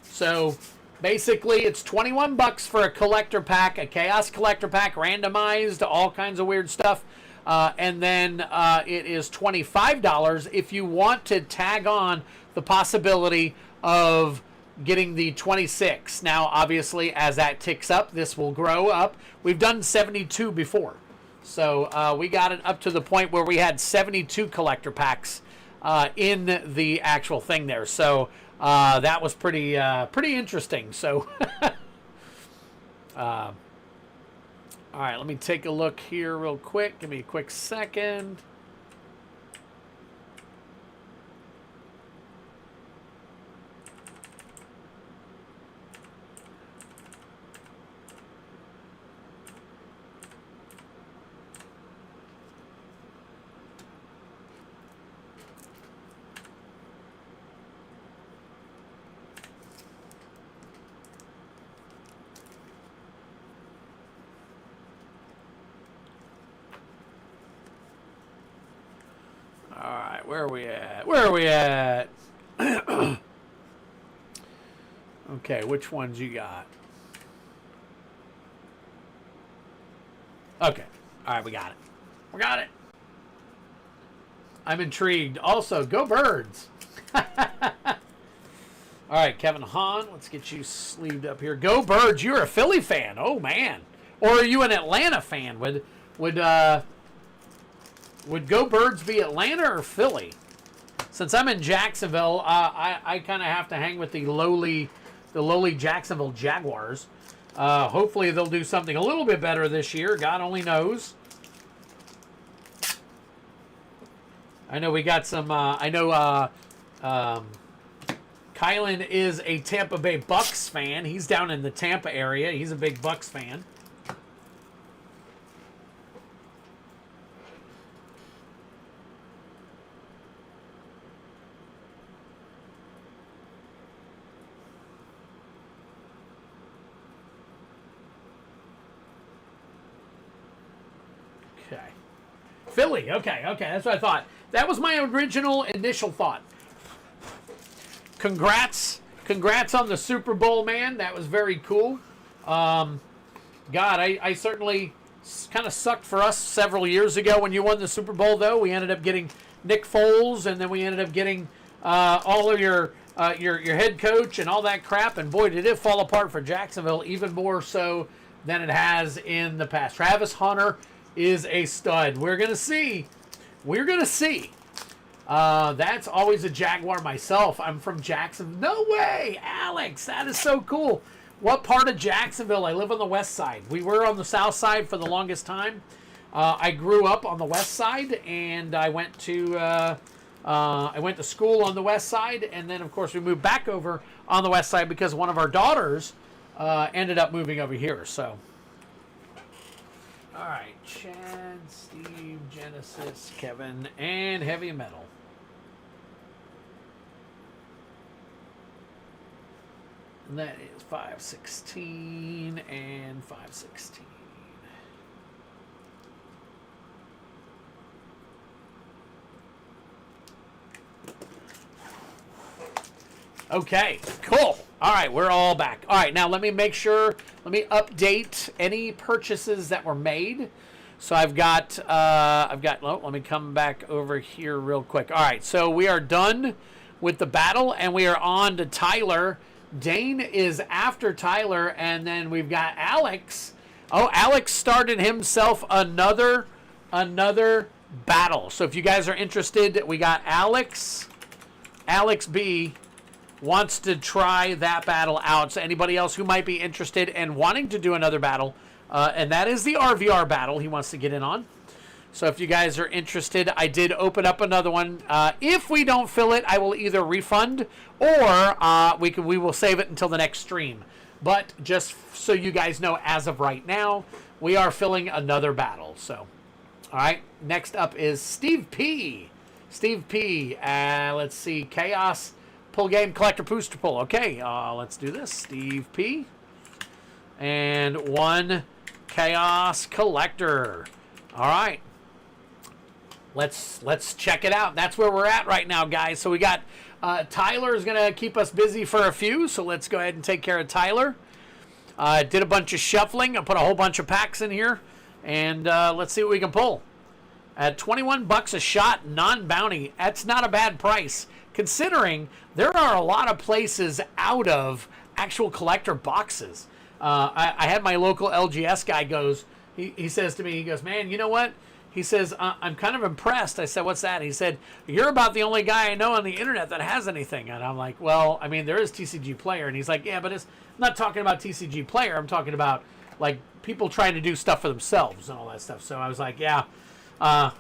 So basically, it's $21 for a collector pack, a chaos collector pack, randomized, all kinds of weird stuff. And then it is $25 if you want to tag on the possibility of getting the 26. Now, obviously, as that ticks up, this will grow up. We've done 72 before. So we got it up to the point where we had 72 collector packs in the actual thing there. So that was pretty interesting. So, all right, let me take a look here real quick. Give me a quick second. Where are we at? Where are we at? Okay, which ones you got? Okay. All right, we got it. We got it. I'm intrigued. Also, go Birds. All right, Kevin Hahn, let's get you sleeved up here. Go Birds. You're a Philly fan. Oh, man. Or are you an Atlanta fan? Would Go Birds be Atlanta or Philly? Since I'm in Jacksonville, I kind of have to hang with the lowly Jacksonville Jaguars. Hopefully they'll do something a little bit better this year. God only knows. I know we got some. Kylan is a Tampa Bay Bucks fan. He's down in the Tampa area. He's a big Bucks fan. Okay. Philly. Okay. That's what I thought. That was my original initial thought. Congrats on the Super Bowl, man. That was very cool. God, I certainly kind of sucked for us several years ago when you won the Super Bowl, though. We ended up getting Nick Foles, and then we ended up getting all of your head coach and all that crap. And boy, did it fall apart for Jacksonville, even more so than it has in the past. Travis Hunter is a stud. We're gonna see. That's always a Jaguar myself. I'm from Jacksonville. No way, Alex. That is so cool. What part of Jacksonville? I live on the west side. We were on the south side for the longest time. I grew up on the west side, and I went to school on the west side, and then of course we moved back over on the west side because one of our daughters ended up moving over here. So, all right, Chad, Steve, Genesis, Kevin, and Heavy Metal. And that is 516 and 516. Okay, cool. All right, we're all back. All right, now let me update any purchases that were made. So let me come back over here real quick. All right, so we are done with the battle, and we are on to Tyler. Dane is after Tyler, and then we've got Alex. Oh, Alex started himself another battle. So if you guys are interested, we got Alex B wants to try that battle out. So anybody else who might be interested and wanting to do another battle, and that is the RVR battle he wants to get in on. So if you guys are interested, I did open up another one. If we don't fill it, I will either refund or we will save it until the next stream. But just so you guys know, as of right now, we are filling another battle. So, all right. Next up is Steve P. Let's see. Chaos Pull Game Collector Booster Pull. Okay, let's do this. Steve P. And one Chaos Collector. All right. Let's check it out. That's where we're at right now, guys. So we got Tyler is going to keep us busy for a few, so let's go ahead and take care of Tyler. Did a bunch of shuffling. I put a whole bunch of packs in here, and let's see what we can pull. At $21 a shot, non-bounty. That's not a bad price. considering there are a lot of places out of actual collector boxes. I had my local LGS guy he says to me, he goes, man, you know what? He says, I'm kind of impressed. I said, what's that? He said, you're about the only guy I know on the internet that has anything. And I'm like, well, I mean, there is TCG Player. And he's like, yeah, but I'm not talking about TCG Player. I'm talking about, like, people trying to do stuff for themselves and all that stuff. So I was like, yeah,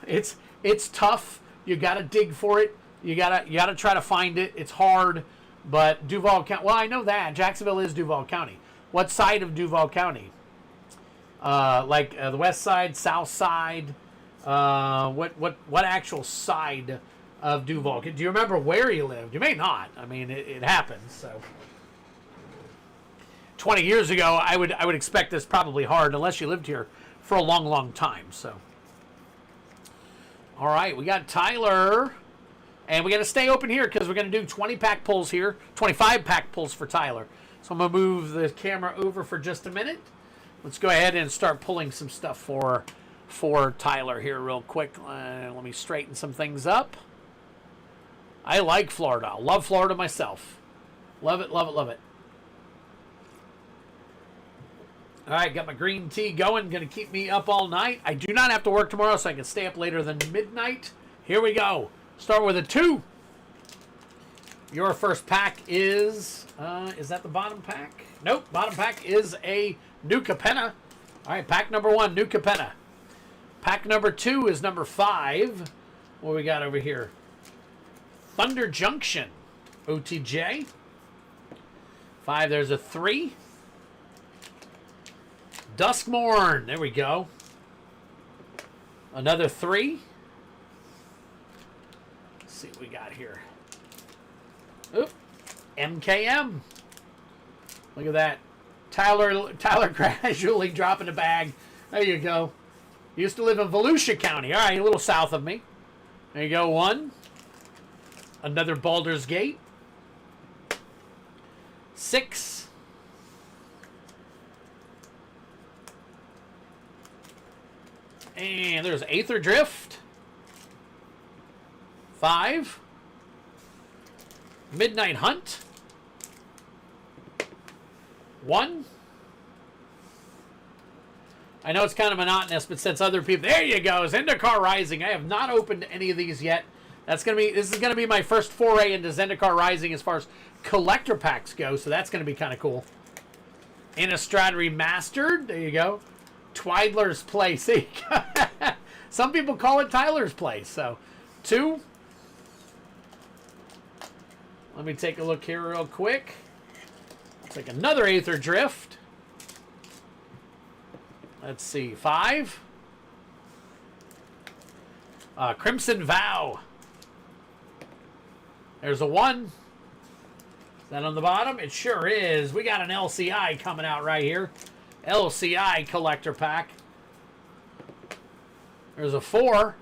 it's tough. You got to dig for it. You gotta try to find it. It's hard. But Duval County, well, I know that. Jacksonville is Duval County. What side of Duval County? The west side, south side? What actual side of Duval? Do you remember where you lived? You may not. I mean, it happens. So, 20 years ago, I would expect this probably hard unless you lived here for a long, long time. So, all right, we got Tyler, and we got to stay open here because we're going to do 20-pack pulls here, 25-pack pulls for Tyler. So I'm going to move the camera over for just a minute. Let's go ahead and start pulling some stuff for Tyler here real quick. Let me straighten some things up. I like Florida. I love Florida myself. Love it, love it, love it. All right, got my green tea going. Going to keep me up all night. I do not have to work tomorrow, so I can stay up later than midnight. Here we go. Start with a 2. Your first pack is that the bottom pack? Nope, bottom pack is a New Capenna. All right, pack number 1, New Capenna. Pack number 2 is number 5. What we got over here? Thunder Junction. OTJ. 5, there's a 3. Duskmorn. There we go. Another 3. Let's see what we got here. Oop. MKM. Look at that. Tyler gradually dropping a bag. There you go. Used to live in Volusia County. All right, a little south of me. There you go, 1. Another Baldur's Gate. 6. And there's Aether Drift. 5. Midnight Hunt. 1. I know it's kind of monotonous, but since other people... There you go. Zendikar Rising. I have not opened any of these yet. This is going to be my first foray into Zendikar Rising as far as collector packs go, so that's going to be kind of cool. Innistrad Remastered. There you go. Twiddler's Place. Some people call it Tyler's Place. So, 2. Let me take a look here real quick. Looks like another Aether Drift. Let's see, 5. Crimson Vow. There's a 1. Is that on the bottom? It sure is. We got an LCI coming out right here. LCI collector pack. There's a 4.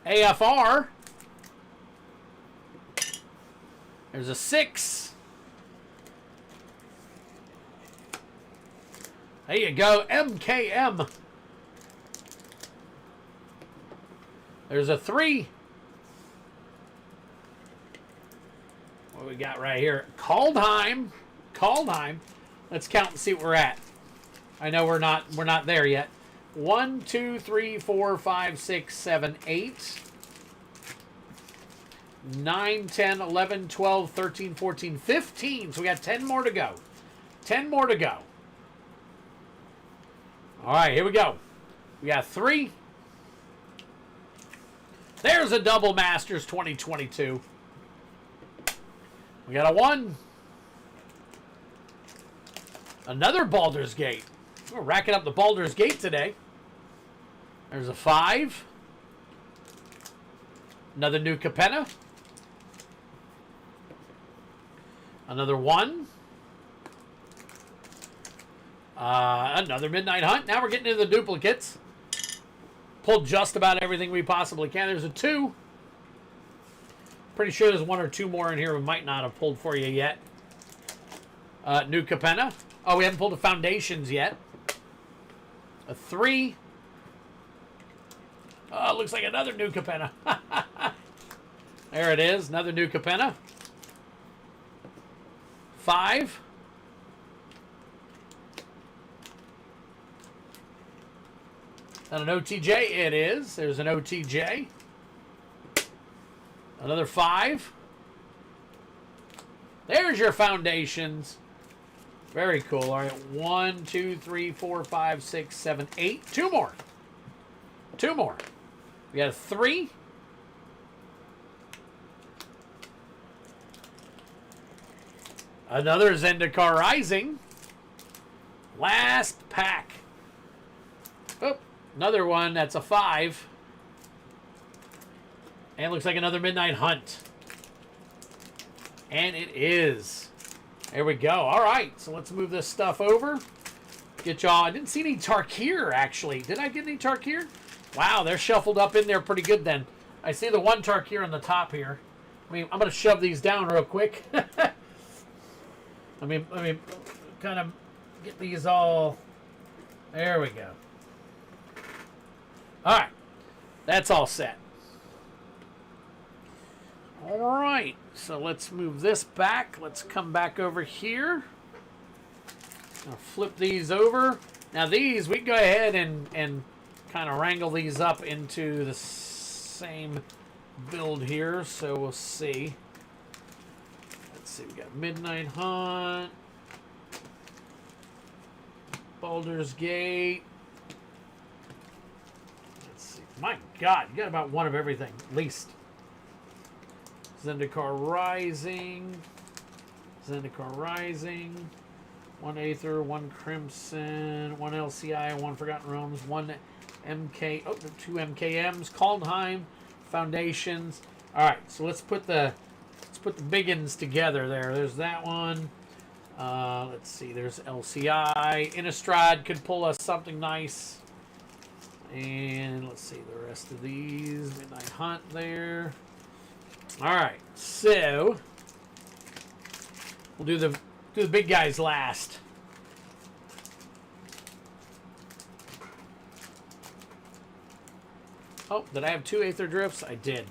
AFR. There's a 6. There you go, MKM. There's a 3. What we got right here? Kaldheim. Let's count and see what we're at. I know we're not there yet. 1, 2, 3, 4, 5, 6, 7, 8. 9, 10, 11, 12, 13, 14, 15. So we got 10 more to go. 10 more to go. All right, here we go. We got 3. There's a double Masters 2022. We got a 1. Another Baldur's Gate. We're racking up the Baldur's Gate today. There's a 5. Another New Capenna. Another 1. Another Midnight Hunt. Now we're getting into the duplicates. Pulled just about everything we possibly can. There's a 2. Pretty sure there's 1 or 2 more in here we might not have pulled for you yet. New Capenna. Oh, we haven't pulled the Foundations yet. A 3. Looks like another New Capenna. There it is. Another new Capenna. 5. And an OTJ it is. There's an OTJ. Another 5. There's your foundations. Very cool. All right, 1, 2, 3, 4, 5, 6, 7, 8. 2 more. 2 more. We got a 3. Another Zendikar Rising. Last pack. Oh, another one. That's a 5. And it looks like another Midnight Hunt. And it is. There we go. All right, so let's move this stuff over. Get y'all. I didn't see any Tarkir, actually. Did I get any Tarkir? Wow, they're shuffled up in there pretty good then. I see the one Tarkir on the top here. I mean, I'm going to shove these down real quick. Let me kind of get these all. There we go. All right, that's all set. All right, so let's move this back. Let's come back over here. I'll flip these over. Now these, we can go ahead and kind of wrangle these up into the same build here. So we'll see. Let's see, we got Midnight Hunt, Baldur's Gate. Let's see. My God, you got about one of everything, at least. Zendikar Rising. Zendikar Rising. 1 Aether, 1 Crimson, 1 LCI, 1 Forgotten Realms, 1 MK, 2 MKMs, Kaldheim, Foundations. All right, so let's put the biggins together there. There's that one. Let's see, there's LCI. Innistrad could pull us something nice. And let's see the rest of these. Midnight Hunt there. All right, so we'll do the big guys last. Oh, did I have 2 Aether Drifts? I did.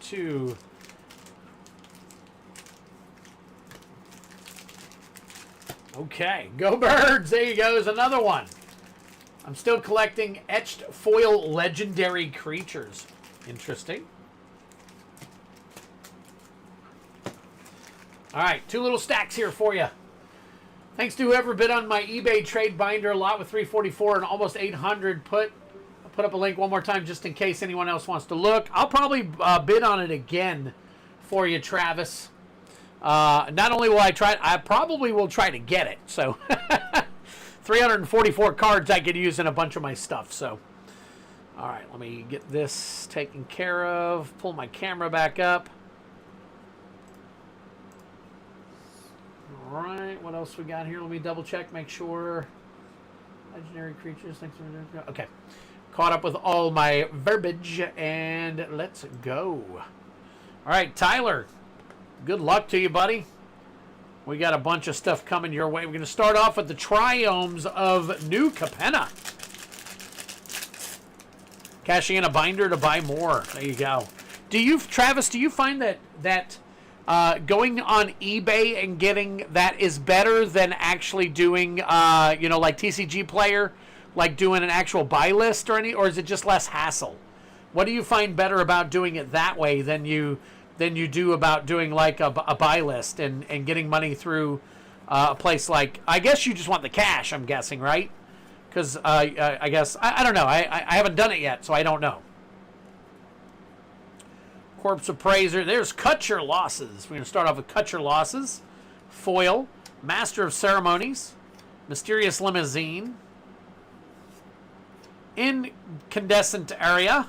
Two. Okay, go Birds. There you go. There's another one. I'm still collecting etched foil legendary creatures. Interesting. All right, 2 little stacks here for you. Thanks to whoever bid on my eBay trade binder, a lot with 344 and almost 800. I'll put up a link one more time just in case anyone else wants to look. I'll probably bid on it again for you, Travis. Not only will I try, I probably will try to get it. So 344 cards I could use in a bunch of my stuff. So, all right, let me get this taken care of. Pull my camera back up. All right, what else we got here? Let me double check, make sure. Legendary creatures. Thanks for okay. Caught up with all my verbiage, and let's go. All right, Tyler. Good luck to you, buddy. We got a bunch of stuff coming your way. We're going to start off with the triomes of New Capenna. Cashing in a binder to buy more. There you go. Travis, do you find that going on eBay and getting that is better than actually doing, like TCG Player, like doing an actual buy list or is it just less hassle? What do you find better about doing it that way than you do about doing like a buy list and getting money through a place like, I guess you just want the cash, I'm guessing, right? Because I guess, I don't know. I haven't done it yet, so I don't know. Corpse Appraiser. There's Cut Your Losses. We're going to start off with Cut Your Losses. Foil. Master of Ceremonies. Mysterious Limousine. Incandescent Area.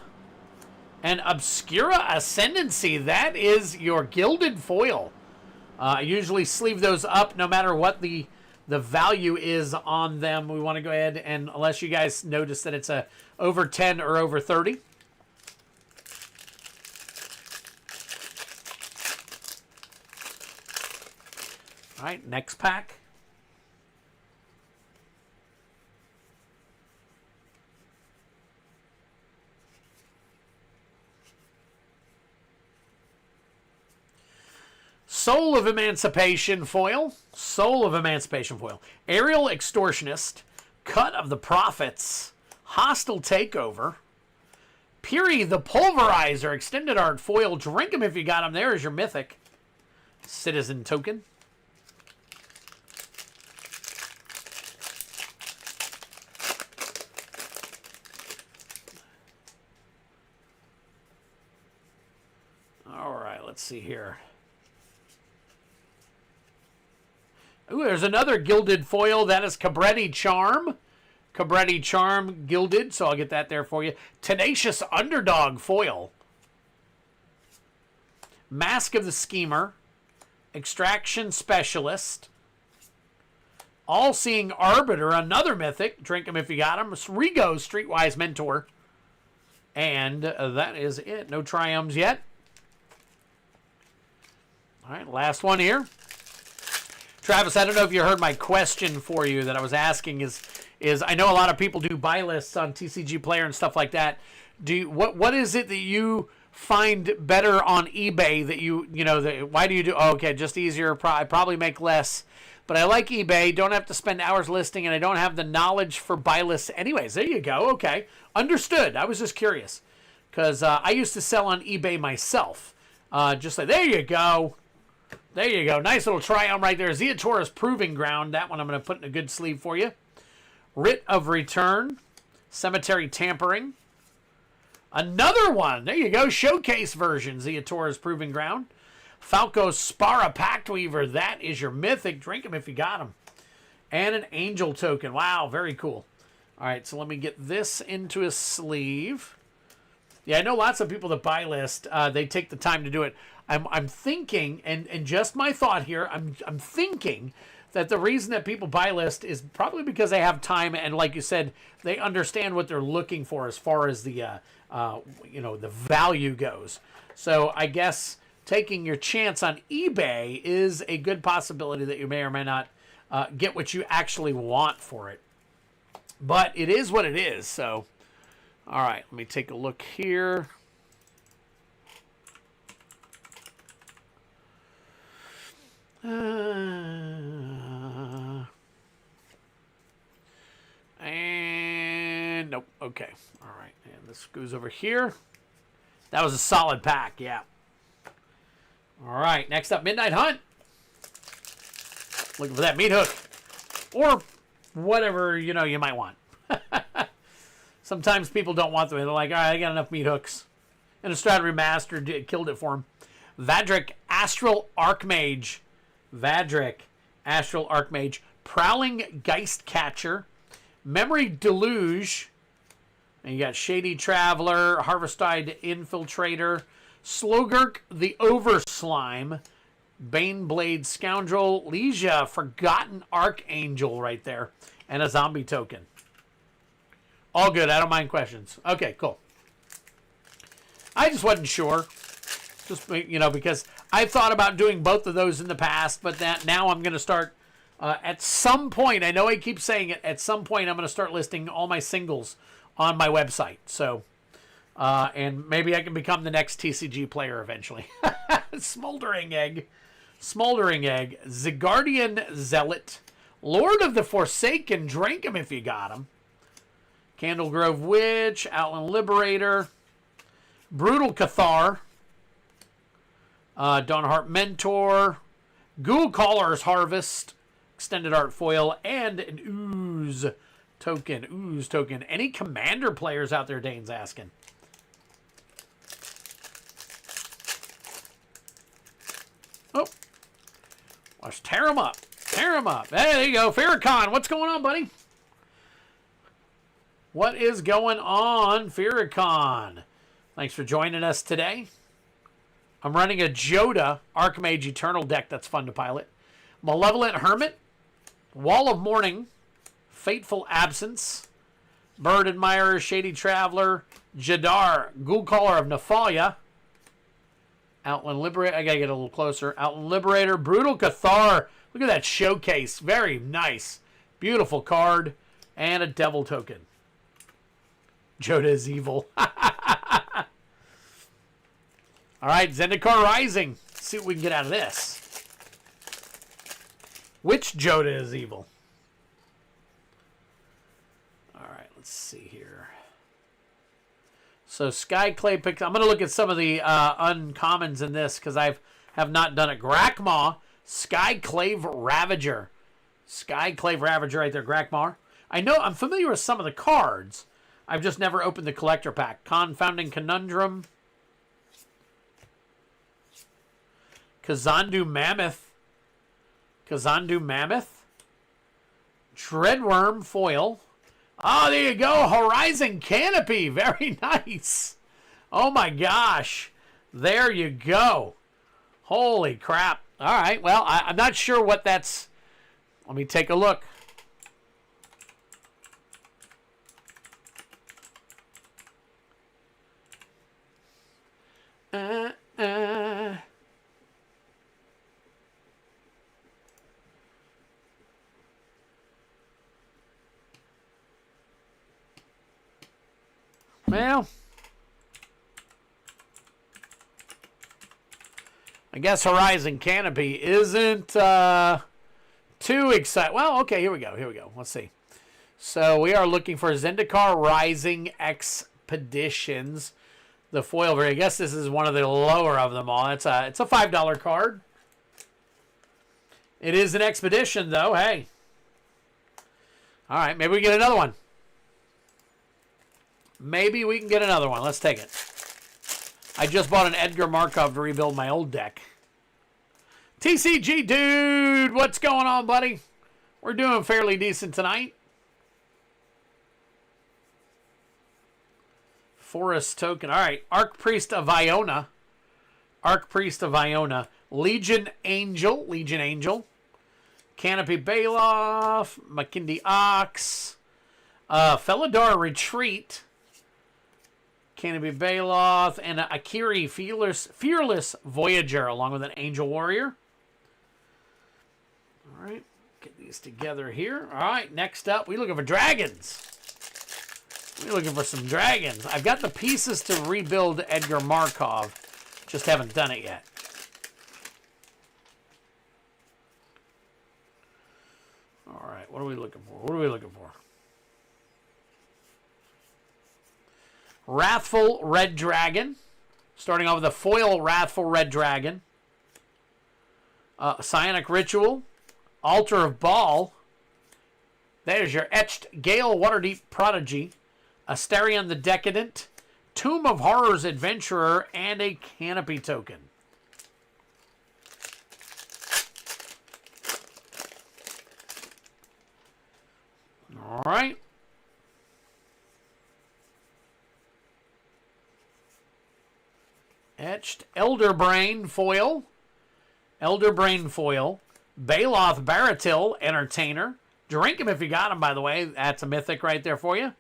And Obscura Ascendancy. That is your gilded foil. I usually sleeve those up no matter what the value is on them. We want to go ahead and, unless you guys notice that it's over 10 or over 30. All right, next pack. Soul of Emancipation foil. Soul of Emancipation foil. Aerial Extortionist. Cut of the Prophets. Hostile Takeover. Piri the Pulverizer. Extended art foil. Drink 'em if you got 'em. There is your Mythic. Citizen token. All right, let's see here. Ooh, there's another gilded foil. That is Cabretti Charm. Cabretti Charm gilded, so I'll get that there for you. Tenacious Underdog foil. Mask of the Schemer. Extraction Specialist. All-Seeing Arbiter, another Mythic. Drink 'em if you got 'em. Rigo, Streetwise Mentor. And that is it. No triumphs yet. All right, last one here. Travis, I don't know if you heard my question for you that I was asking is I know a lot of people do buy lists on TCG Player and stuff like that. What is it that you find better on eBay that why do you do? Oh, okay, just easier. I probably make less, but I like eBay. Don't have to spend hours listing, and I don't have the knowledge for buy lists. Anyways, there you go. Okay, understood. I was just curious because I used to sell on eBay myself. Just like there you go. There you go. Nice little try-on right there. Zeotora's Proving Ground. That one I'm going to put in a good sleeve for you. Writ of Return. Cemetery Tampering. Another one. There you go. Showcase version. Zeotora's Proving Ground. Falco Spara Pact Weaver. That is your Mythic. Drink 'em if you got 'em. And an Angel token. Wow, very cool. All right, so let me get this into a sleeve. Yeah, I know lots of people that buy list. They take the time to do it. I'm thinking, and just my thought here, I'm thinking that the reason that people buy list is probably because they have time and, like you said, they understand what they're looking for as far as the the value goes. So I guess taking your chance on eBay is a good possibility that you may or may not get what you actually want for it. But it is what it is. So, all right, let me take a look here. And nope. Okay. All right. And this goes over here. That was a solid pack. Yeah. All right. Next up, Midnight Hunt. Looking for that meat hook or whatever, you might want. Sometimes people don't want them. They're like, all right, I got enough meat hooks. And Innistrad Remastered killed it for him. Vadric Astral Archmage. Vadric Astral Archmage. Prowling Geistcatcher. Memory Deluge. And you got Shady Traveler, Harvestide Infiltrator, Slogurk the Overslime, Baneblade Scoundrel, Leisha Forgotten Archangel right there, and a zombie token. All good. I don't mind questions. Okay, cool. I just wasn't sure. Just, because I've thought about doing both of those in the past, but now I'm going to start at some point. I know I keep saying it. At some point, I'm going to start listing all my singles on my website. So, and maybe I can become the next TCG player eventually. Smoldering Egg. Smoldering Egg. Zygardian Zealot. Lord of the Forsaken. Drink 'em if you got 'em. Candlegrove Witch. Outland Liberator. Brutal Cathar. Dawnheart Mentor. Ghoul Caller's Harvest. Extended Art Foil. And an Ooze token. Ooze token. Any Commander players out there, Dane's asking? Oh. Let's tear them up. Tear them up. Hey, there you go. Farrakhan, what's going on, buddy? What is going on, Farrakhan? Thanks for joining us today. I'm running a Joda Archmage Eternal deck that's fun to pilot. Malevolent Hermit. Wall of Mourning. Fateful Absence. Bird Admirer, Shady Traveler. Jadar, Ghoul Caller of Nephalia. Outland Liberator. I gotta get a little closer. Outland Liberator. Brutal Cathar. Look at that showcase. Very nice. Beautiful card. And a Devil token. Joda is evil. All right, Zendikar Rising. Let's see what we can get out of this. Which Joda is evil? All right, let's see here. So Sky Clay picks. I'm going to look at some of the uncommons in this because I have not done it. Grakmaw, Skyclave Ravager. Skyclave Ravager right there, Grakmaw. I know I'm familiar with some of the cards. I've just never opened the collector pack. Confounding Conundrum. Kazandu Mammoth. Kazandu Mammoth. Dreadworm Foil. Oh, there you go. Horizon Canopy. Very nice. Oh, my gosh. There you go. Holy crap. All right. Well, I'm not sure what that's. Let me take a look. Well, I guess Horizon Canopy isn't too exciting. Well, okay, here we go. Here we go. Let's see. So we are looking for Zendikar Rising Expeditions. The foil variant. I guess this is one of the lower of them all. It's a $5 card. It is an expedition, though. Hey. All right, maybe we get another one. Maybe we can get another one. Let's take it. I just bought an Edgar Markov to rebuild my old deck. TCG dude, what's going on, buddy? We're doing fairly decent tonight. Forest token. All right. Archpriest of Iona. Archpriest of Iona. Legion Angel. Legion Angel. Canopy Baloth. Makindi Ox. Felidar Retreat. Canopy Baloth. And Akiri Fearless Voyager along with an Angel Warrior. All right. Get these together here. All right. Next up, we're looking for dragons. We're looking for some dragons. I've got the pieces to rebuild Edgar Markov. Just haven't done it yet. All right, what are we looking for? What are we looking for? Wrathful Red Dragon. Starting off with a foil Wrathful Red Dragon. Psionic Ritual. Altar of Baal. There's your Etched Gale Waterdeep Prodigy. Astarion the Decadent, Tomb of Horrors Adventurer, and a Canopy token. All right. Etched Elderbrain Foil. Elderbrain Foil. Baloth Baratil Entertainer. Drink him if you got him, by the way. That's a mythic right there for you.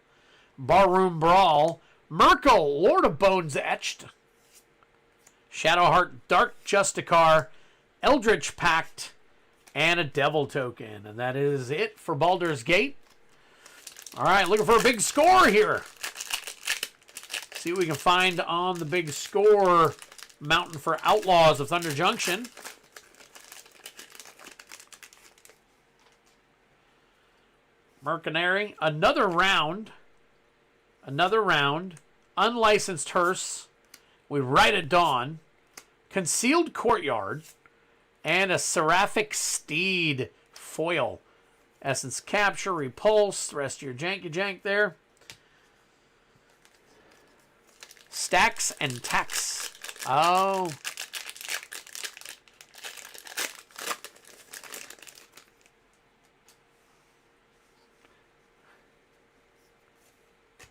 Barroom Brawl, Merkel, Lord of Bones Etched, Shadowheart, Dark Justicar, Eldritch Pact, and a Devil token. And that is it for Baldur's Gate. All right, looking for a big score here. See what we can find on the big score mountain for Outlaws of Thunder Junction. Mercenary, another round. Another round. Unlicensed Hearse. We Ride at Dawn. Concealed Courtyard. And a Seraphic Steed foil. Essence Capture, Repulse. The rest of your janky jank there. Stacks and Tax. Oh.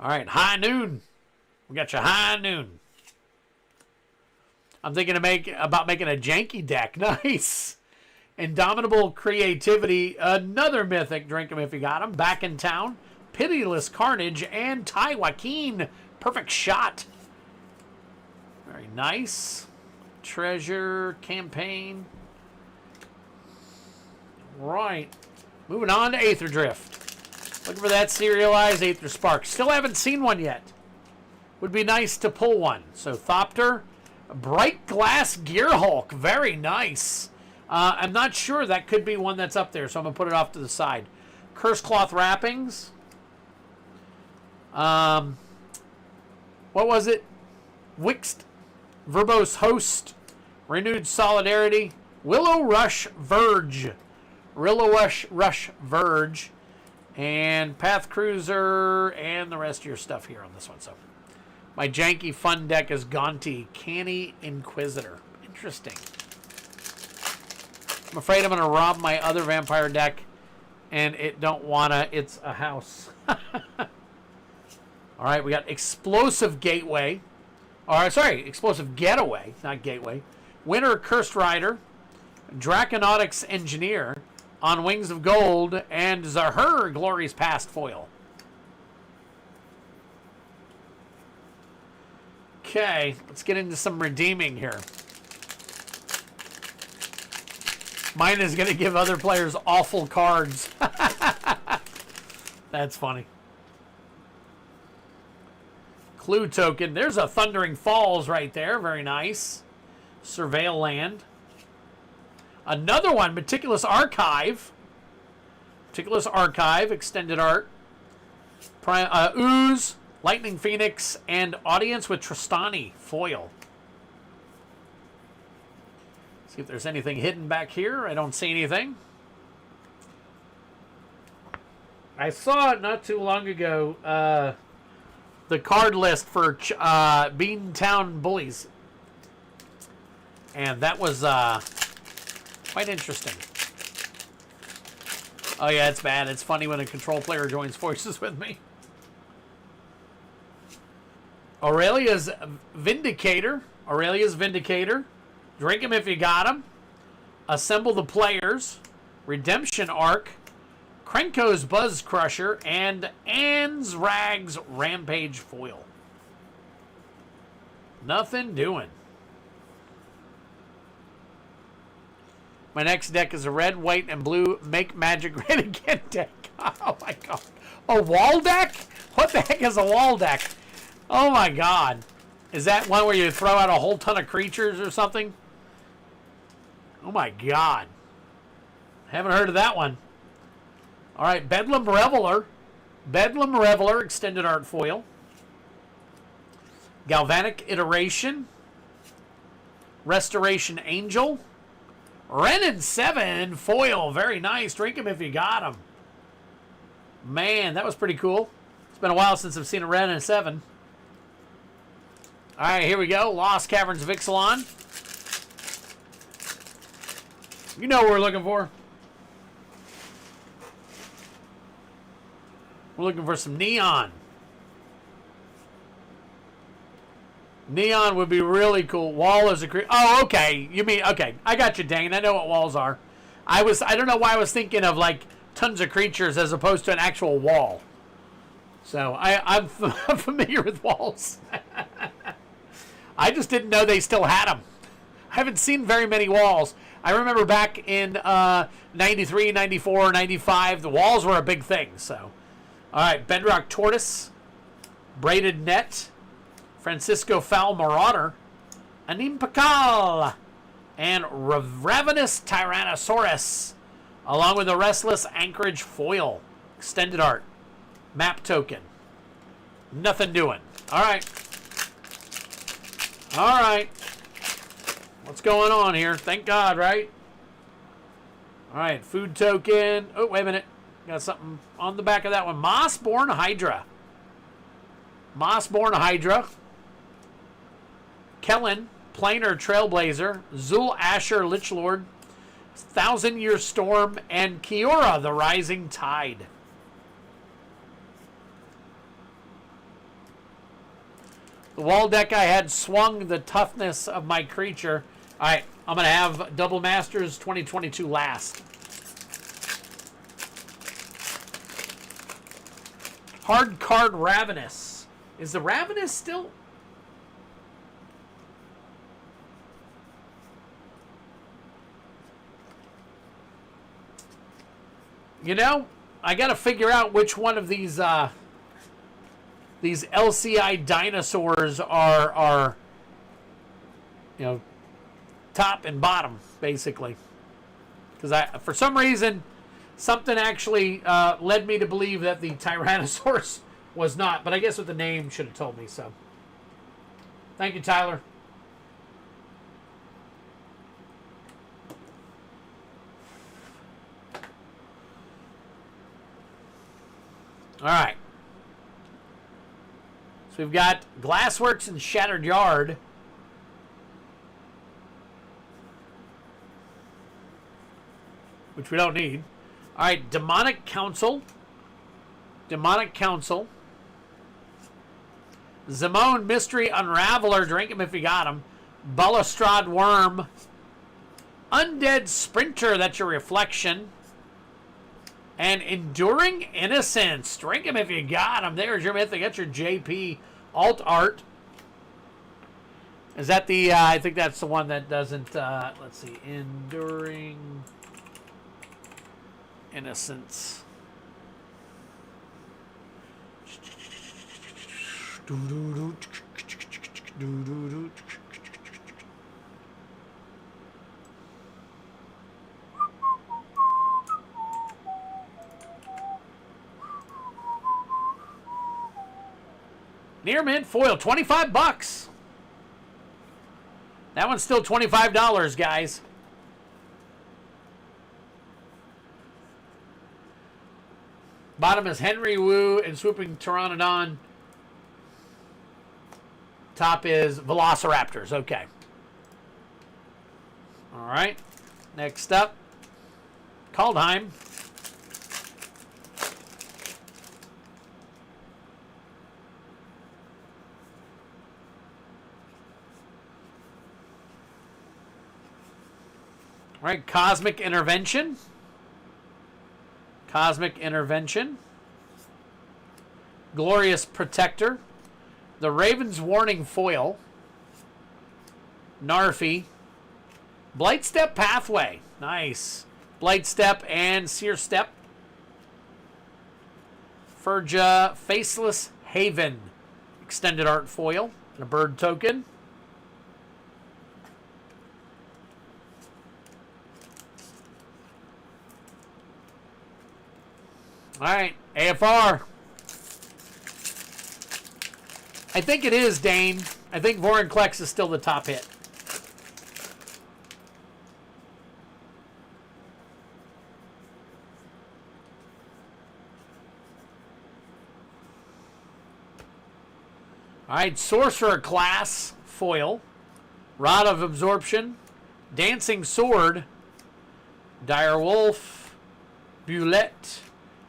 All right, High Noon. We got your High Noon. I'm thinking about making a janky deck. Nice. Indomitable Creativity. Another mythic. Drink them if you got them. Back in Town. Pitiless Carnage. And Ty Joaquin. Perfect Shot. Very nice. Treasure Campaign. Right. Moving on to Aether Drift. Looking for that serialized Aether Spark. Still haven't seen one yet. Would be nice to pull one. So Thopter, Bright Glass Gearhulk. Very nice. I'm not sure. That could be one that's up there, so I'm going to put it off to the side. Curse Cloth Wrappings. What was it? Wixt, Verbose Host, Renewed Solidarity, Willow Rush Verge, Rush Verge, and Path Cruiser, and the rest of your stuff here on this one. So my janky fun deck is Gonti, Canny Inquisitor. Interesting. I'm afraid I'm going to rob my other vampire deck, and it don't want to. It's a house. All right, we got Explosive Gateway. Explosive Getaway, not Gateway. Winter Cursed Rider, Draconautics Engineer, On Wings of Gold, and Zahur Glory's Past foil. Okay, let's get into some redeeming here. Mine is going to give other players awful cards. That's funny. Clue token. There's a Thundering Falls right there. Very nice. Surveil Land. Another one, Meticulous Archive. Meticulous Archive, extended art. Ooze, Lightning Phoenix, and Audience with Tristani, foil. See if there's anything hidden back here. I don't see anything. I saw it not too long ago. The card list for Beantown Bullies. And that was quite interesting. Oh yeah, it's bad. It's funny when a control player joins forces with me. Aurelia's Vindicator. Drink him if you got him. Assemble the Players. Redemption Arc. Krenko's Buzz Crusher, and Anne's Rags Rampage foil. Nothing doing. My next deck is a red, white, and blue Make Magic Great Again deck. Oh my god. A wall deck? What the heck is a wall deck? Oh my god. Is that one where you throw out a whole ton of creatures or something? Oh my god. Haven't heard of that one. All right, Bedlam Reveler, extended art foil. Galvanic Iteration, Restoration Angel, Renin 7 foil, very nice. Drink him if you got him. Man, that was pretty cool. It's been a while since I've seen a Renin 7. All right, here we go. Lost Caverns of Ixalan. You know what we're looking for. We're looking for some neon. Neon would be really cool. Wall is a creature. Oh, okay. You mean, okay. I got you, Dane. I know what walls are. I don't know why I was thinking of like tons of creatures as opposed to an actual wall. So I'm familiar with walls. I just didn't know they still had them. I haven't seen very many walls. I remember back in 93, 94, 95, the walls were a big thing, so. All right, Bedrock Tortoise, Braided Net, Francisco Foul Marauder, Anim Pakal, and Ravenous Tyrannosaurus, along with the Restless Anchorage Foil, extended art, map token. Nothing doing. All right. All right. What's going on here? Thank God, right? All right, food token. Oh, wait a minute. Got something on the back of that one. Mossborn Hydra. Kellen, Planar Trailblazer. Zul Asher Lichlord. 1,000-Year Storm. And Kiora, the Rising Tide. The wall deck I had swung the toughness of my creature. All right, I'm going to have Double Masters 2022 last. Hard Card Ravenous. Is the Ravenous still? You know, I got to figure out which one of these LCI dinosaurs are, you know, top and bottom, basically. Because for some reason, something actually led me to believe that the Tyrannosaurus was not. But I guess with the name should have told me so. Thank you, Tyler. All right. So we've got Glassworks and Shattered Yard. Which we don't need. All right, Demonic Council. Demonic Council. Zimone Mystery Unraveler. Drink him if you got him. Balustrade Worm. Undead Sprinter. That's your reflection. And Enduring Innocence. Drink him if you got him. There's your Mythic. That's your JP alt art. Is that the, I think that's the one that doesn't, let's see, Enduring Innocence. Near mint foil, $25. That one's still $25, guys. Bottom is Henry Wu and Swooping Pteranodon. Top is Velociraptors. Okay. All right. Next up, Kaldheim. All right, Cosmic Intervention. Cosmic Intervention. Glorious Protector. The Raven's Warning Foil. Narfi. Blightstep Pathway. Nice. Blightstep and Seer Step. Furja Faceless Haven. Extended Art Foil. And a bird token. All right, AFR. I think it is, Dane. I think Vorinclex is still the top hit. All right, Sorcerer Class foil. Rod of Absorption. Dancing Sword. Dire Wolf. Bulette.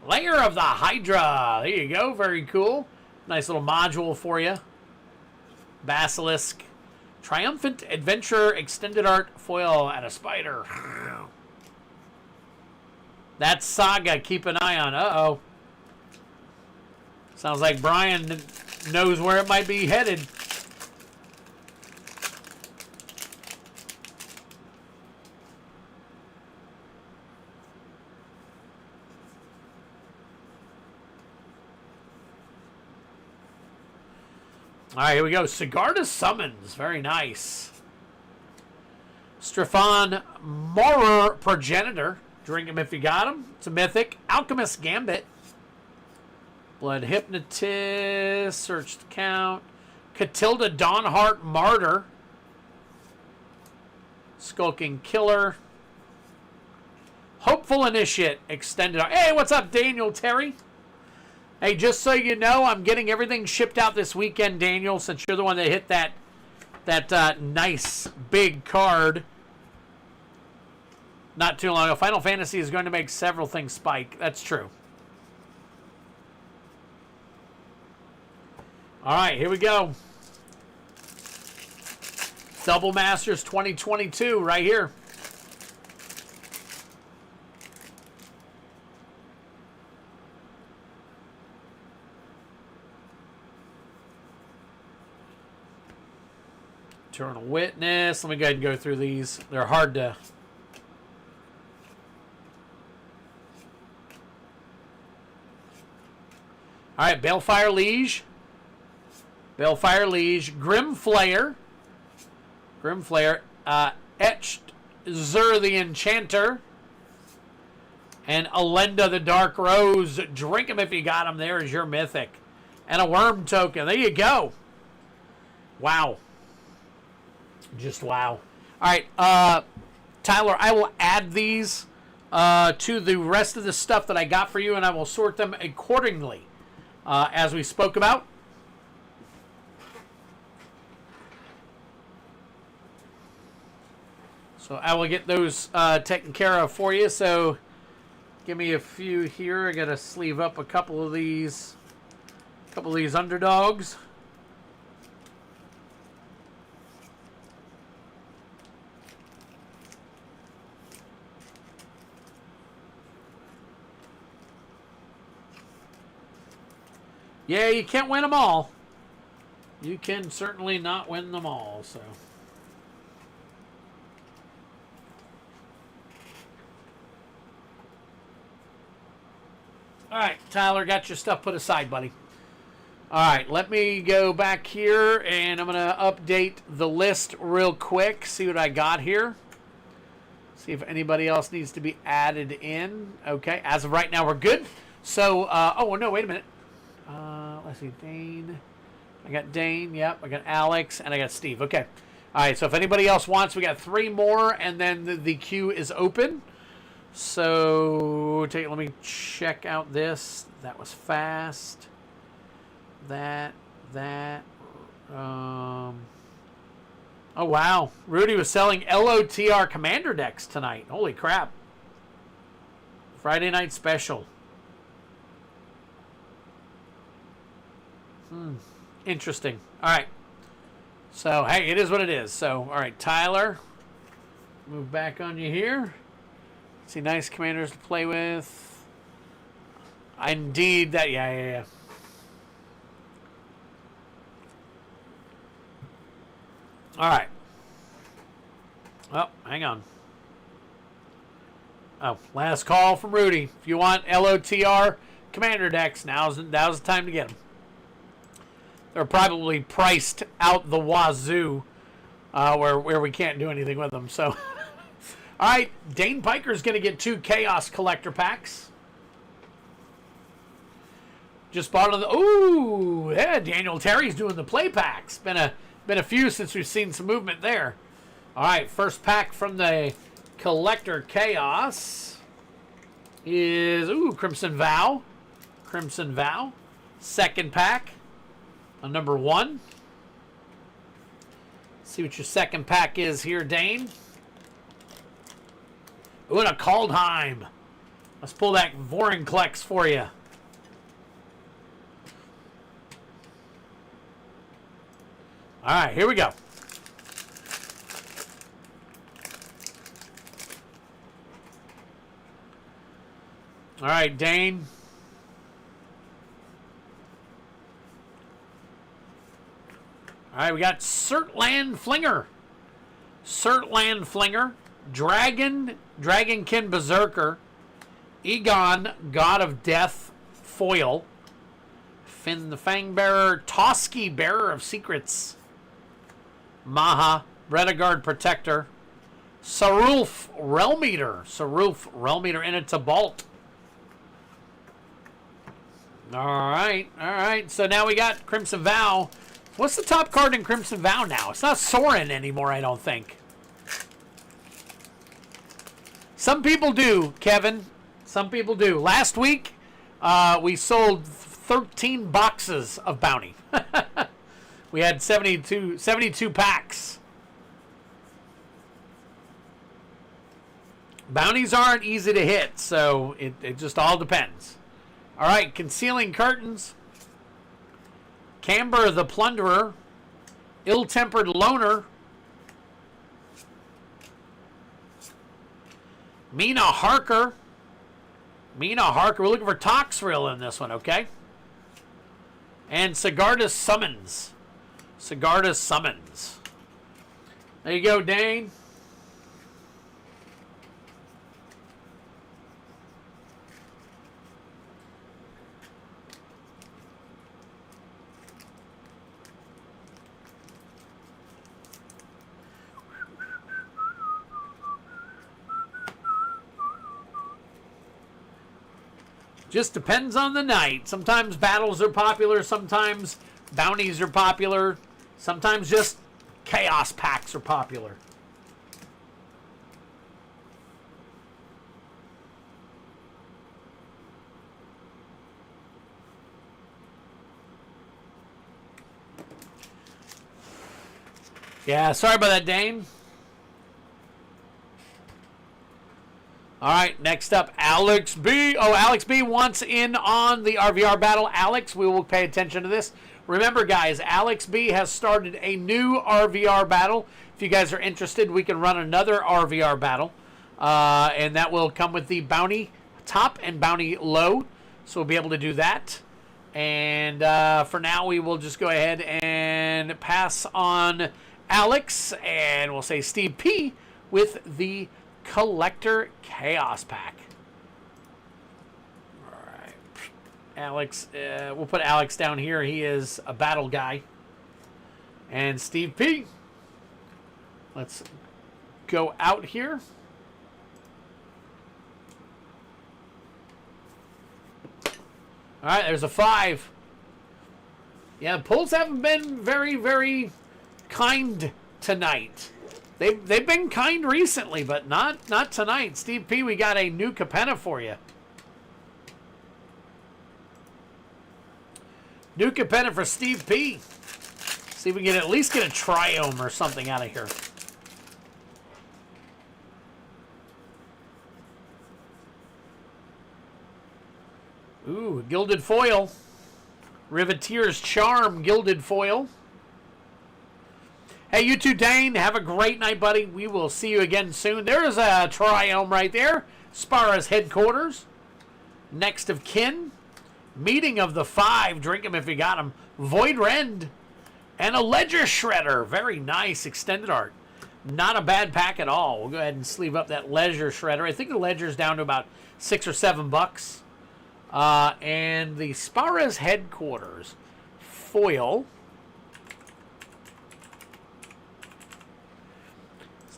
Layer of the Hydra. There you go. Very cool. Nice little module for you. Basilisk. Triumphant Adventure Extended Art Foil and a spider. That's Saga. Keep an eye on. Uh-oh. Sounds like Brian knows where it might be headed. All right, here we go. Sigarda Summons. Very nice. Strephon Morer Progenitor. Drink him if you got him. It's a Mythic. Alchemist Gambit. Blood Hypnotist. Search the count. Catilda Dawnheart Martyr. Skulking Killer. Hopeful Initiate. Extended. Hey, what's up, Daniel Terry? Hey, just so you know, I'm getting everything shipped out this weekend, Daniel, since you're the one that hit that nice big card not too long ago. Final Fantasy is going to make several things spike. That's true. All right, here we go. Double Masters 2022 right here. Eternal Witness. Let me go ahead and go through these. They're hard to... All right, Balefire Liege. Balefire Liege. Grimflayer. Grimflayer. Etched Zur the Enchanter. And Alenda the Dark Rose. Drink him if you got him. There is your Mythic. And a Worm token. There you go. Wow. Just wow. All right, Tyler, I will add these to the rest of the stuff that I got for you, and I will sort them accordingly, as we spoke about. So I will get those taken care of for you. So give me a few here. I got to sleeve up a couple of these underdogs. Yeah, you can't win them all. You can certainly not win them all, so. All right, Tyler, got your stuff put aside, buddy. All right, let me go back here, and I'm going to update the list real quick, see what I got here. See if anybody else needs to be added in. Okay, as of right now, we're good. So, oh, no, wait a minute. Let's see, Dane. I got Dane, yep. I got Alex, and I got Steve. Okay. All right, so if anybody else wants, we got 3 more, and then the queue is open. So, let me check out this. That was fast. That. Oh, wow. Rudy was selling LOTR Commander decks tonight. Holy crap. Friday night special. Interesting. All right. So, hey, it is what it is. So, all right, Tyler, move back on you here. See, nice commanders to play with. Indeed, that, yeah. All right. Oh, hang on. Oh, last call from Rudy. If you want LOTR commander decks, now's the time to get them. They're probably priced out the wazoo, where we can't do anything with them. So, all right, Dane Piker's going to get 2 Chaos Collector packs. Just bought on the. Ooh, yeah, Daniel Terry's doing the play packs. Been a few since we've seen some movement there. All right, first pack from the Collector Chaos is Crimson Vow. Second pack. On number 1. See what your second pack is here, Dane. Ooh, and a Kaldheim. Let's pull that Vorinclex for you. All right, here we go. All right, Dane. All right, we got Surtland Flinger. Dragonkin Berserker, Egon, God of Death, Foil, Finn the Fangbearer, Toski, Bearer of Secrets, Maha, Rediguard Protector, Sarulf Realmeter, and it's a Bolt. All right. So now we got Crimson Vow. What's the top card in Crimson Vow now? It's not Sorin anymore, I don't think. Some people do, Kevin. Some people do. Last week, we sold 13 boxes of Bounty. We had 72 packs. Bounties aren't easy to hit, so it just all depends. All right, Concealing Curtains. Camber the Plunderer, Ill-Tempered Loner, Mina Harker. We're looking for Toxrill in this one, okay? And Sigarda's Summons. There you go, Dane. Just depends on the night. Sometimes battles are popular. Sometimes bounties are popular. Sometimes just chaos packs are popular. Yeah, sorry about that, Dane. All right, next up, Alex B. Oh, Alex B wants in on the RVR battle. Alex, we will pay attention to this. Remember, guys, Alex B has started a new RVR battle. If you guys are interested, we can run another RVR battle. And that will come with the bounty top and bounty low. So we'll be able to do that. And for now, we will just go ahead and pass on Alex. And we'll say Steve P with the Collector Chaos Pack. All right. Alex, we'll put Alex down here. He is a battle guy. And Steve P. Let's go out here. All right, there's a 5. Yeah, the pulls haven't been very, very kind tonight. They've been kind recently, but not tonight. Steve P, we got a new Capenna for you. New Capenna for Steve P. See if we can at least get a Triome or something out of here. Ooh, Gilded Foil. Riveteer's Charm, Gilded Foil. Hey, you too, Dane. Have a great night, buddy. We will see you again soon. There's a Triome right there. Spara's Headquarters. Next of Kin. Meeting of the 5. Drink 'em if you got 'em. Void Rend. And a Ledger Shredder. Very nice extended art. Not a bad pack at all. We'll go ahead and sleeve up that Ledger Shredder. I think the Ledger's down to about $6 or $7. And the Spara's Headquarters. Foil.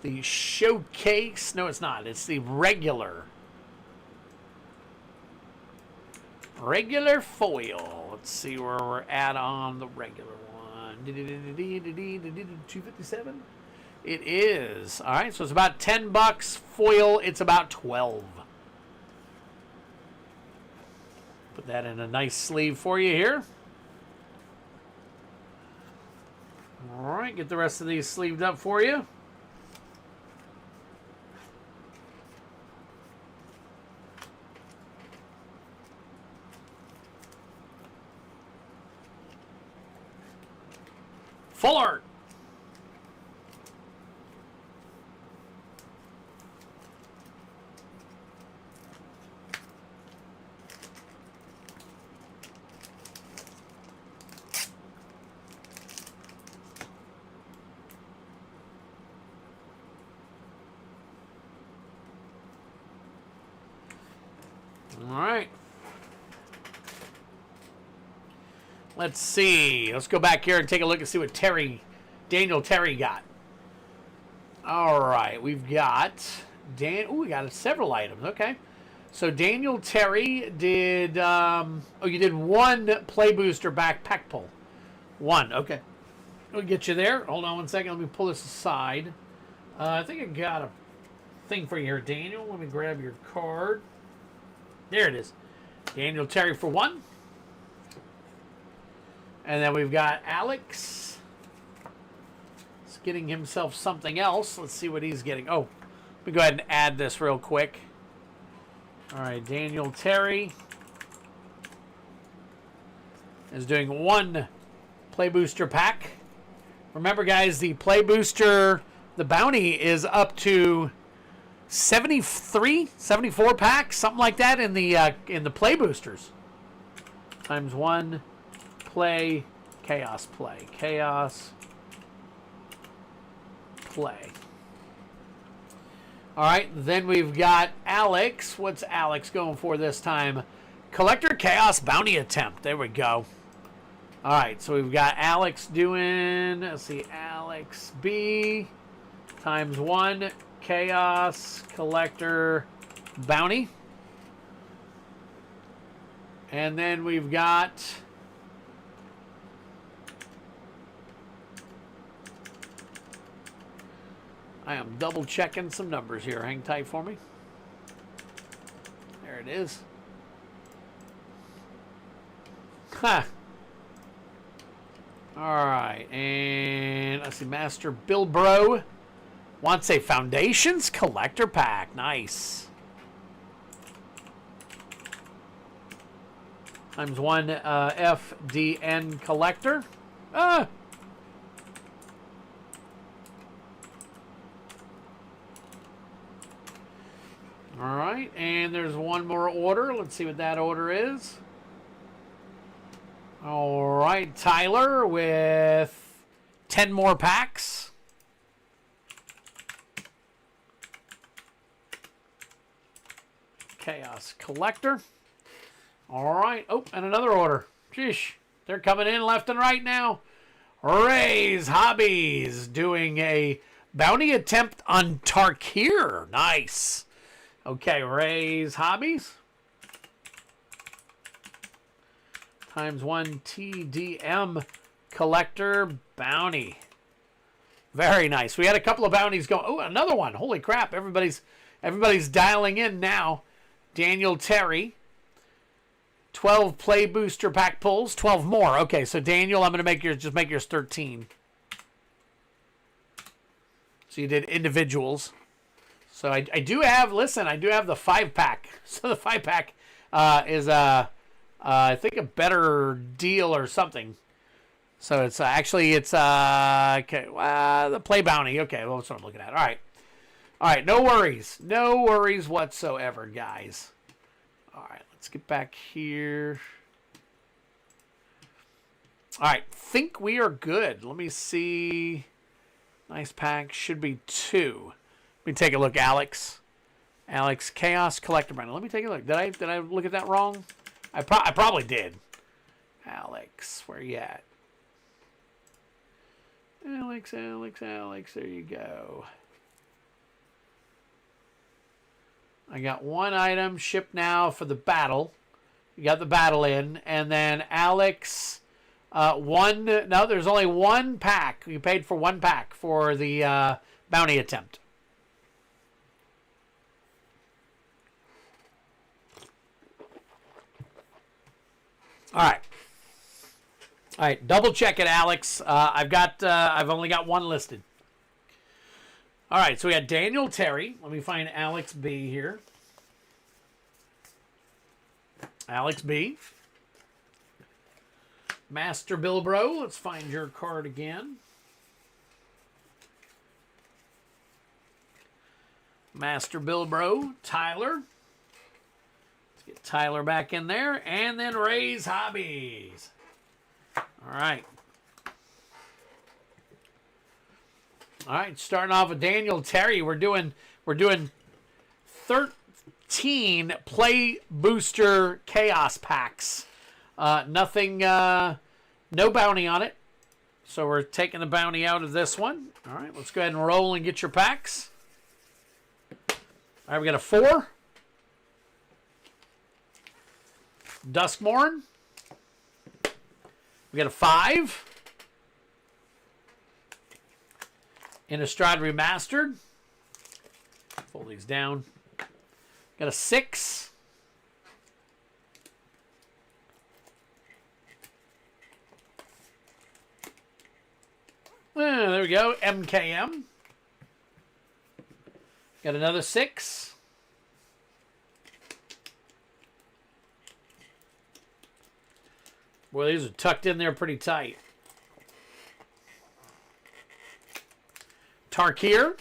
The Showcase. No, it's not. It's the regular foil. Let's see where we're at on the regular one. 257. It is. All right, so it's about $10. Foil, it's about 12. Put that in a nice sleeve for you here. All right, get the rest of these sleeved up for you. Full art. All right. Let's see. Let's go back here and take a look and see what Daniel Terry got. All right. We've got we got several items. Okay. So Daniel Terry did, you did one play booster backpack pull. One. Okay. We'll get you there. Hold on one second. Let me pull this aside. I think I got a thing for you here, Daniel. Let me grab your card. There it is. Daniel Terry for 1. And then we've got Alex. He's getting himself something else. Let's see what he's getting. Oh, let me go ahead and add this real quick. All right, Daniel Terry is doing 1 play booster pack. Remember, guys, the play booster, the bounty is up to 73, 74 packs, something like that in the play boosters. Times 1. Play, chaos play, chaos play. All right, then we've got Alex. What's Alex going for this time? Collector Chaos Bounty Attempt. There we go. All right, so we've got Alex doing, let's see, Alex B times 1 Chaos Collector Bounty. And then we've got I am double checking some numbers here. Hang tight for me. There it is. Ha. All right, and let's see. Master Bilbro wants a Foundations collector pack. Nice. Times 1 FDN collector. Ah. All right, and there's one more order. Let's see what that order is. All right, Tyler with 10 more packs. Chaos Collector. All right. Oh, and another order. Sheesh. They're coming in left and right now. Ray's Hobbies doing a bounty attempt on Tarkir. Nice. Okay, Ray's Hobbies. Times 1 TDM collector bounty. Very nice. We had a couple of bounties going. Oh, another one. Holy crap. Everybody's dialing in now. Daniel Terry. 12 play booster pack pulls. 12 more. Okay, so Daniel, I'm going to make yours, just make yours 13. So you did individuals. So I do have, listen, I do have the 5-pack. So the 5-pack is, I think, a better deal or something. So it's actually, it's, okay, the play bounty. Okay, well, that's what I'm looking at. All right. All right, no worries. No worries whatsoever, guys. All right, let's get back here. All right, think we are good. Let me see. Nice pack. Should be 2. Let me take a look, Alex. Alex, Chaos Collector Brandon. Let me take a look. Did I look at that wrong? I probably did. Alex, where you at? Alex, there you go. I got 1 item shipped now for the battle. You got the battle in. And then Alex, no, there's only 1 pack. You paid for 1 pack for the bounty attempt. All right. All right, double check it, Alex. I've only got 1 listed. All right, so we got Daniel Terry. Let me find Alex B here. Alex B. Master Bilbro. Let's find your card again. Master Bilbro. Tyler. Let's get Tyler back in there. And then Ray's Hobbies. All right. All right, starting off with Daniel Terry. We're doing 13 play booster chaos packs. Nothing, no bounty on it. So we're taking the bounty out of this one. All right, let's go ahead and roll and get your packs. All right, we got a 4. Duskmorn. We got a 5. Innistrad Remastered. Fold these down. Got a 6. There we go. MKM. Got another 6. Boy, these are tucked in there pretty tight. Tarkir.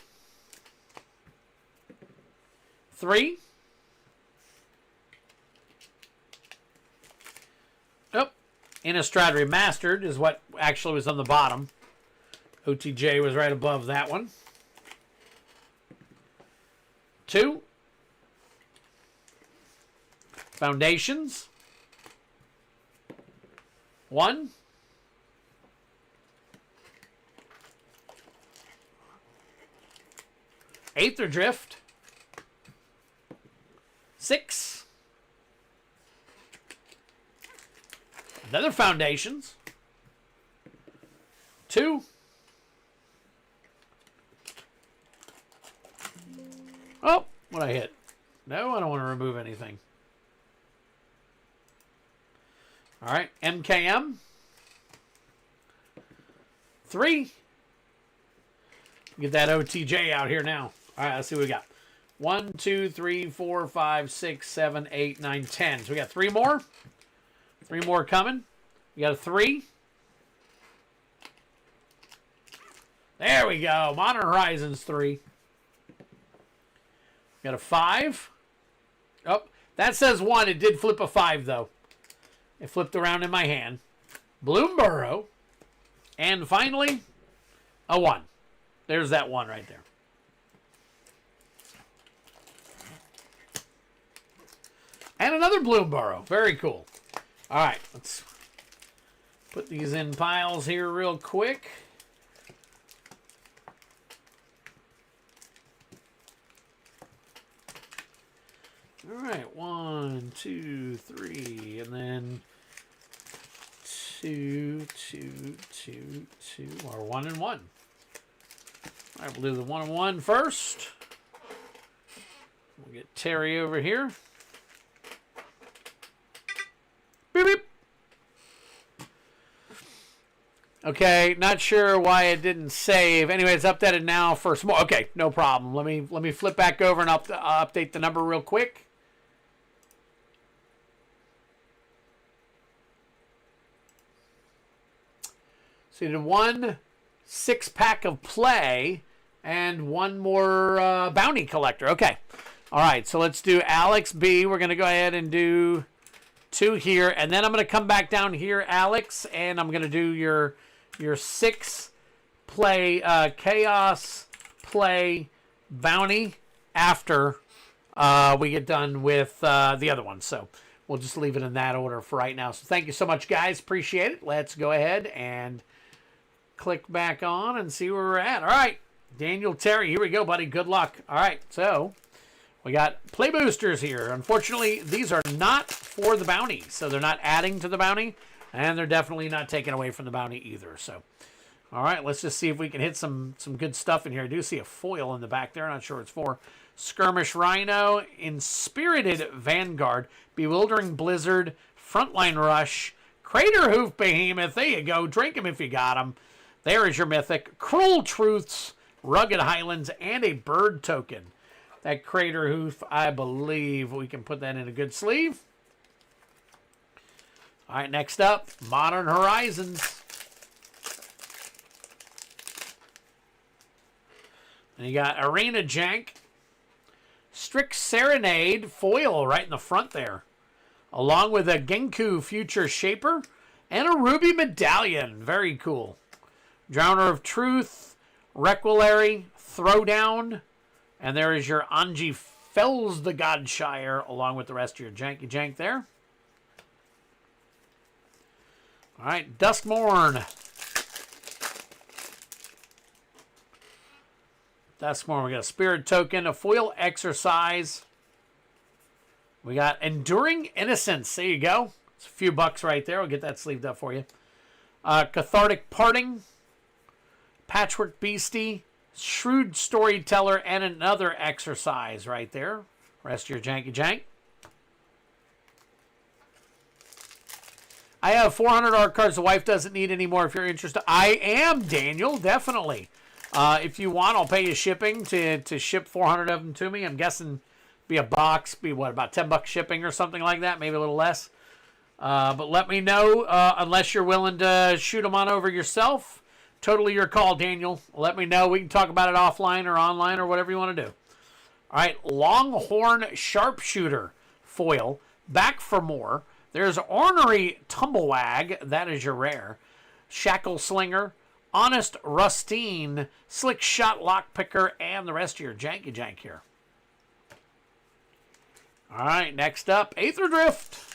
3. Oh, Innistrad Remastered is what actually was on the bottom. OTJ was right above that one. 2. Foundations. 1. Aether Drift. 6. Another Foundations. 2. Oh, what I hit? No, I don't want to remove anything. All right, MKM. 3. Get that OTJ out here now. All right, let's see what we got. 1, 2, 3, 4, 5, 6, 7, 8, 9, 10. So we got 3 more. 3 more coming. We got a 3. There we go. Modern Horizons 3. Got a 5. Oh, that says 1. It did flip a 5, though. It flipped around in my hand. Bloomburrow. And finally, a 1. There's that 1 right there. And another Bloomburrow. Very cool. All right, let's put these in piles here real quick. All right, 1, 2, 3, and then 2, 2, 2, 2, or 1 and 1. All right, we'll do the 1 and 1 first. We'll get Terry over here. Beep, beep. Okay, not sure why it didn't save. Anyway, it's updated now for some more. Okay, no problem. Let me flip back over and update the number real quick. So you did 1 6-pack of play and 1 more bounty collector. Okay. All right, so let's do Alex B. We're going to go ahead and do 2 here, and then I'm going to come back down here, Alex, and I'm going to do your 6 play chaos play bounty after we get done with the other one. So we'll just leave it in that order for right now. So thank you so much, guys. Appreciate it. Let's go ahead and click back on and see where we're at. All right, Daniel Terry, here we go, buddy. Good luck. All right, so we got play boosters here. Unfortunately, these are not for the bounty, so they're not adding to the bounty, and they're definitely not taking away from the bounty either. So, all right, let's just see if we can hit some good stuff in here. I do see a foil in the back there. Not sure what it's for. Skirmish Rhino, Inspirited Vanguard, Bewildering Blizzard, Frontline Rush, Crater Hoof Behemoth. There you go. Drink them if you got them. There is your Mythic. Cruel Truths, Rugged Highlands, and a bird token. That Crater Hoof, I believe we can put that in a good sleeve. All right, next up, Modern Horizons. And you got Arena Jank, Strict Serenade, foil right in the front there, along with a Genku Future Shaper and a Ruby Medallion. Very cool. Drowner of Truth, Requilary, Throwdown, and there is your Anji Fells the Godshire, along with the rest of your janky jank there. All right, Duskmorn. Duskmorn, we got a Spirit Token, a Foil Exercise. We got Enduring Innocence. There you go. It's a few bucks right there. We'll get that sleeved up for you. Cathartic Parting, Patchwork Beastie, Shrewd Storyteller, and another Exercise right there. Rest of your janky jank. I have 400 art cards the wife doesn't need anymore if you're interested. I am, Daniel, definitely. If you want, I'll pay you shipping to ship 400 of them to me. I'm guessing be a box, be what, about $10 shipping or something like that, maybe a little less. But let me know, unless you're willing to shoot them on over yourself. Totally your call, Daniel. Let me know. We can talk about it offline or online or whatever you want to do. All right, Longhorn Sharpshooter foil. Back for more. There's Ornery Tumblewag. That is your rare. Shackle Slinger, Honest Rustine, Slick Shot Lockpicker, and the rest of your janky jank here. All right, next up, Aether Drift.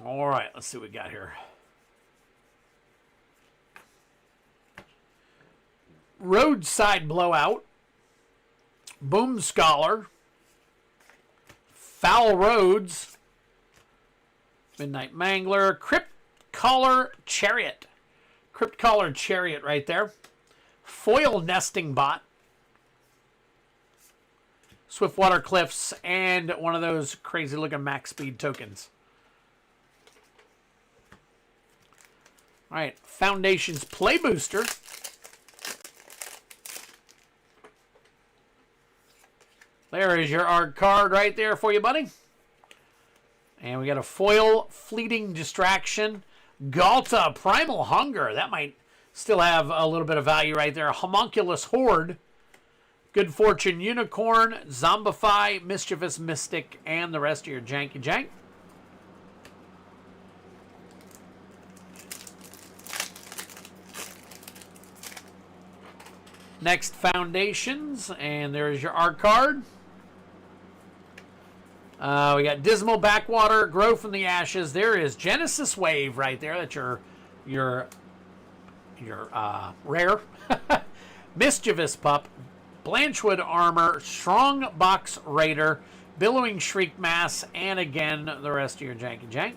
All right, let's see what we got here. Roadside Blowout, Boom Scholar, Foul Roads, Midnight Mangler, Crypt Collar Chariot. Crypt Collar Chariot right there. Foil Nesting Bot, Swiftwater Cliffs, and one of those crazy looking max speed tokens. All right, Foundations Play Booster. There is your art card right there for you, buddy. And we got a Foil Fleeting Distraction. Galta Primal Hunger. That might still have a little bit of value right there. Homunculus Horde. Good Fortune Unicorn. Zombify, Mischievous Mystic, and the rest of your janky jank. Next, Foundations, and there's your art card. We got Dismal Backwater, Grow from the Ashes. There is Genesis Wave right there. That's your rare. Mischievous Pup, Blanchwood Armor, Strong Box Raider, Billowing Shriek Mass, and again the rest of your janky jank.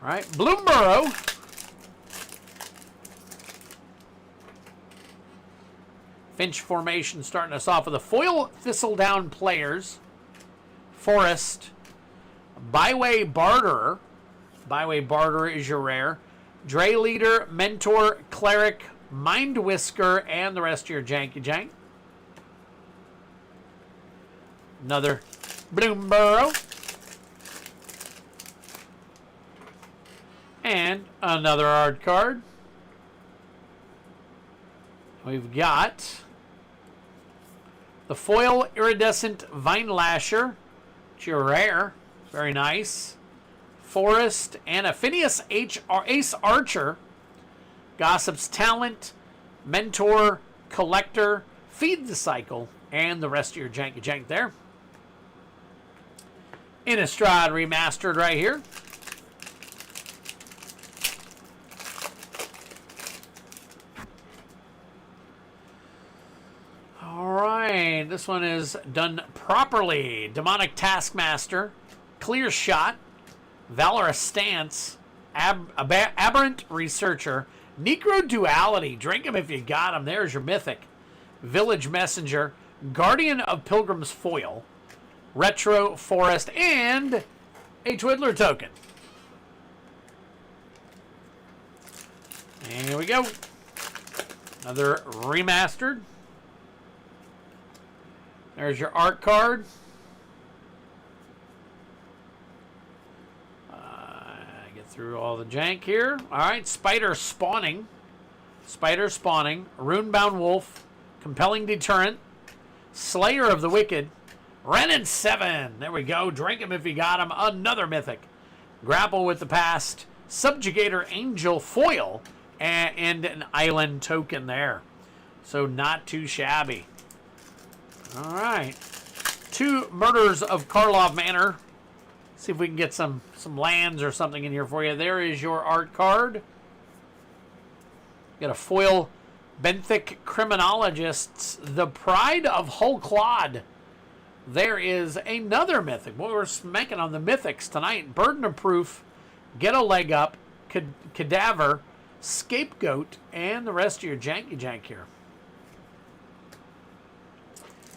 All right, Bloomborough. Finch formation starting us off with a Foil Thistledown Players, Forest, Byway Barterer. Byway Barterer is your rare. Dray Leader, Mentor, Cleric, Mind Whisker, and the rest of your janky jank. Another Bloomborough. And another art card. We've got the Foil Iridescent Vine Lasher. It's your rare. Very nice. Forest and a Phineas Ace Archer. Gossip's Talent, Mentor, Collector, Feed the Cycle, and the rest of your janky jank there. Innistrad Remastered right here. Alright, this one is done properly. Demonic Taskmaster, Clear Shot, Valorous Stance, Aberrant Researcher, Necro Duality, drink him if you got him. There's your Mythic. Village Messenger, Guardian of Pilgrim's Foil, Retro Forest, and a Twiddler token. And here we go. Another remastered. There's your art card. Get through all the jank here. All right, Spider Spawning. Runebound Wolf. Compelling Deterrent. Slayer of the Wicked. Renin 7. There we go. Drink him if you got him. Another Mythic. Grapple with the Past. Subjugator Angel Foil. And an Island token there. So not too shabby. All right. 2 Murders of Karlov Manor. See if we can get some lands or something in here for you. There is your art card. Got a Foil Benthic Criminologists. The Pride of Hullclod. There is another Mythic. Boy, we're smacking on the Mythics tonight. Burden of Proof. Get a Leg Up. Cadaver. Scapegoat. And the rest of your janky jank here.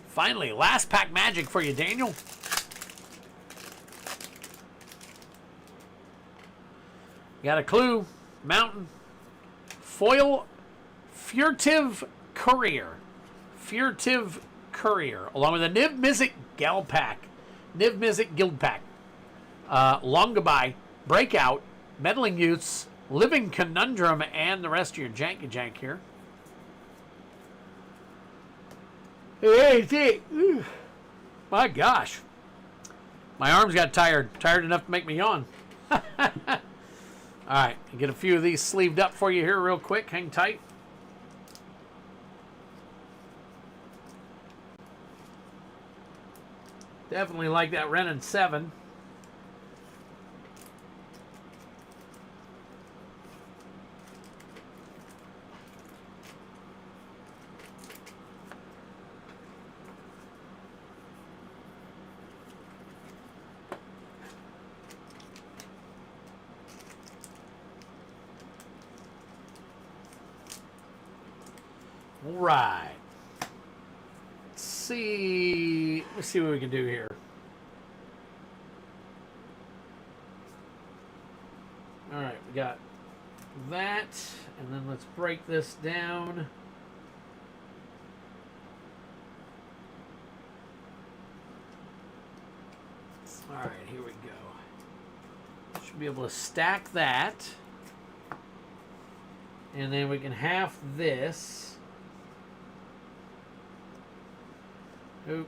Finally, last pack magic for you, Daniel. Got a Clue, Mountain, Foil, Furtive Courier, along with a Niv Mizzet Guild Pack, Longaby, Breakout, Meddling Youths, Living Conundrum, and the rest of your janky jank here. Hey, my gosh. My arms got tired enough to make me yawn. All right, get a few of these sleeved up for you here real quick. Hang tight. Definitely like that Renin 7. right. Let's see what we can do here. All right, we got that, and then let's break this down. All right, here we go. Should be able to stack that. And then we can half this. Oop.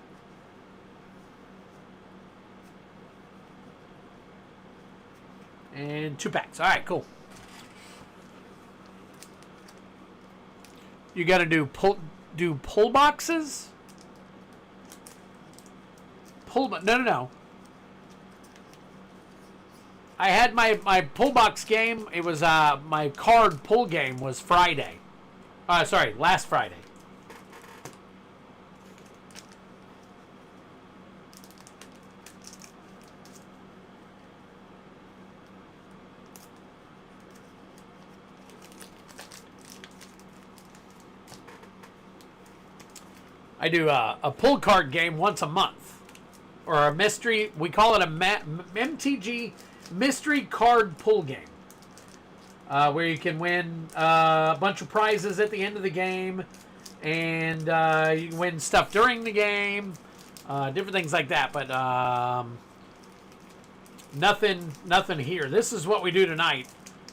And 2 packs. All right, cool. You got to do pull boxes? No. I had my pull box game. It was my card pull game was Friday. Sorry, last Friday. I do a pull card game once a month, or a mystery. We call it a MTG mystery card pull game, where you can win a bunch of prizes at the end of the game, and you can win stuff during the game, different things like that. But nothing here. This is what we do tonight.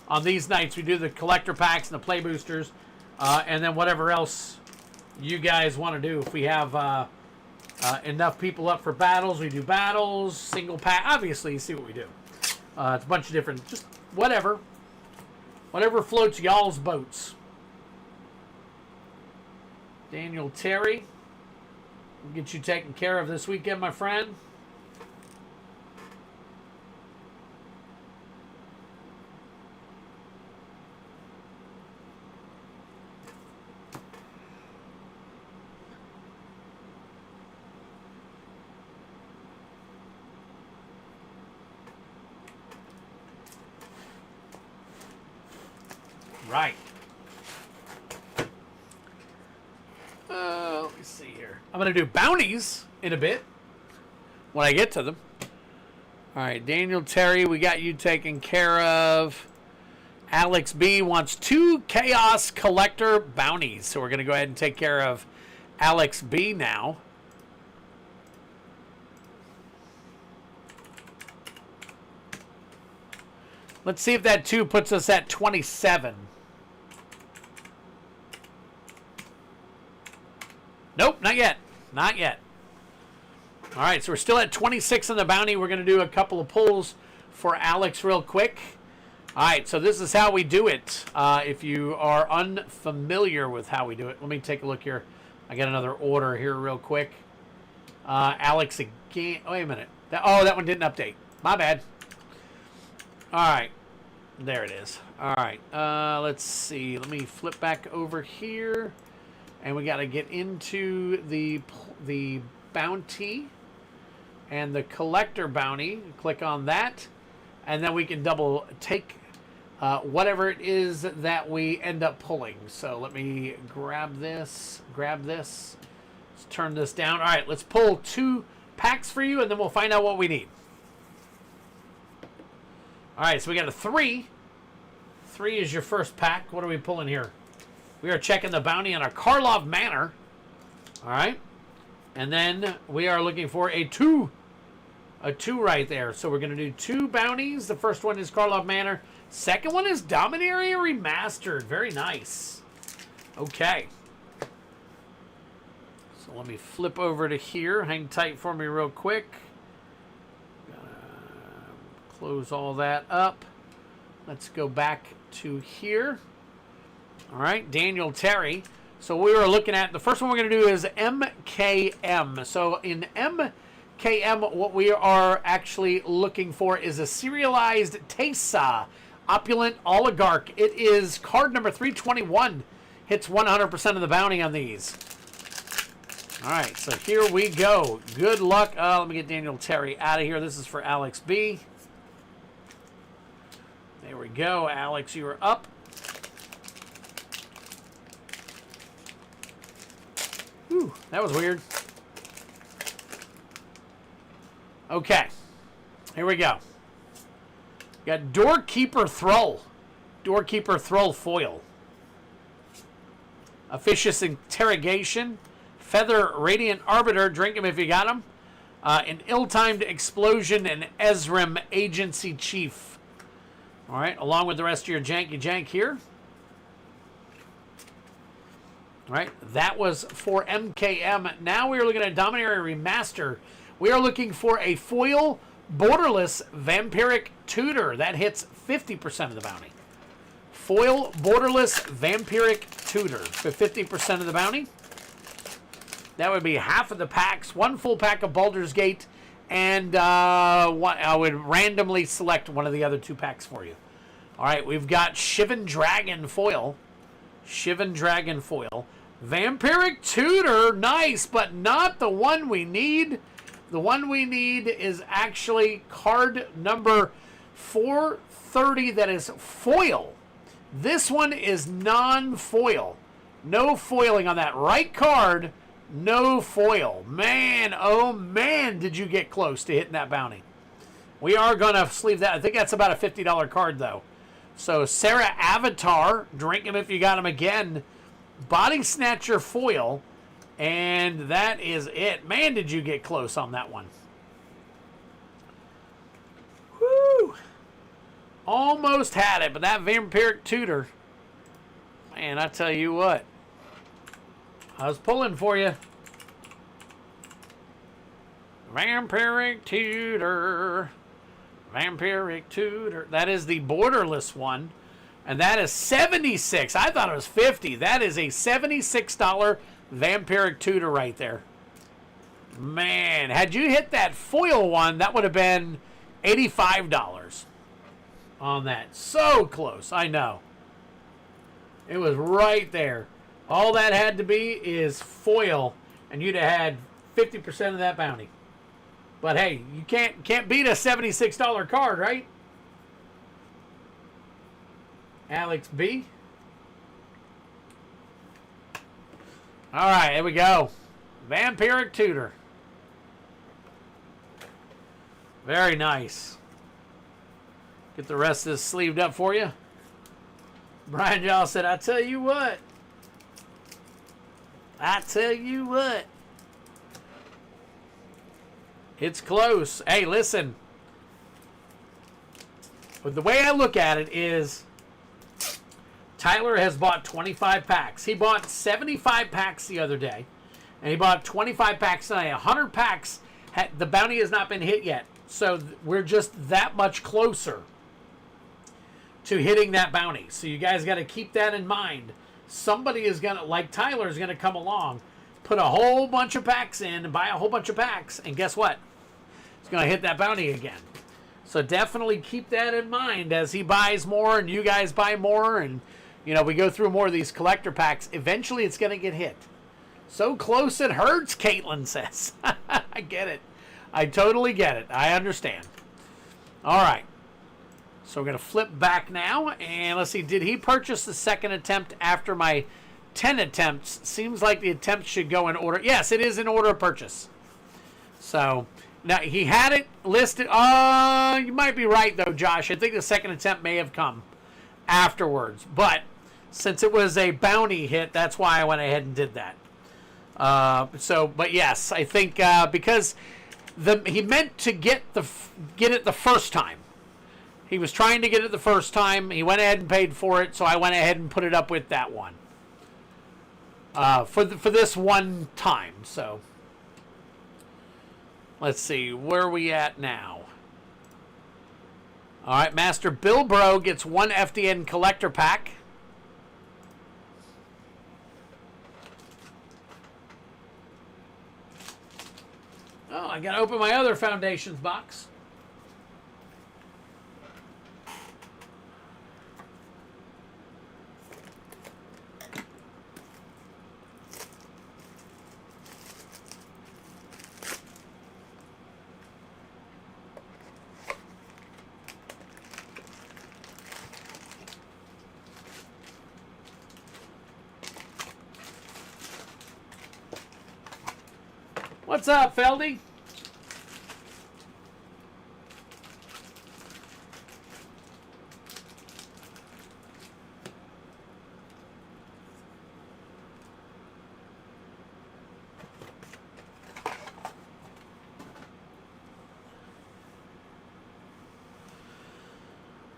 On these nights, we do the collector packs and the play boosters, and then whatever else you guys want to do. If we have enough people up for battles, we do battles, single pack. Obviously, you see what we do. It's a bunch of different, just whatever floats y'all's boats. Daniel Terry, we'll get you taken care of this weekend, my friend. Right. Let me see here. I'm going to do bounties in a bit when I get to them. All right, Daniel Terry, we got you taken care of. Alex B wants 2 Chaos Collector bounties. So we're going to go ahead and take care of Alex B now. Let's see if that 2 puts us at 27. Nope, not yet. Not yet. All right, so we're still at 26 on the bounty. We're going to do a couple of pulls for Alex real quick. All right, so this is how we do it. If you are unfamiliar with how we do it, let me take a look here. I got another order here real quick. Alex again. Oh, wait a minute. That one didn't update. My bad. All right. There it is. All right. Let's see. Let me flip back over here. And we got to get into the bounty and the collector bounty. Click on that. And then we can double take whatever it is that we end up pulling. So let me grab this. Let's turn this down. All right. Let's pull 2 packs for you, and then we'll find out what we need. All right. So we got a 3. 3 is your first pack. What are we pulling here? We are checking the bounty on our Karlov Manor. All right. And then we are looking for a 2. A 2 right there. So we're going to do 2 bounties. The first one is Karlov Manor. Second one is Dominaria Remastered. Very nice. Okay. So let me flip over to here. Hang tight for me real quick. Close all that up. Let's go back to here. All right, Daniel Terry. So we were looking at, the first one we're going to do is MKM. So in MKM, what we are actually looking for is a serialized Tesa, Opulent Oligarch. It is card number 321. Hits 100% of the bounty on these. All right, so here we go. Good luck. Let me get Daniel Terry out of here. This is for Alex B. There we go. Alex, you are up. Whew, that was weird. Okay. Here we go. Got Doorkeeper Thrall. Doorkeeper Thrall foil. Officious Interrogation. Feather Radiant Arbiter. Drink him if you got him. An Ill-Timed Explosion and Ezrim Agency Chief. All right, along with the rest of your janky jank here. All right, that was for MKM. Now we are looking at Dominaria Remaster. We are looking for a foil borderless Vampiric Tutor. That hits 50% of the bounty. Foil borderless Vampiric Tutor for 50% of the bounty. That would be half of the packs, one full pack of Baldur's Gate, and I would randomly select one of the other 2 packs for you. All right, we've got Shivan Dragon foil. Shivan Dragon foil. Vampiric Tutor, nice, but not the one we need. The one we need is actually card number 430 that is foil. This one is non-foil. No foiling on that right card. No foil. Man, oh man, did you get close to hitting that bounty. We are going to sleeve that. I think that's about a $50 card, though. So, Sarah Avatar, drink him if you got him again. Body Snatcher foil. And that is it. Man, did you get close on that one. Woo! Almost had it, but that Vampiric Tutor. Man, I tell you what. I was pulling for you. Vampiric Tutor. Vampiric Tutor. That is the borderless one. And that is $76. I thought it was $50. That is a $76 Vampiric Tutor right there. Man, had you hit that foil one, that would have been $85 on that. So close, I know. It was right there. All that had to be is foil, and you'd have had 50% of that bounty. But hey, you can't beat a $76 card, right? Alex B. All right, here we go. Vampiric Tutor. Very nice. Get the rest of this sleeved up for you. Brian Jaw said, I tell you what. I tell you what. It's close. Hey, listen. But the way I look at it is Tyler has bought 25 packs. He bought 75 packs the other day. And he bought 25 packs tonight. 100 packs. The bounty has not been hit yet. So we're just that much closer to hitting that bounty. So you guys got to keep that in mind. Somebody is going to, like Tyler, is going to come along, put a whole bunch of packs in and buy a whole bunch of packs. And guess what? He's going to hit that bounty again. So definitely keep that in mind as he buys more and you guys buy more. And, you know, we go through more of these collector packs. Eventually it's going to get hit. So close it hurts, Caitlin says. I get it. I totally get it. I understand. All right. So we're going to flip back now. And let's see. Did he purchase the second attempt after my 10 attempts? Seems like the attempts should go in order. Yes, it is in order of purchase. So now he had it listed. You might be right, though, Josh. I think the second attempt may have come afterwards. But since it was a bounty hit, that's why I went ahead and did that. But yes, I think because he meant to get it the first time. He was trying to get it the first time. He went ahead and paid for it, so I went ahead and put it up with that one for this one time. So let's see, where are we at now? All right, Master Bilbro gets one FDN collector pack. Oh, I got to open my other Foundations box. What's up, Feldy?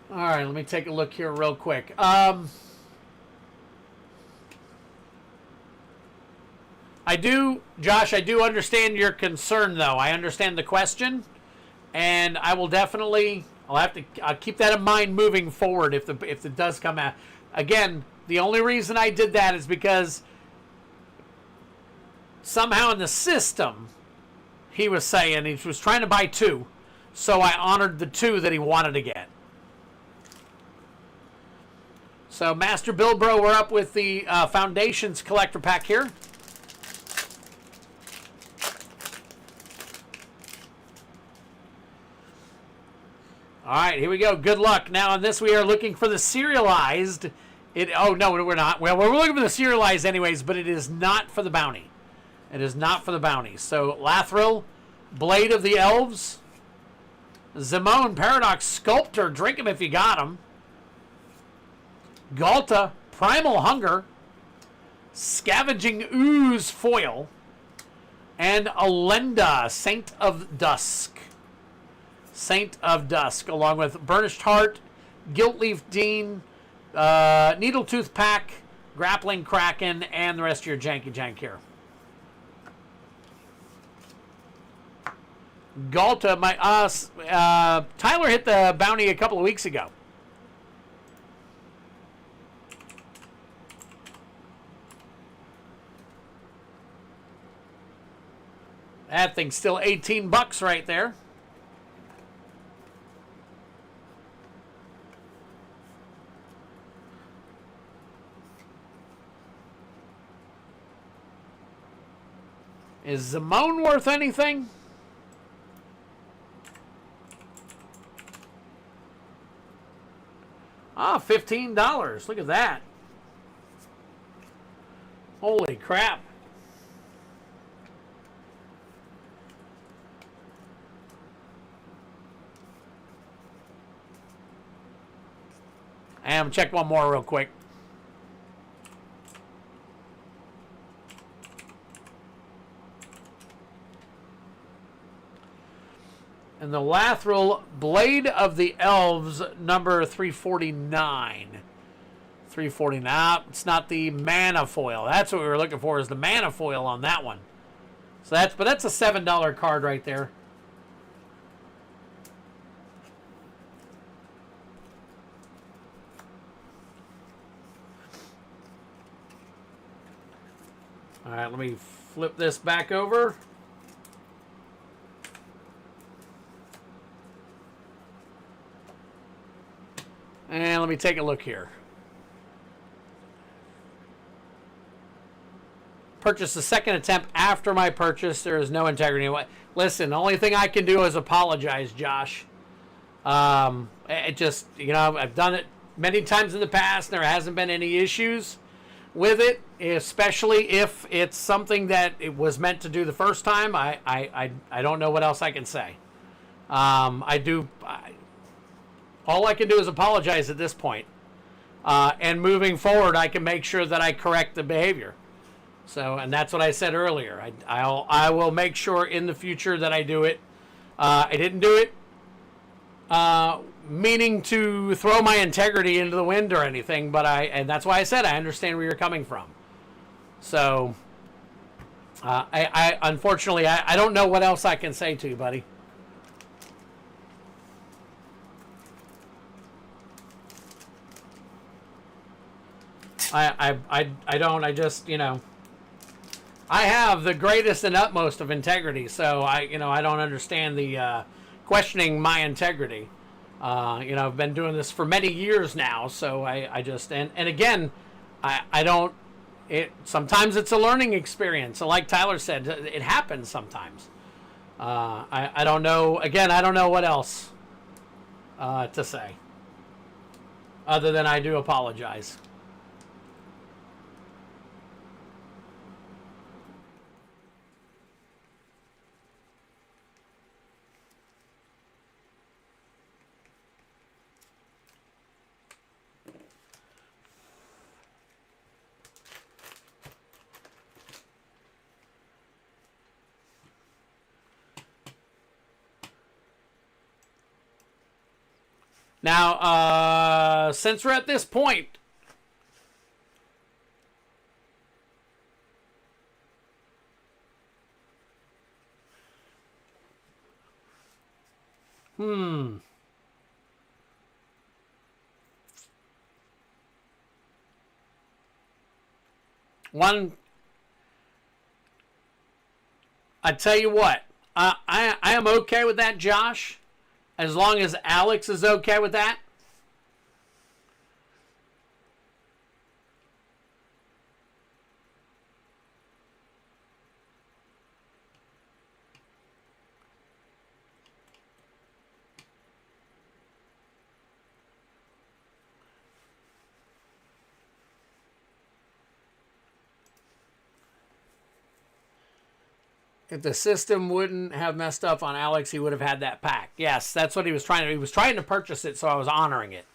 All right, let me take a look here real quick. Josh, I do understand your concern, though. I understand the question, and I will definitely, I'll keep that in mind moving forward if it does come out. Again, the only reason I did that is because somehow in the system, he was saying he was trying to buy 2, so I honored the 2 that he wanted to get. So, Master Bilbro, we're up with the Foundations collector pack here. All right, here we go. Good luck. Now, on this, we are looking for the serialized. Oh, no, we're not. Well, we're looking for the serialized anyways, but it is not for the bounty. It is not for the bounty. So, Lathril, Blade of the Elves, Zimone, Paradox Sculptor, drink him if you got him. Galta, Primal Hunger, Scavenging Ooze Foil, and Alenda, Saint of Dusk. Saint of Dusk, along with Burnished Heart, Guiltleaf Dean, Needletooth Pack, Grappling Kraken, and the rest of your janky jank here. Galta, Tyler hit the bounty a couple of weeks ago. That thing's still $18 right there. Is Zimone worth anything? Ah, $15. Look at that. Holy crap. And I'm check one more real quick. And the Lathril, Blade of the Elves, number 349. 349. It's not the mana foil. That's what we were looking for, is the mana foil on that one. So that's a $7 card right there. All right, let me flip this back over. And let me take a look here. Purchase the second attempt after my purchase. There is no integrity. Listen, the only thing I can do is apologize, Josh. It just, I've done it many times in the past. There hasn't been any issues with it, especially if it's something that it was meant to do the first time. I don't know what else I can say. All I can do is apologize at this point. And moving forward, I can make sure that I correct the behavior. So, and that's what I said earlier. I will make sure in the future that I do it. I didn't do it meaning to throw my integrity into the wind or anything, but and that's why I said I understand where you're coming from. So, I unfortunately, I don't know what else I can say to you, buddy. I don't. I just, I have the greatest and utmost of integrity, so I don't understand the questioning my integrity. I've been doing this for many years now, so I just, and again, I don't, sometimes it's a learning experience. So like Tyler said, it happens sometimes. I don't know, again, I don't know what else to say, other than I do apologize. Now, since we're at this point, I tell you what, I am okay with that, Josh, as long as Alex is okay with that. If the system wouldn't have messed up on Alex, he would have had that pack. Yes, that's what he was trying to do. He was trying to purchase it, so I was honoring it.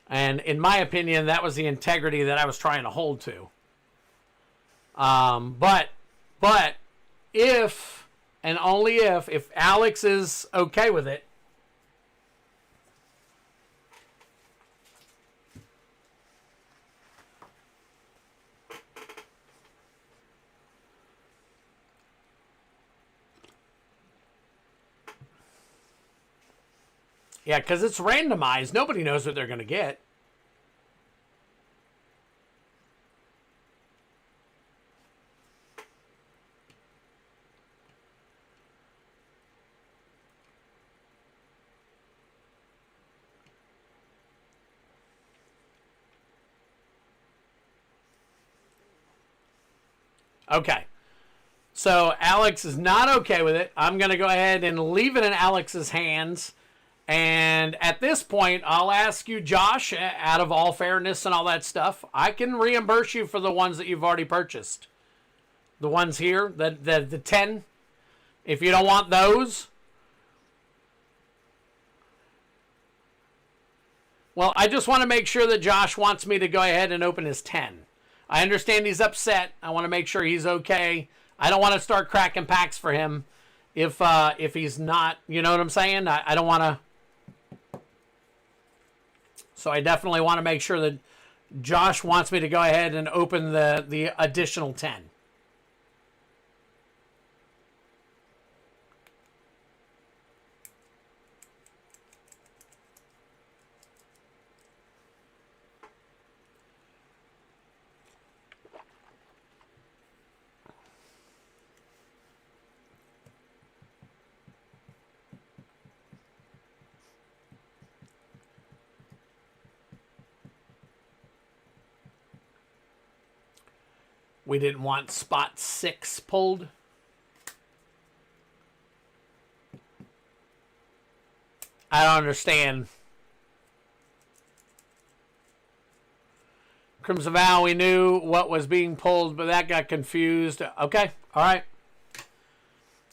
And in my opinion, that was the integrity that I was trying to hold to. But if, and only if Alex is okay with it, yeah, because it's randomized. Nobody knows what they're going to get. Okay. So Alex is not okay with it. I'm going to go ahead and leave it in Alex's hands. And at this point, I'll ask you, Josh, out of all fairness and all that stuff, I can reimburse you for the ones that you've already purchased. The ones here, the 10. If you don't want those, well, I just want to make sure that Josh wants me to go ahead and open his 10. I understand he's upset. I want to make sure he's okay. I don't want to start cracking packs for him if he's not, you know what I'm saying? I don't want to. So I definitely want to make sure that Josh wants me to go ahead and open the additional 10. We didn't want spot 6 pulled. I don't understand. Crimson Vow, we knew what was being pulled, but that got confused. Okay, all right.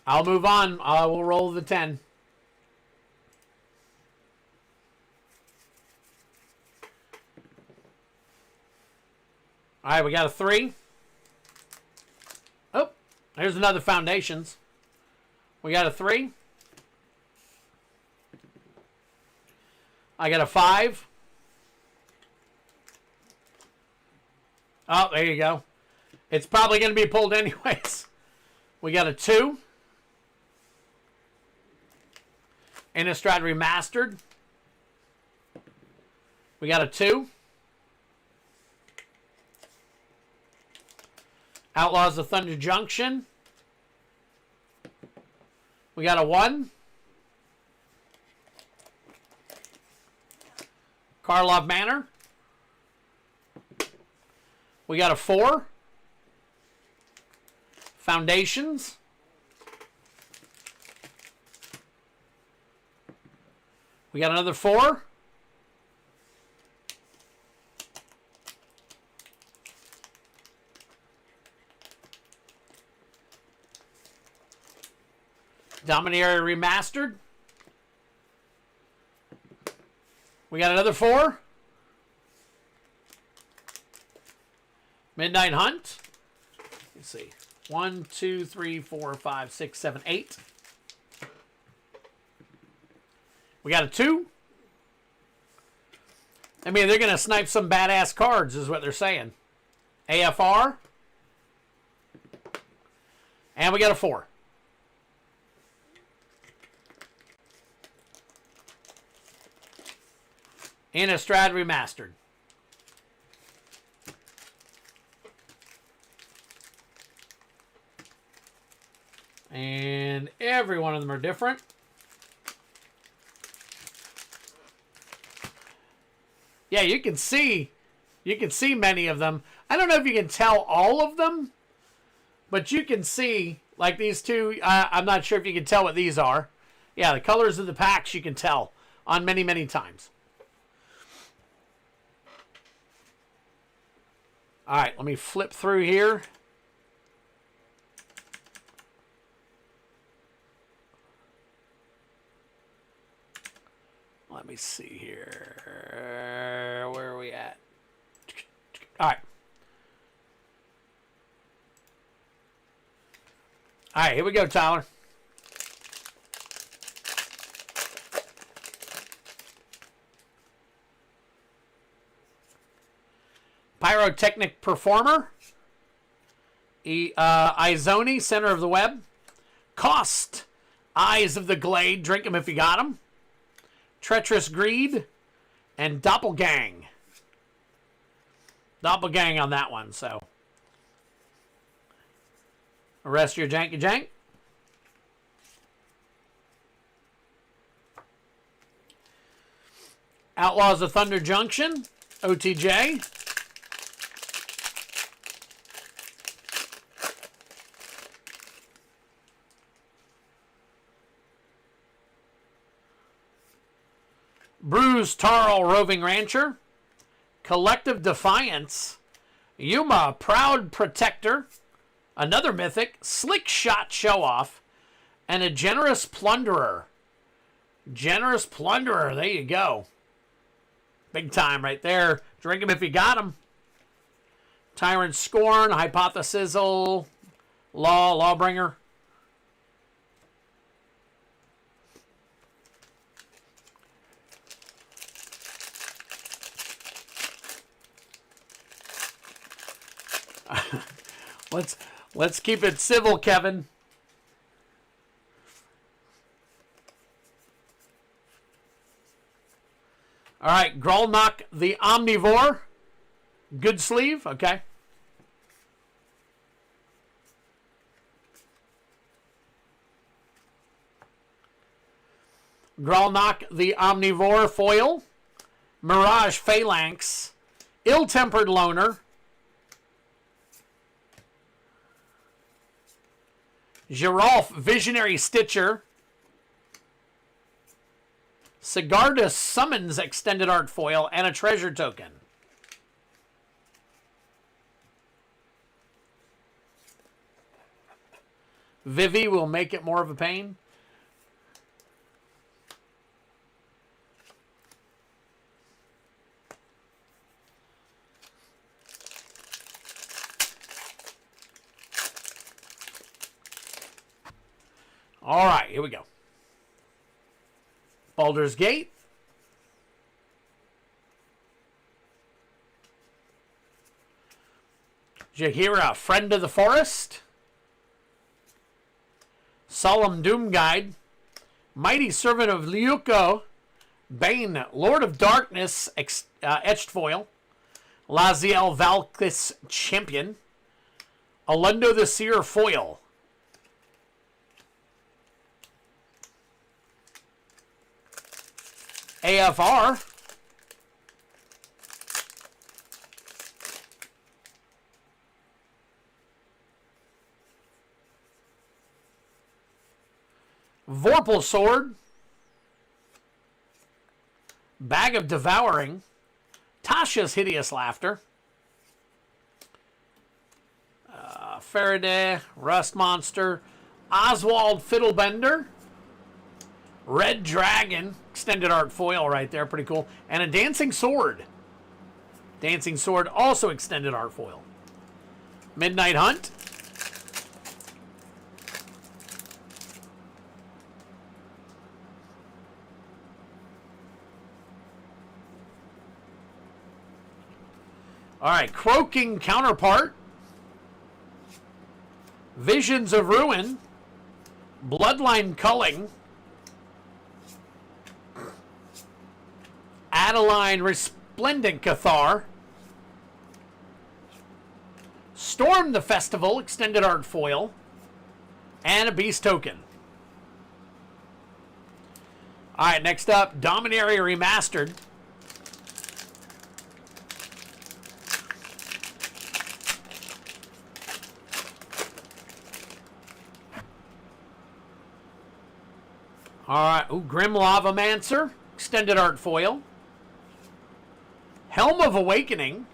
I'll move on. I will roll the 10. All right, we got a 3. Oh, there's another Foundations. We got a 3. I got a 5. Oh, there you go. It's probably going to be pulled anyways. We got a 2. Innistrad Remastered. We got a 2. Outlaws of Thunder Junction. We got a 1. Karlov Manor. We got a 4. Foundations. We got another 4. Dominaria Remastered. We got another 4. Midnight Hunt. Let's see. 1, 2, 3, 4, 5, 6, 7, 8. We got a 2. I mean, they're going to snipe some badass cards, is what they're saying. AFR. And we got a 4. Innistrad Remastered. And every one of them are different. Yeah, you can see many of them. I don't know if you can tell all of them, but you can see, like these two, I'm not sure if you can tell what these are. Yeah, the colors of the packs you can tell on many, many times. All right, let me flip through here. Let me see here. Where are we at? All right. All right, here we go, Tyler. Pyrotechnic Performer. Izoni, Center of the Web. Cost. Eyes of the Glade. Drink 'em if you got 'em. Treacherous Greed. And Doppelgang. Doppelgang on that one, so. Arrest your janky jank. Outlaws of Thunder Junction. OTJ. Bruce Tarl, Roving Rancher. Collective Defiance. Yuma, Proud Protector. Another Mythic. Slick Shot Show Off. And a Generous Plunderer. Generous Plunderer. There you go. Big time right there. Drink 'em if you got 'em. Tyrant Scorn. Hypothesizzle. Lawbringer. Let's keep it civil, Kevin. All right, Grolnok the Omnivore. Good sleeve, okay. Grolnok the Omnivore foil. Mirage Phalanx. Ill-Tempered Loner. Giralf Visionary Stitcher. Sigardus Summons Extended Art Foil and a Treasure Token. Vivi will make it more of a pain. All right, here we go. Baldur's Gate. Jaheira, Friend of the Forest. Solemn Doom Guide. Mighty Servant of Liuko. Bane, Lord of Darkness, etched foil. Laziel Valkis Champion. Alundo the Seer foil. AFR. Vorpal Sword. Bag of Devouring. Tasha's Hideous Laughter. Faraday. Rust Monster. Oswald Fiddlebender. Red Dragon. Extended art foil right there. Pretty cool. And a Dancing Sword. Dancing Sword also extended art foil. Midnight Hunt. All right, Croaking Counterpart. Visions of Ruin. Bloodline Culling. Adeline Resplendent Cathar. Storm the Festival, Extended Art Foil. And a Beast Token. Alright, next up, Dominaria Remastered. Alright, Grim Lavamancer, Extended Art Foil. Helm of Awakening.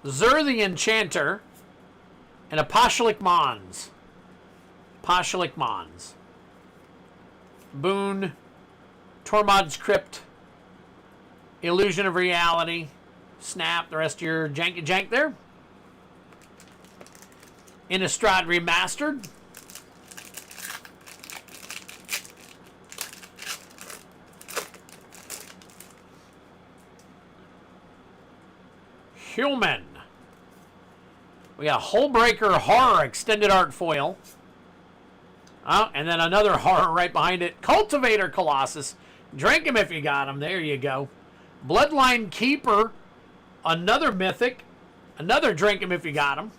Zur the Enchanter. And Apostolic Mons. Apostolic Mons. Boon. Tormod's Crypt. Illusion of Reality. Snap, the rest of your janky jank there. Innistrad Remastered. Human. We got Hullbreaker Horror Extended Art Foil. Oh, and then another horror right behind it. Cultivator Colossus. Drink him if you got him. There you go. Bloodline Keeper. Another Mythic. Another drink him if you got him.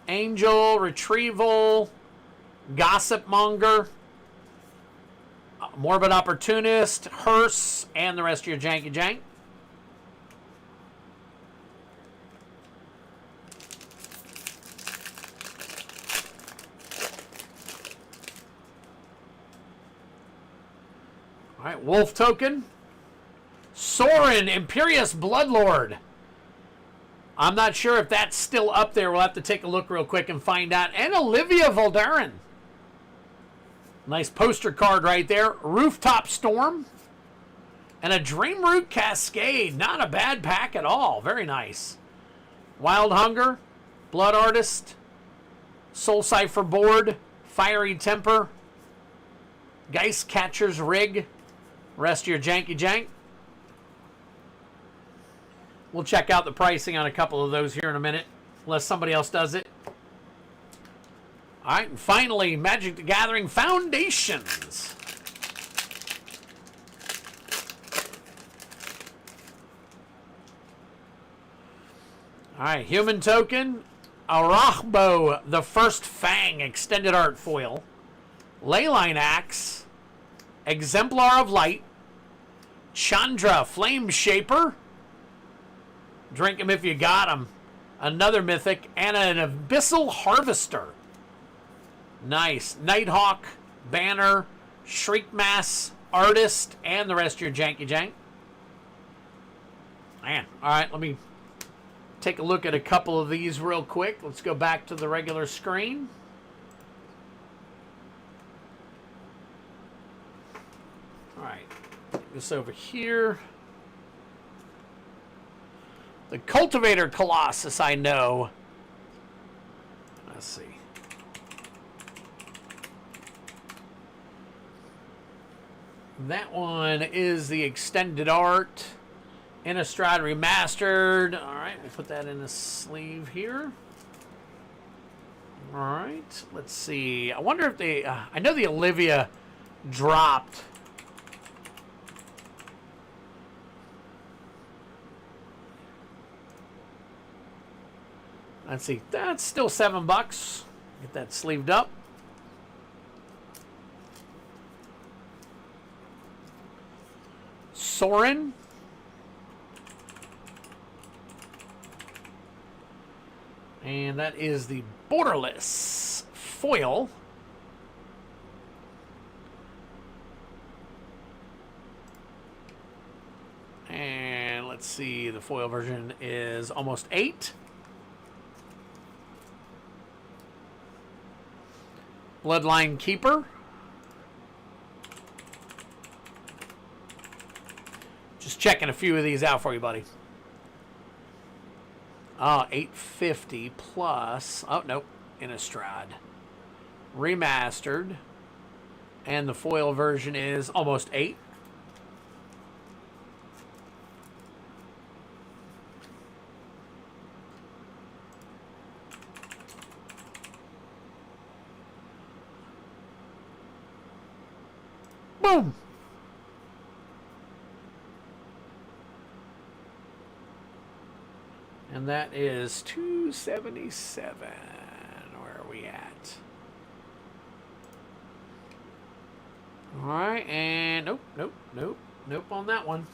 Angel Retrieval. Gossip Monger. Morbid Opportunist. Hearse. And the rest of your janky jank. All right, Wolf Token. Sorin, Imperious Bloodlord. I'm not sure if that's still up there. We'll have to take a look real quick and find out. And Olivia Voldaren. Nice poster card right there. Rooftop Storm. And a Dreamroot Cascade. Not a bad pack at all. Very nice. Wild Hunger. Blood Artist. Soul Cipher Board. Fiery Temper. Geist Catcher's Rig. Rest of your janky jank. We'll check out the pricing on a couple of those here in a minute, unless somebody else does it. All right, and finally, Magic the Gathering Foundations. All right, Human Token, Arachbo, the First Fang, Extended Art Foil, Leyline Axe, Exemplar of Light, Chandra, Flame Shaper, drink him if you got him, another Mythic, and an Abyssal Harvester. Nice. Nighthawk, Banner, Shriekmass, Artist, and the rest of your janky jank. Man, all right, let me take a look at a couple of these real quick. Let's go back to the regular screen. All right, take this over here. The Cultivator Colossus, I know. Let's see. That one is the Extended Art. Innistrad Remastered. All right, we'll put that in the sleeve here. All right, let's see. I wonder if they... I know the Olivia dropped. Let's see. That's still $7. Get that sleeved up. Sorin. And that is the Borderless foil. And let's see, the foil version is almost 8. Bloodline Keeper. Just checking a few of these out for you, buddy. Oh, $8.50 plus. Oh, nope. Innistrad. Remastered. And the foil version is almost 8. Boom. And that is 277. Where are we at? All right, and nope on that one.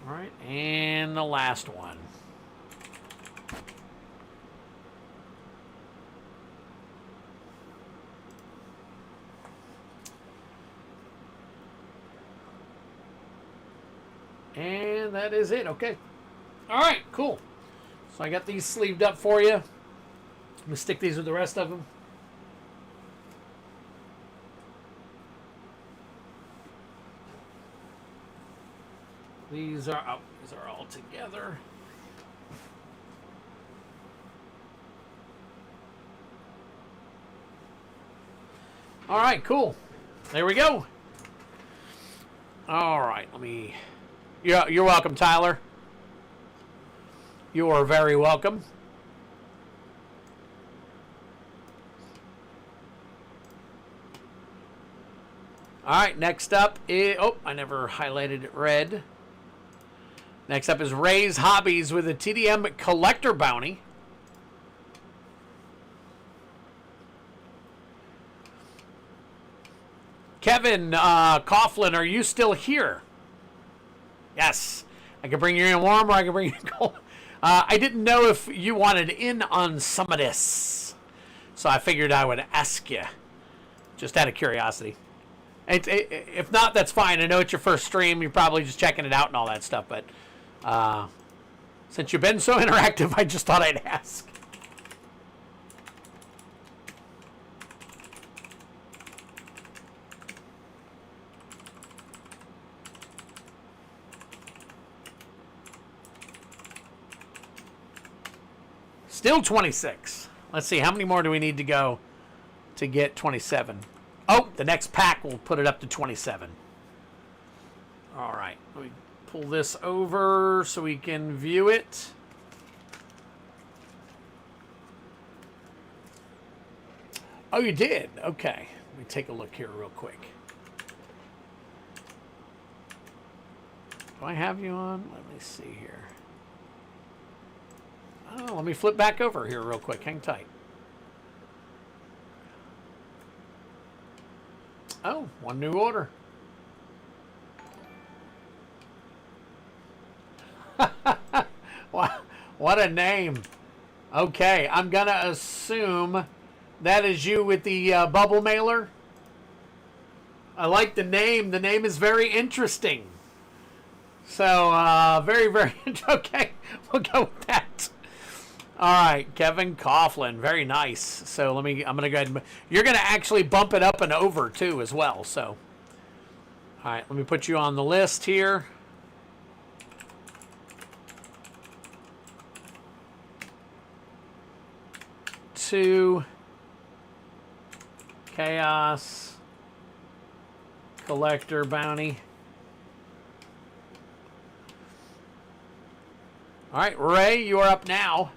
All right, and the last one. And that is it. Okay. All right, cool. So I got these sleeved up for you. I'm going to stick these with the rest of them. These are all together. All right, cool. There we go. All right, let me... You're welcome, Tyler. You are very welcome. All right, next up is... Oh, I never highlighted it red. Next up is Ray's Hobbies with a TDM collector bounty. Kevin Coughlin, are you still here? Yes. I can bring you in warm or I can bring you in cold. I didn't know if you wanted in on some of this, so I figured I would ask you, just out of curiosity. If not, that's fine. I know it's your first stream. You're probably just checking it out and all that stuff, but since you've been so interactive, I just thought I'd ask. Still 26. Let's see, how many more do we need to go to get 27? Oh, the next pack will put it up to 27. All right, let me pull this over so we can view it. Oh, you did? Okay. Let me take a look here real quick. Do I have you on? Let me see here. Oh, let me flip back over here real quick. Hang tight. Oh, one new order. What a name. Okay, I'm going to assume that is you with the bubble mailer. I like the name. The name is very interesting. So, very, very... Okay, we'll go with that. All right, Kevin Coughlin, very nice. So I'm gonna go ahead and, you're gonna actually bump it up and over too as well. So, all right, let me put you on the list here. Two Chaos Collector Bounty. All right, Ray, you are up now.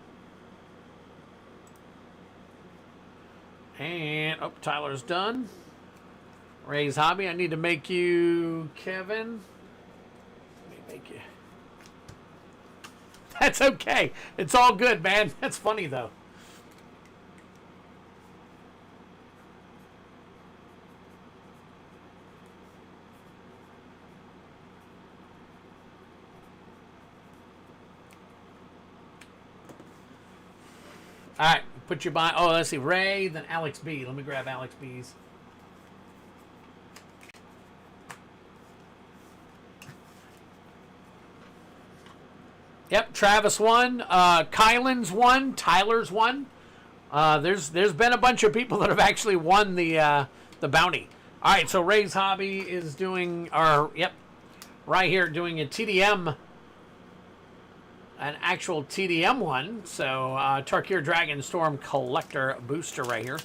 And, oh, Tyler's done. Ray's Hobby. I need to make you Kevin. Let me make you. That's okay. It's all good, man. That's funny, though. All right. Put your by. Oh, let's see. Ray, then Alex B. Let me grab Alex B's. Yep, Travis won. Kylan's won. Tyler's won. There's been a bunch of people that have actually won the bounty. All right, so Ray's Hobby is doing, right here doing a TDM. An actual TDM one. So, Tarkir Dragon Storm Collector Booster right here.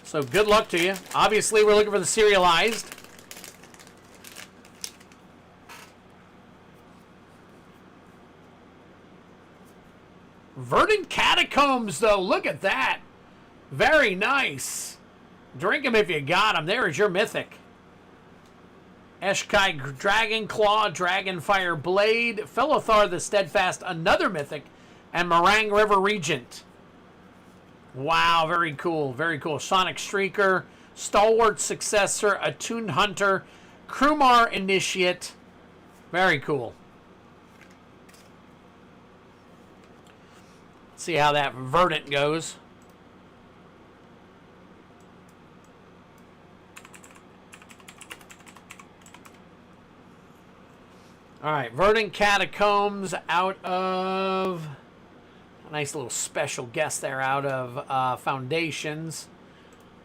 So, good luck to you. Obviously, we're looking for the serialized. Verdant Catacombs, though. Look at that. Very nice. Drink them if you got them. There is your Mythic. Eshkai Dragon Claw, Dragonfire Blade, Philothar the Steadfast, another Mythic, and Meringue River Regent. Wow, very cool, very cool. Sonic Streaker, Stalwart Successor, Attuned Hunter, Krumar Initiate. Very cool. Let's see how that Verdant goes. All right, Verdant Catacombs out of, a nice little special guest there, out of Foundations.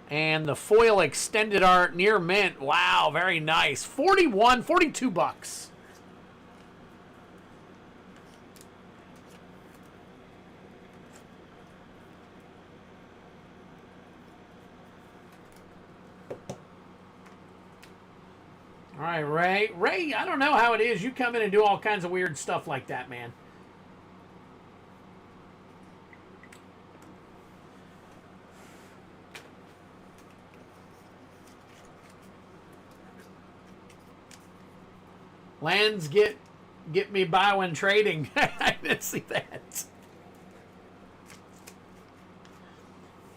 And the foil extended art near mint. Wow, very nice. 42 bucks. All right, Ray. Ray, I don't know how it is. You come in and do all kinds of weird stuff like that, man. Lands get me by when trading. I didn't see that.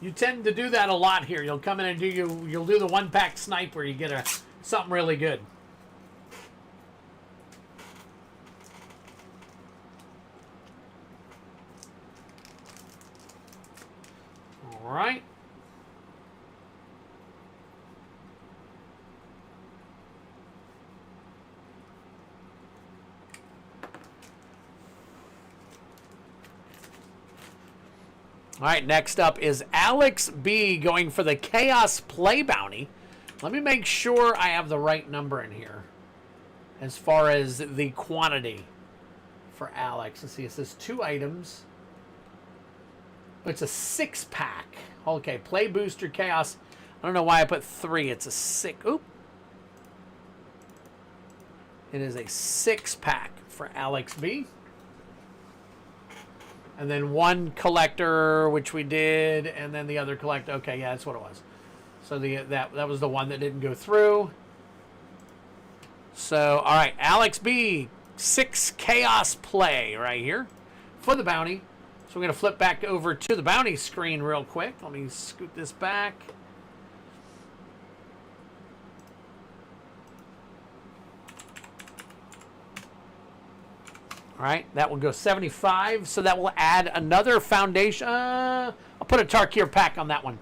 You tend to do that a lot here. You'll come in and you'll do the one pack snipe where you get something really good. All right. All right, next up is Alex B going for the Chaos Play Bounty. Let me make sure I have the right number in here as far as the quantity for Alex. Let's see, it says 2 items. It's a 6-pack. Okay, Play Booster Chaos. I don't know why I put 3. It's a 6. Oop. It is a 6-pack for Alex B. And then 1 collector, which we did, and then the other collector. Okay, yeah, that's what it was. So that was the one that didn't go through. So, all right, Alex B, 6 Chaos Play right here for the bounty. So we're going to flip back over to the bounty screen real quick. Let me scoot this back. All right, that will go 75, so that will add another foundation. I'll put a Tarkir pack on that one.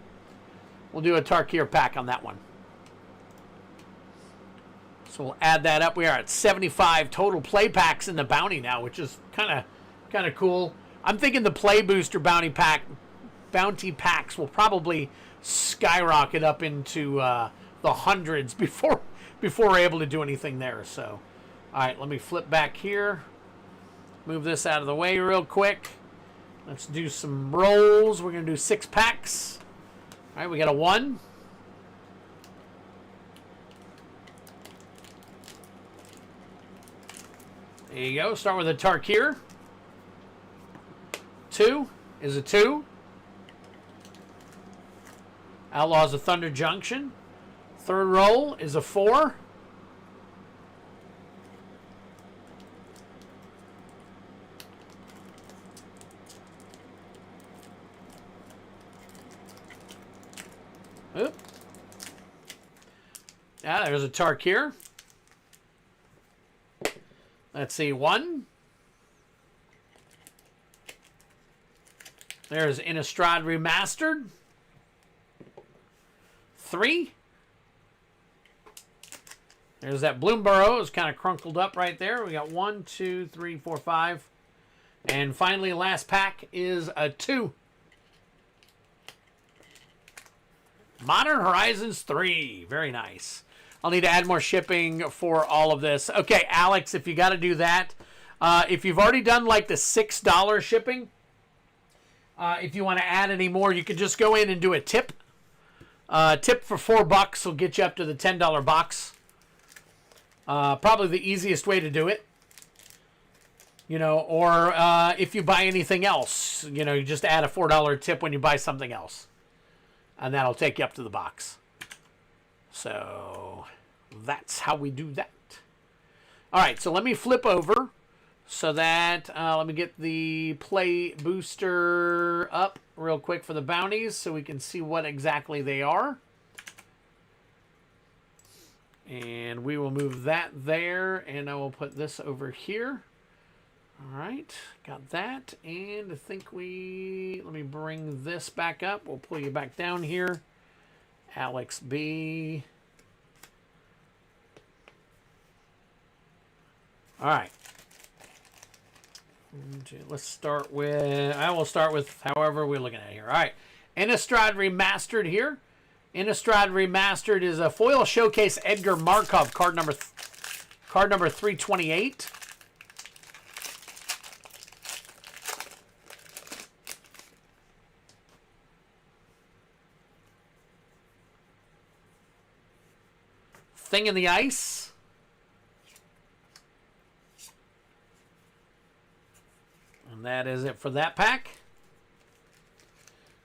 We'll do a Tarkir pack on that one. So we'll add that up. We are at 75 total play packs in the bounty now, which is kind of cool. I'm thinking the Play Booster bounty packs will probably skyrocket up into the hundreds before we're able to do anything there. So, all right, let me flip back here. Move this out of the way real quick. Let's do some rolls. We're going to do 6 packs. All right, we got a 1. There you go. Start with a Tarkir. 2 is a 2. Outlaws of Thunder Junction. Third roll is a 4. Oop. Yeah, there's a Tarkir. Let's see, 1. There's Innistrad Remastered. 3. There's that Bloomborough. It's kind of crunkled up right there. We got 1, 2, 3, 4, 5. And finally, last pack is a 2. Modern Horizons 3. Very nice. I'll need to add more shipping for all of this. Okay, Alex, if you got to do that, if you've already done like the $6 shipping, if you want to add any more, you can just go in and do a tip. Tip for $4 will get you up to the $10 box. Probably the easiest way to do it. You know, or if you buy anything else, you know, you just add a $4 tip when you buy something else. and that'll take you up to the box. So that's how we do that. All right, so let me flip over so that, let me get the play booster up real quick for the bounties so we can see what exactly they are. And we will move that there, and I will put this over here. All right, got that. And I think let me bring this back up. We'll pull you back down here. Alex B. All right. Let's start with, I will start with however we're looking at here. All right. Innistrad Remastered here. Innistrad Remastered is a foil showcase Edgar Markov card number 328. Thing in the Ice. And that is it for that pack.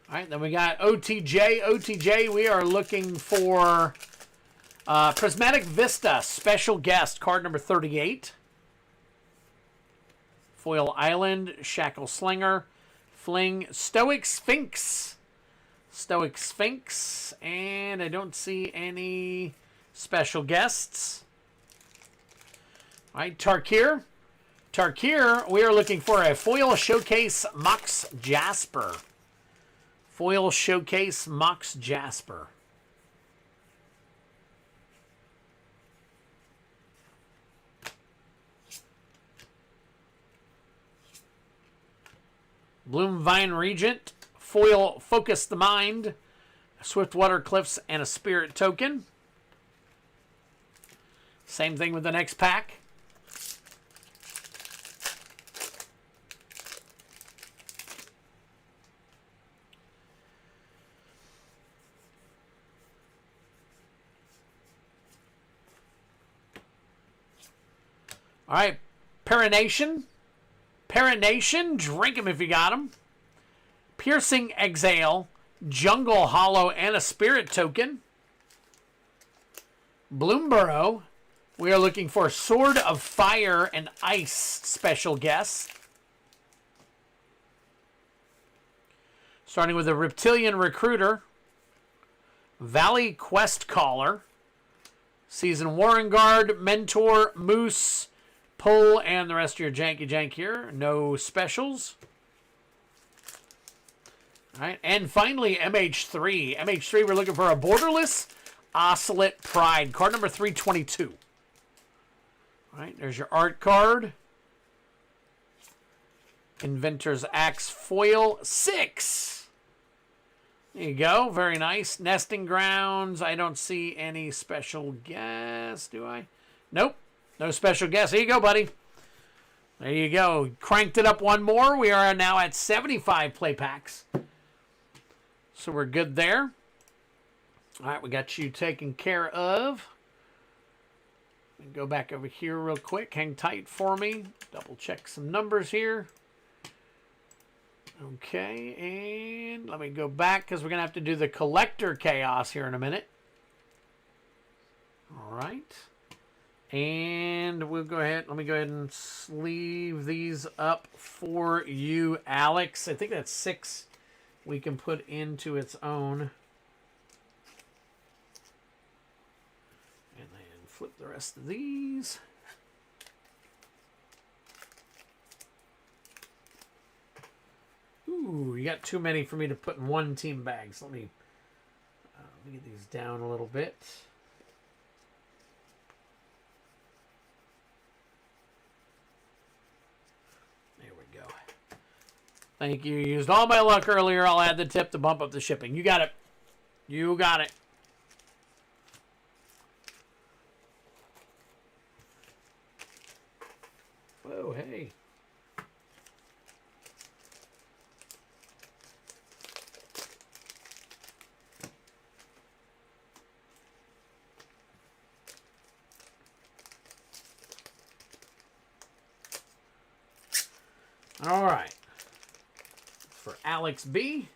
All right, then we got OTJ. OTJ, we are looking for Prismatic Vista, Special Guest, card number 38. Foil Island, Shackle Slinger, Fling, Stoic Sphinx. Stoic Sphinx, and I don't see any special guests. All right, Tarkir. Tarkir, we are looking for a Foil Showcase Mox Jasper. Foil Showcase Mox Jasper. Bloomvine Regent. Foil Focus the Mind. Swiftwater Cliffs and a Spirit Token. Same thing with the next pack. All right, Perenation. Perenation, drink them if you got them. Piercing Exhale, Jungle Hollow, and a Spirit Token. Bloomborough, we are looking for Sword of Fire and Ice special guest. Starting with the Reptilian Recruiter, Valley Quest Caller, Season Warren Guard, Mentor, Moose, Pull, and the rest of your janky jank here. No specials. All right, and finally, MH3. MH3, we're looking for a Borderless Oscillate Pride, card number 322. All right, there's your art card. Inventor's Axe Foil 6. There you go, very nice. Nesting Grounds, I don't see any special guests, do I? Nope. No special guess. There you go, buddy. There you go. Cranked it up one more. We are now at 75 play packs. So we're good there. All right, we got you taken care of. Go back over here real quick. Hang tight for me. Double check some numbers here. Okay, and let me go back because we're going to have to do the collector chaos here in a minute. All right. And we'll go ahead. Let me go ahead and sleeve these up for you, Alex. I think that's 6 we can put into its own. And then flip the rest of these. Ooh, you got too many for me to put in one team bag. So let me get these down a little bit. Thank you. Used all my luck earlier. I'll add the tip to bump up the shipping. You got it. You got it. Whoa, hey. All right. For Alex B.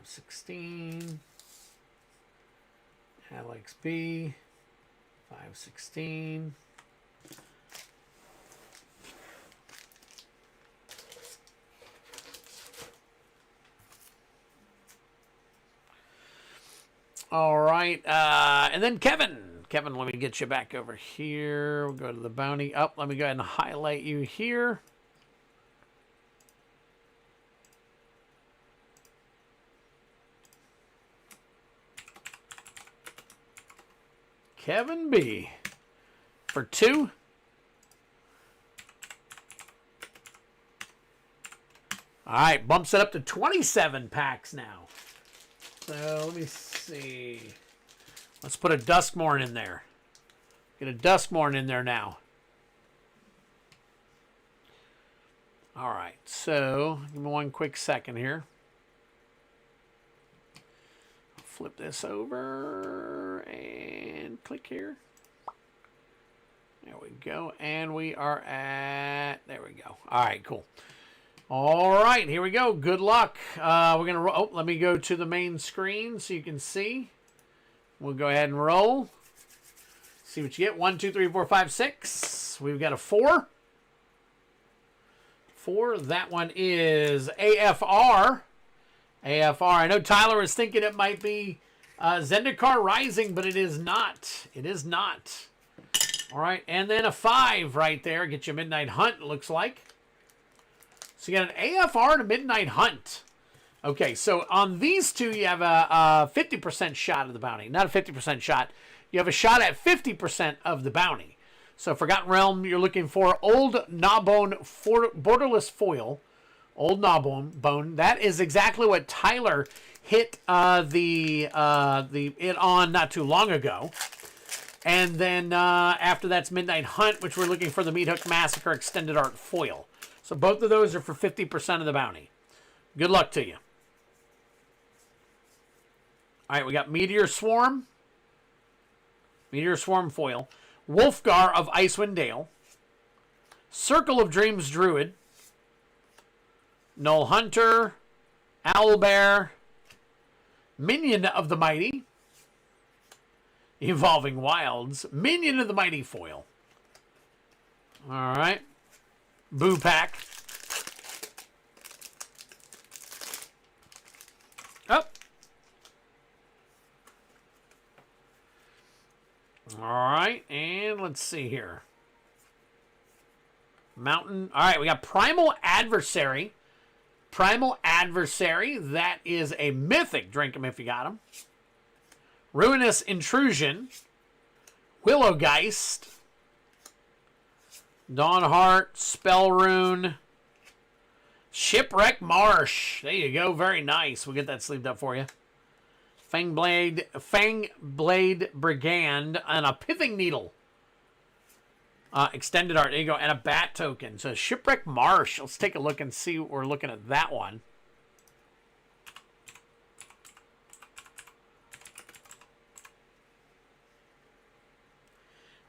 516. Alex B. 516. All right. And then Kevin. Kevin, let me get you back over here. We'll go to the bounty. Oh, let me go ahead and highlight you here. Kevin B. For 2. All right. Bumps it up to 27 packs now. So let me see. Let's put a Duskmorn in there. Get a Duskmorn in there now. All right. So give me one quick second here. Flip this over and click here. There we go. And we are at, there we go. All right, cool. All right, here we go. Good luck. We're going to, oh, let me go to the main screen so you can see. We'll go ahead and roll. See what you get. 1, 2, 3, 4, 5, 6. We've got a 4. 4. That one is AFR. AFR. I know Tyler was thinking it might be Zendikar Rising, but it is not. It is not. All right, and then a 5 right there. Get you Midnight Hunt, looks like. So you got an AFR and a Midnight Hunt. Okay, so on these two, you have a 50% shot of the bounty. Not a 50% shot. You have a shot at 50% of the bounty. So Forgotten Realm, you're looking for Old Gnawbone Borderless Foil. Old Gnawbone. That is exactly what Tyler hit it on not too long ago. And then after that's Midnight Hunt, which we're looking for the Meat Hook Massacre Extended Art Foil. So both of those are for 50% of the bounty. Good luck to you. All right, we got Meteor Swarm. Meteor Swarm Foil. Wolfgar of Icewind Dale. Circle of Dreams Druid. Null Hunter. Owlbear. Minion of the Mighty. Evolving Wilds. Minion of the Mighty Foil. All right. Boo Pack. Up. All right, and let's see here. Mountain. All right, we got Primal Adversary. Primal Adversary. That is a Mythic. Drink 'em if you got 'em. Ruinous Intrusion. Willowgeist. Dawnheart, Spellrune, Shipwreck Marsh. There you go. Very nice. We'll get that sleeved up for you. Fangblade Brigand, and a Pithing Needle. Extended art. There you go. And a Bat Token. So Shipwreck Marsh. Let's take a look and see what we're looking at that one.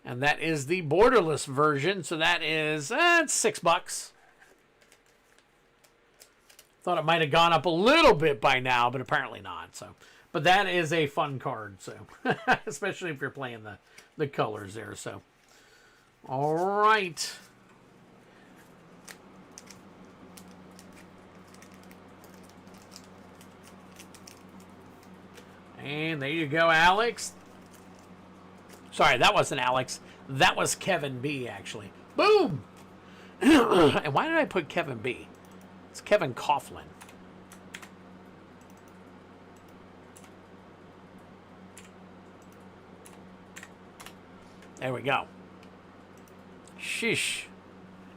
And that is the borderless version. So that is it's $6. Thought it might have gone up a little bit by now, but apparently not. So, but that is a fun card. So, especially if you're playing the colors there. So, all right. And there you go, Alex. Sorry, that wasn't Alex. That was Kevin B, actually. Boom! And why did I put Kevin B? It's Kevin Coughlin. There we go. Sheesh.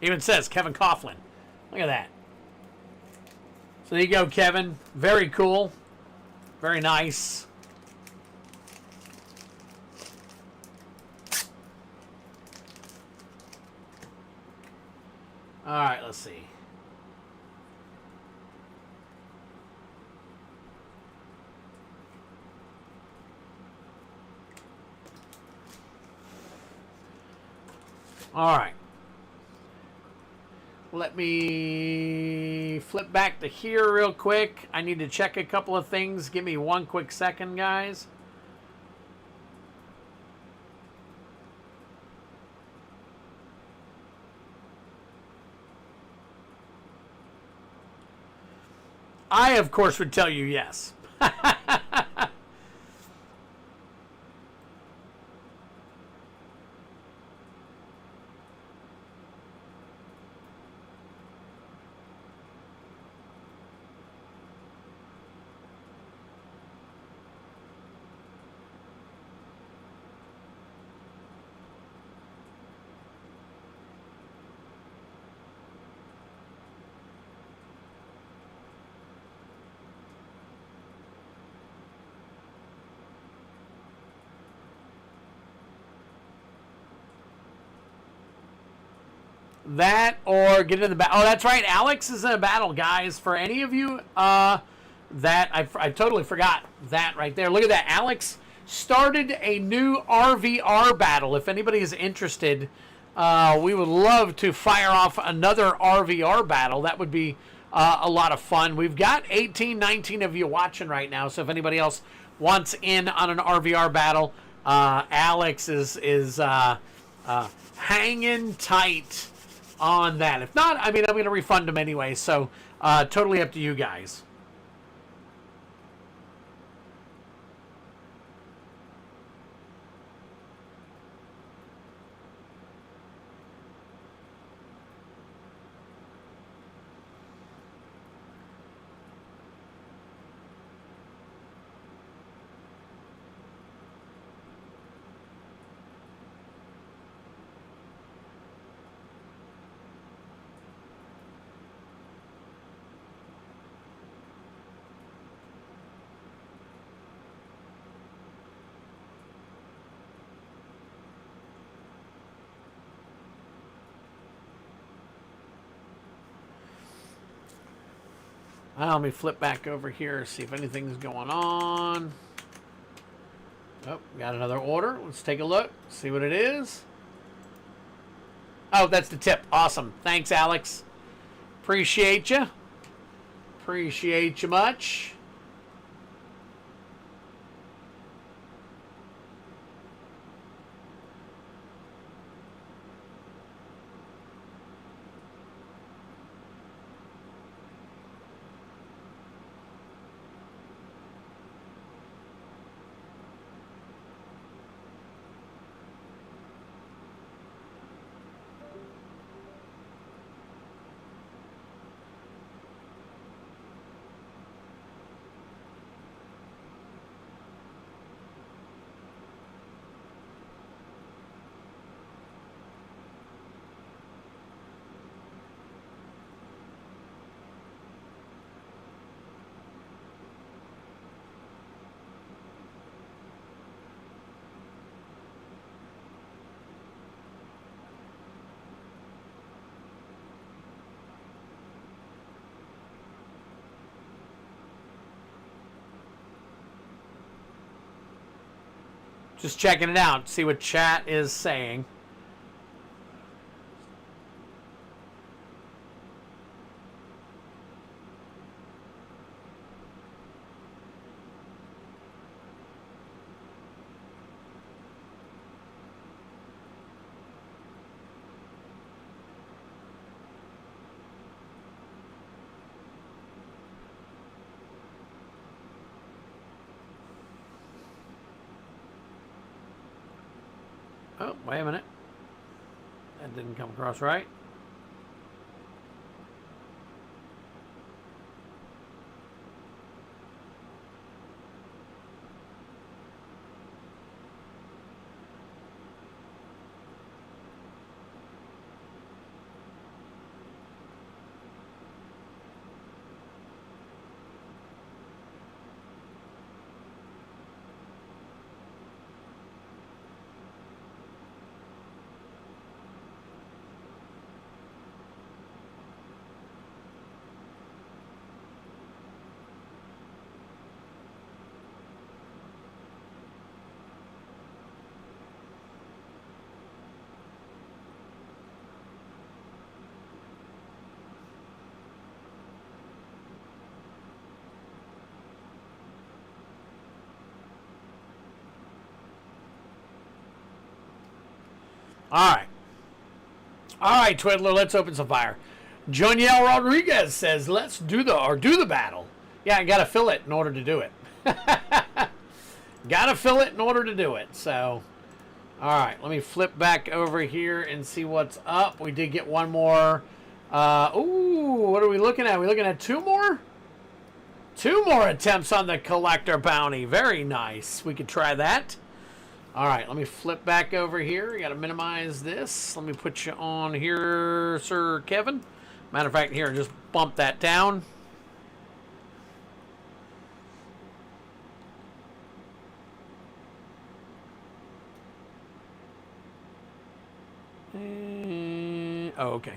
Even says Kevin Coughlin. Look at that. So there you go, Kevin. Very cool. Very nice. All right, let's see. All right. Let me flip back to here real quick. I need to check a couple of things. Give me one quick second, guys. I, of course, would tell you yes. That or get in the battle. Oh, that's right. Alex is in a battle, guys. For any of you that I totally forgot that right there. Look at that. Alex started a new RVR battle. If anybody is interested, we would love to fire off another RVR battle. That would be a lot of fun. We've got 18, 19 of you watching right now. So if anybody else wants in on an RVR battle, Alex is hanging tight on that. If not, I mean, I'm going to refund them anyway. So totally up to you guys. Let me flip back over here, see if anything's going on. Oh, got another order. Let's take a look, see what it is. Oh, that's the tip. Awesome. Thanks, Alex. Appreciate you. Appreciate you much. Just checking it out, see what chat is saying. Oh, wait a minute. That didn't come across right. All right. All right, Twiddler, let's open some fire. Joniel Rodriguez says, let's do the battle. Yeah, I got to fill it in order to do it. Got to fill it in order to do it. So, all right, let me flip back over here and see what's up. We did get one more. Ooh, what are we looking at? Are we looking at two more? Two more attempts on the collector bounty. Very nice. We could try that. All right, let me flip back over here. Got to minimize this. Let me put you on here, Sir Kevin. Matter of fact, here, just bump that down. Oh, okay.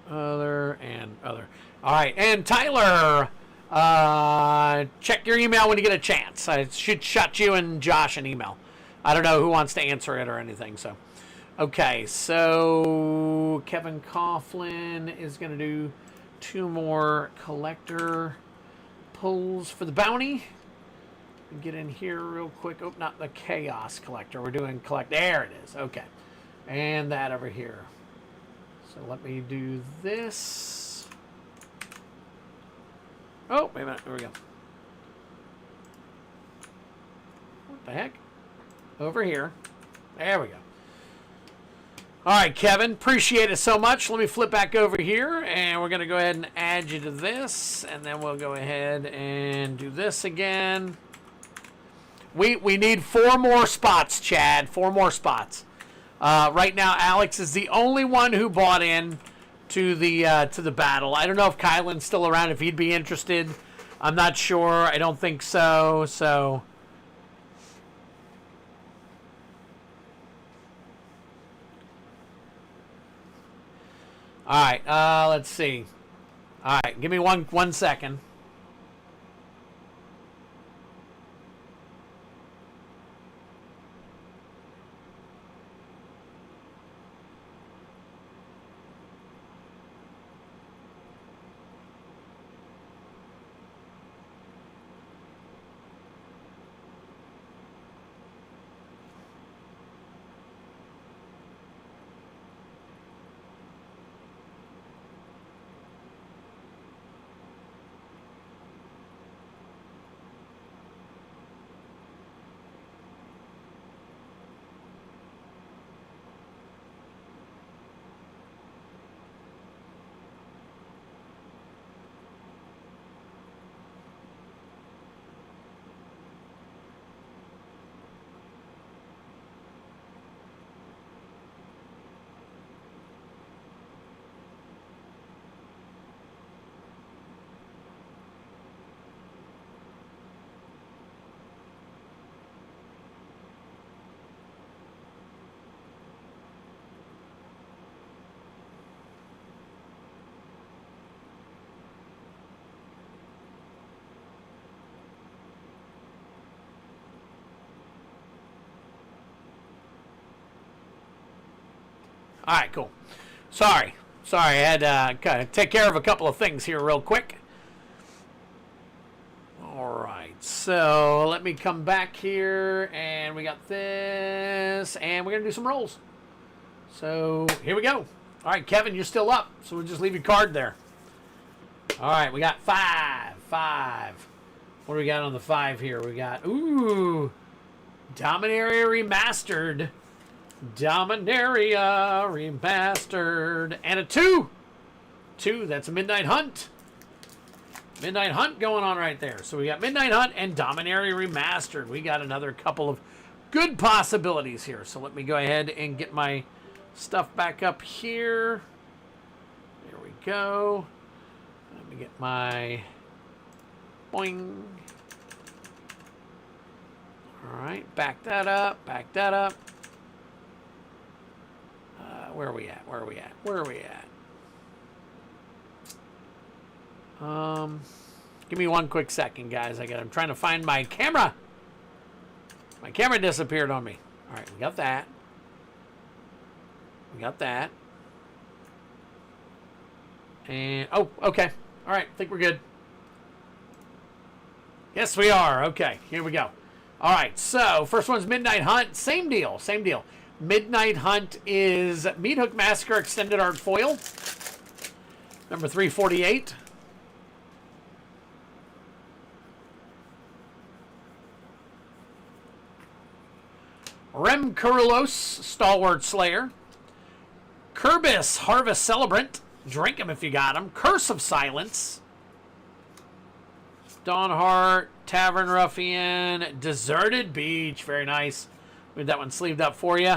Other and other. All right, and Tyler, check your email when you get a chance. I should shot you and Josh an email. I don't know who wants to answer it or anything. So, okay. So Kevin Coughlin is going to do two more collector pulls for the bounty. Get in here real quick. Oh, not the chaos collector. We're doing collect. There it is. Okay, and that over here. So let me do this. Oh, wait a minute. There we go. What the heck? Over here. There we go. All right, Kevin. Appreciate it so much. Let me flip back over here, and we're going to go ahead and add you to this, and then we'll go ahead and do this again. We need 4 more spots, Chad. 4 more spots. Right now, Alex is the only one who bought in to the battle. I don't know if Kylan's still around, if he'd be interested. I'm not sure. I don't think so. So, all right. Let's see. All right, give me one second. All right, cool. Sorry, I had to take care of a couple of things here real quick. All right, so let me come back here, and we got this, and we're going to do some rolls. So here we go. All right, Kevin, you're still up, so we'll just leave your card there. All right, we got 5. What do we got on the 5 here? We got, ooh, Dominaria Remastered. Dominaria Remastered. And a 2. 2, that's a Midnight Hunt. Midnight Hunt going on right there. So we got Midnight Hunt and Dominaria Remastered. We got another couple of good possibilities here. So let me go ahead and get my stuff back up here. There we go. Let me get my boing. All right, back that up, back that up. Where are we at? Where are we at? Where are we at? Give me one quick second, guys. I'm trying to find my camera. My camera disappeared on me. All right, we got that. We got that. And, oh, okay. All right, I think we're good. Yes, we are. Okay, here we go. All right, so first one's Midnight Hunt. Same deal, same deal. Midnight Hunt is Meat Hook Massacre Extended Art Foil. Number 348. Rem Kurulos, Stalwart Slayer. Kerbis, Harvest Celebrant. Drink him if you got him. Curse of Silence. Dawnheart, Tavern Ruffian, Deserted Beach. Very nice. We had that one sleeved up for you.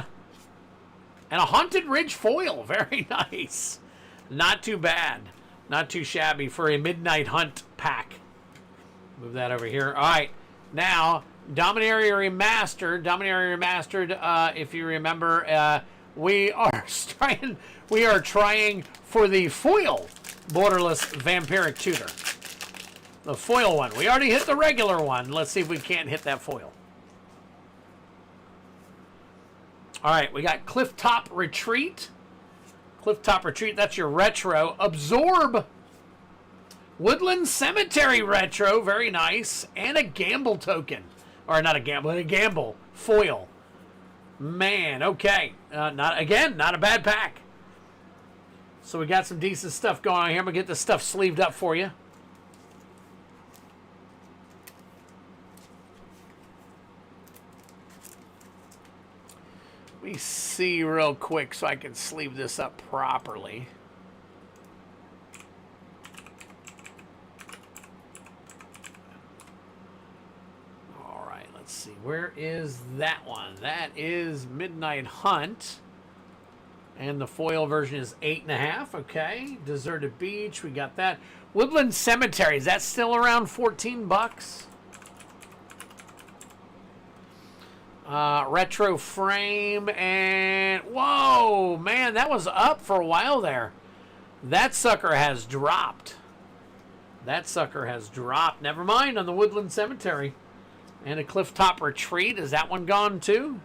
And a Haunted Ridge foil. Very nice. Not too bad. Not too shabby for a Midnight Hunt pack. Move that over here. All right. Now, Dominaria Remastered. If you remember, we are trying for the foil Borderless Vampiric Tutor. The foil one. We already hit the regular one. Let's see if we can't hit that foil. All right, we got Clifftop Retreat. Clifftop Retreat, that's your retro. Absorb. Woodland Cemetery retro, very nice. And a Gamble token. Or not a Gamble, a Gamble foil. Man, okay. Not a bad pack. So we got some decent stuff going on here. I'm going to get this stuff sleeved up for you. Let me see real quick so I can sleeve this up properly. All right, let's see. Where is that one? That is Midnight Hunt. And the foil version is 8.5. Okay. Deserted Beach. We got that. Woodland Cemetery. Is that still around 14 bucks? Retro frame, and whoa, man, that was up for a while there. That sucker has dropped. Never mind on the Woodland Cemetery. And a Clifftop Retreat. Is that one gone too?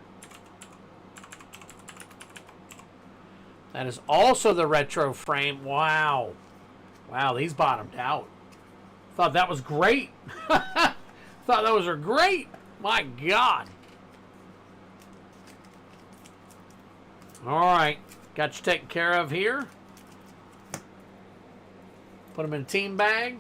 That is also the retro frame. Wow. Wow, these bottomed out. Thought that was great. Thought those were great. My God. All right, got you taken care of here. Put them in a team bag.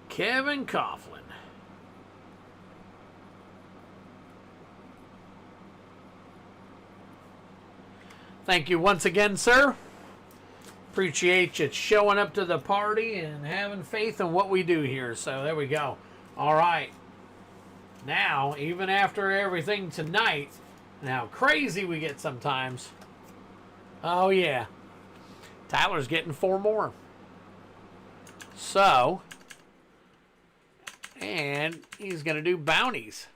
Kevin Coughlin. Thank you once again, sir. Appreciate you showing up to the party and having faith in what we do here. So there we go. All right. Now, even after everything tonight, and how crazy we get sometimes. Oh, yeah. Tyler's getting 4 more. So, and he's going to do bounties.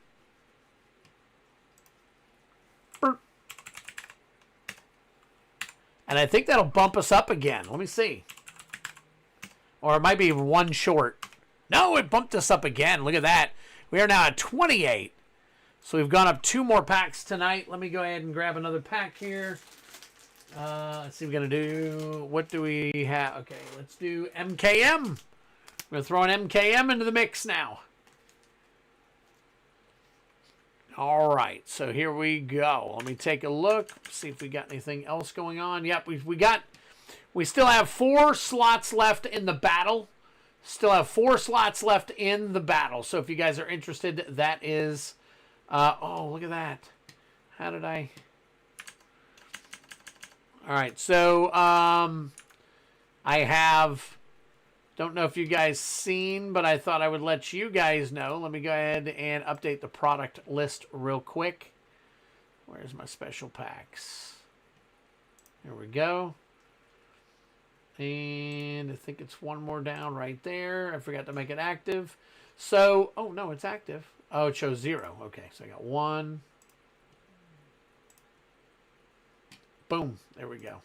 And I think that'll bump us up again. Let me see. Or it might be one short. No, it bumped us up again. Look at that. We are now at 28. So we've gone up 2 more packs tonight. Let me go ahead and grab another pack here. Let's see what we're going to do. What do we have? Okay, let's do MKM. We're going to throw an MKM into the mix now. All right, so here we go. Let me take a look, see if we got anything else going on. Yep, we still have 4 slots left in the battle. Still have 4 slots left in the battle. So if you guys are interested, that is, oh, look at that. How did I? All right, so I have, don't know if you guys seen, but I thought I would let you guys know. Let me go ahead and update the product list real quick. Where's my special packs? Here we go. And I think it's 1 more down right there. I forgot to make it active. So, oh no, it's active. Oh, it shows 0. Okay, so I got 1. Boom, there we go.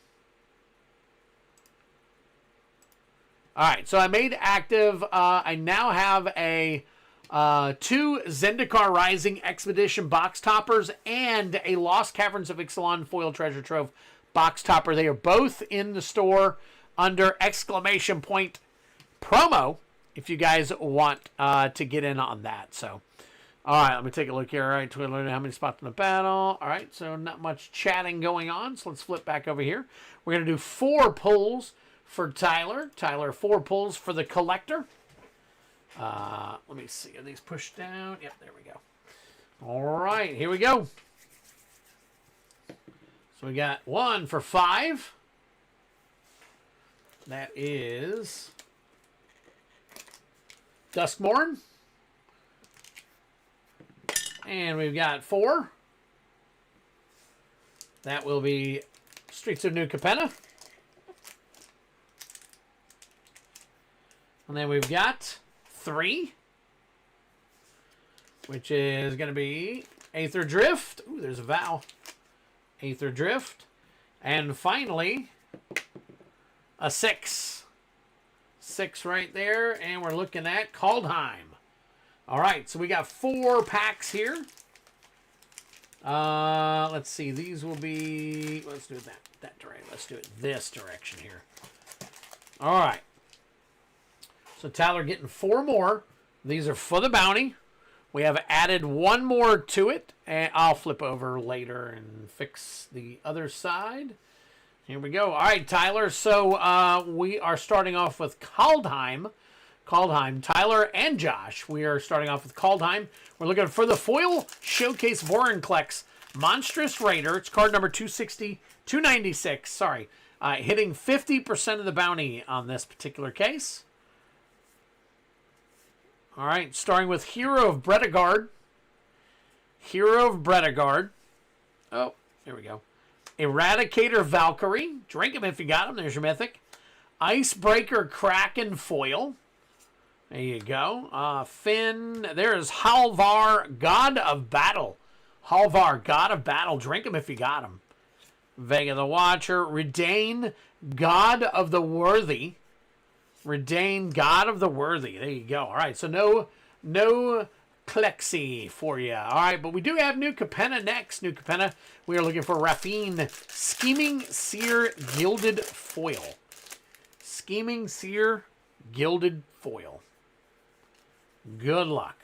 All right, so I made active. I now have a 2 Zendikar Rising Expedition box toppers and a Lost Caverns of Ixalan foil treasure trove box topper. They are both in the store. under exclamation point promo if you guys want to get in on that. So, all right, let me take a look here. All right, Twiddler, how many spots in the battle? All right, so not much chatting going on. So let's flip back over here. We're going to do 4 pulls for Tyler. Tyler, 4 pulls for the collector. Let me see. Are these pushed down? Yep, there we go. All right, here we go. So we got 1 for 5. That is Duskmorn. And we've got 4. That will be Streets of New Capenna. And then we've got 3, which is going to be Aether Drift. Ooh, there's a vowel. Aether Drift. And finally, a 6. 6 right there. And we're looking at Kaldheim. All right, so we got 4 packs here. Let's see. These will be... Let's do it that direction. Let's do it this direction here. All right. So Tyler getting 4 more. These are for the bounty. We have added 1 more to it. And I'll flip over later and fix the other side. Here we go. All right, Tyler. So we are starting off with Kaldheim. Tyler and Josh. We are starting off with Kaldheim. We're looking for the foil showcase Vorinclex Monstrous Raider. It's card number 296. Sorry. Hitting 50% of the bounty on this particular case. All right, starting with Hero of Bredegard. Oh, there we go. Eradicator Valkyrie. Drink him if you got him. There's your Mythic. Icebreaker Kraken Foil. There you go. Finn. There's Halvar, God of Battle. Drink him if you got him. Vega the Watcher. Redain, God of the Worthy. There you go. All right, so no Klexi for you. All right, but we do have New Capenna next. New Capenna, we are looking for Raffine, Scheming Seer Gilded Foil. Good luck.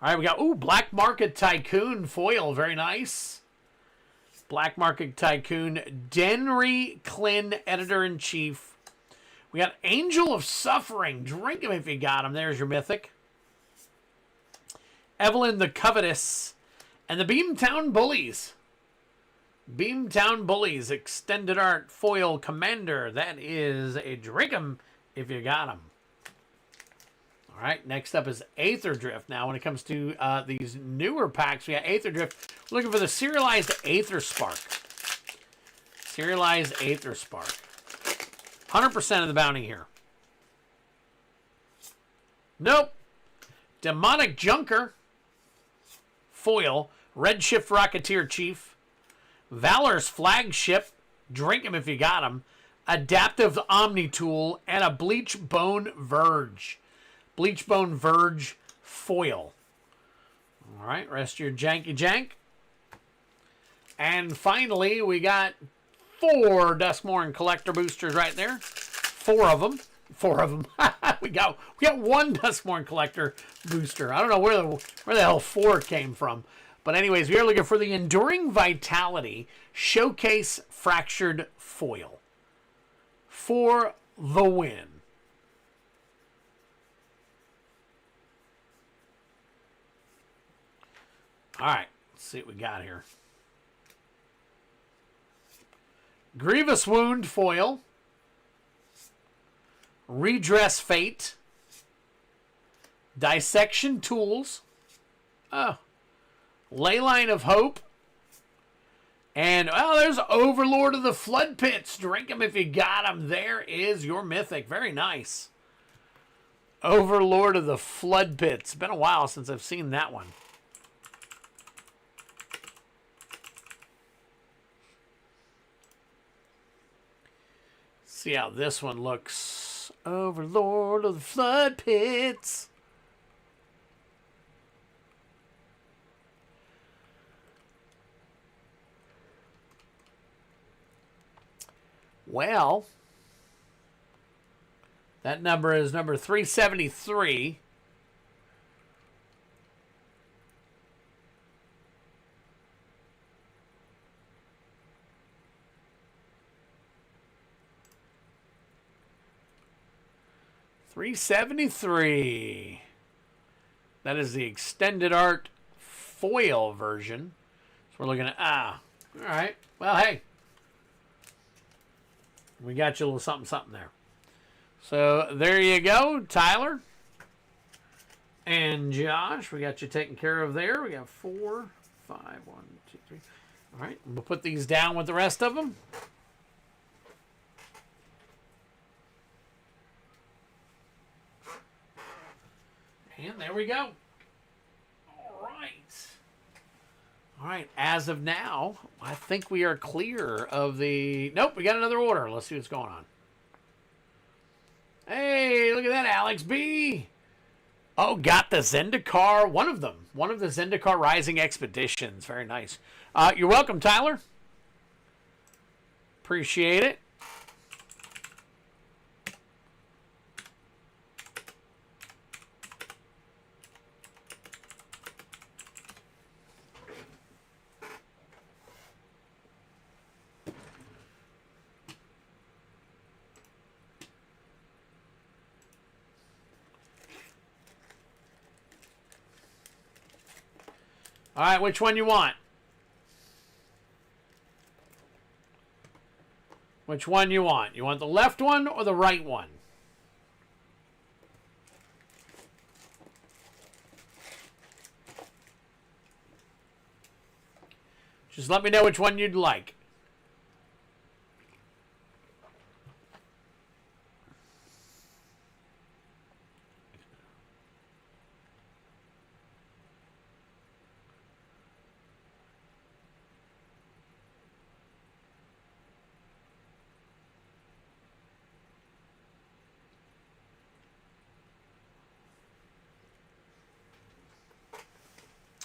All right, we got, Black Market Tycoon Foil. Very nice. Black Market Tycoon, Denry Klin, Editor-in-Chief. We got Angel of Suffering. Drink him if you got him. There's your Mythic. Evelyn the Covetous. And the Beamtown Bullies. Extended Art Foil Commander. That is a drink him if you got him. All right, next up is Aether Drift. Now, when it comes to these newer packs, we got Aether Drift. We're looking for the Serialized Aether Spark. 100% of the bounty here. Nope. Demonic Junker. Foil. Redshift Rocketeer Chief. Valor's Flagship. Drink him if you got him. Adaptive Omni Tool. And a Bleachbone Verge. Foil. All right, rest of your janky jank. And finally, we got 4 Duskmorn Collector boosters right there. 4 of them. we got 1 Duskmorn Collector booster. I don't know where the hell 4 came from. But anyways, we are looking for the Enduring Vitality Showcase Fractured Foil. For the win. All right, let's see what we got here. Grievous Wound Foil. Redress Fate. Dissection Tools. Leyline of Hope. And, there's Overlord of the Flood Pits. Drink him if you got him. There is your Mythic. Very nice. Overlord of the Flood Pits. Been a while since I've seen that one. See how this one looks. Overlord of the Flood Pits. Well, that number is number 373. $373. That is the extended art foil version. So we're looking at, all right. Well, hey, we got you a little something, something there. So there you go, Tyler and Josh. We got you taken care of there. We got 4, 5, 1, 2, 3. All right, we'll put these down with the rest of them. And there we go. All right. All right, as of now, I think we are clear of the... Nope, we got another order. Let's see what's going on. Hey, look at that, Alex B. Oh, got the Zendikar, one of them. One of the Zendikar Rising Expeditions. Very nice. You're welcome, Tyler. Appreciate it. All right, which one you want? Which one you want? You want the left one or the right one? Just let me know which one you'd like.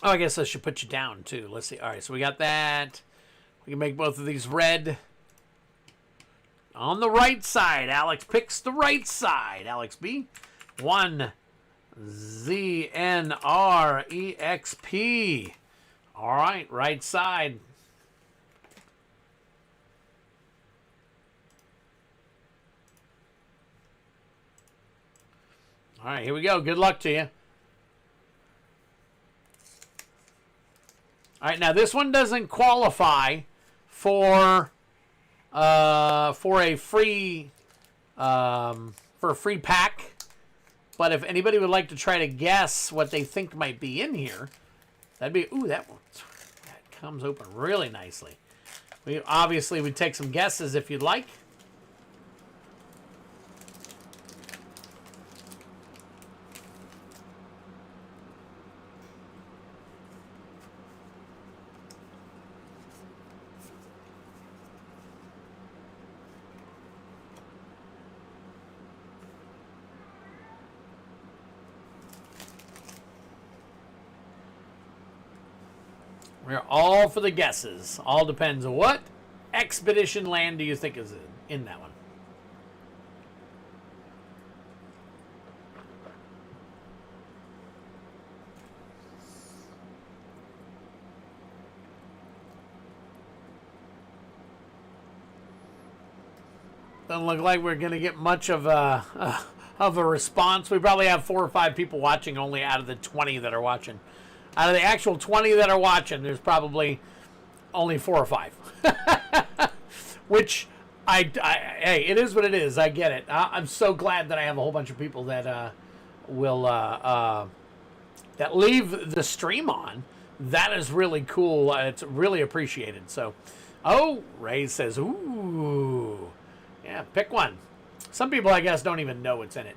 Oh, I guess I should put you down, too. Let's see. All right, so we got that. We can make both of these red. On the right side. Alex picks the right side. Alex B. 1 ZNREXP. All right, right side. All right, here we go. Good luck to you. All right, now this one doesn't qualify for a free pack, but if anybody would like to try to guess what they think might be in here, that'd be that one. That comes open really nicely. We obviously would take some guesses if you'd like. We're all for the guesses. All depends on what expedition land do you think is in that one. Doesn't look like we're going to get much of a response. We probably have 4 or 5 people watching only out of the 20 that are watching. Out of the actual 20 that are watching, there's probably only 4 or 5. Which, hey, it is what it is. I get it. I'm so glad that I have a whole bunch of people that will that leave the stream on. That is really cool. It's really appreciated. So, oh, Ray says, ooh. Yeah, pick one. Some people, I guess, don't even know what's in it.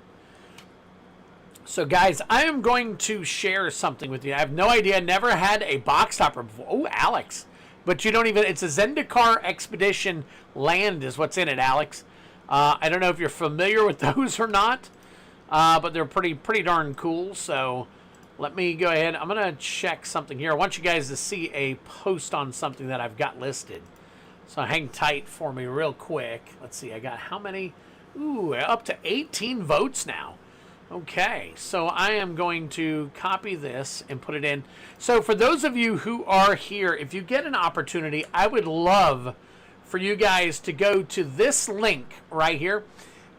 So, guys, I am going to share something with you. I have no idea. Never had a box topper before. Oh, Alex. But you don't even... It's a Zendikar Expedition land is what's in it, Alex. I don't know if you're familiar with those or not. But they're pretty darn cool. So, let me go ahead. I'm going to check something here. I want you guys to see a post on something that I've got listed. So hang tight for me real quick. Let's see, I got how many? Ooh, up to 18 votes now. Okay, so I am going to copy this and put it in. So for those of you who are here, if you get an opportunity, I would love for you guys to go to this link right here.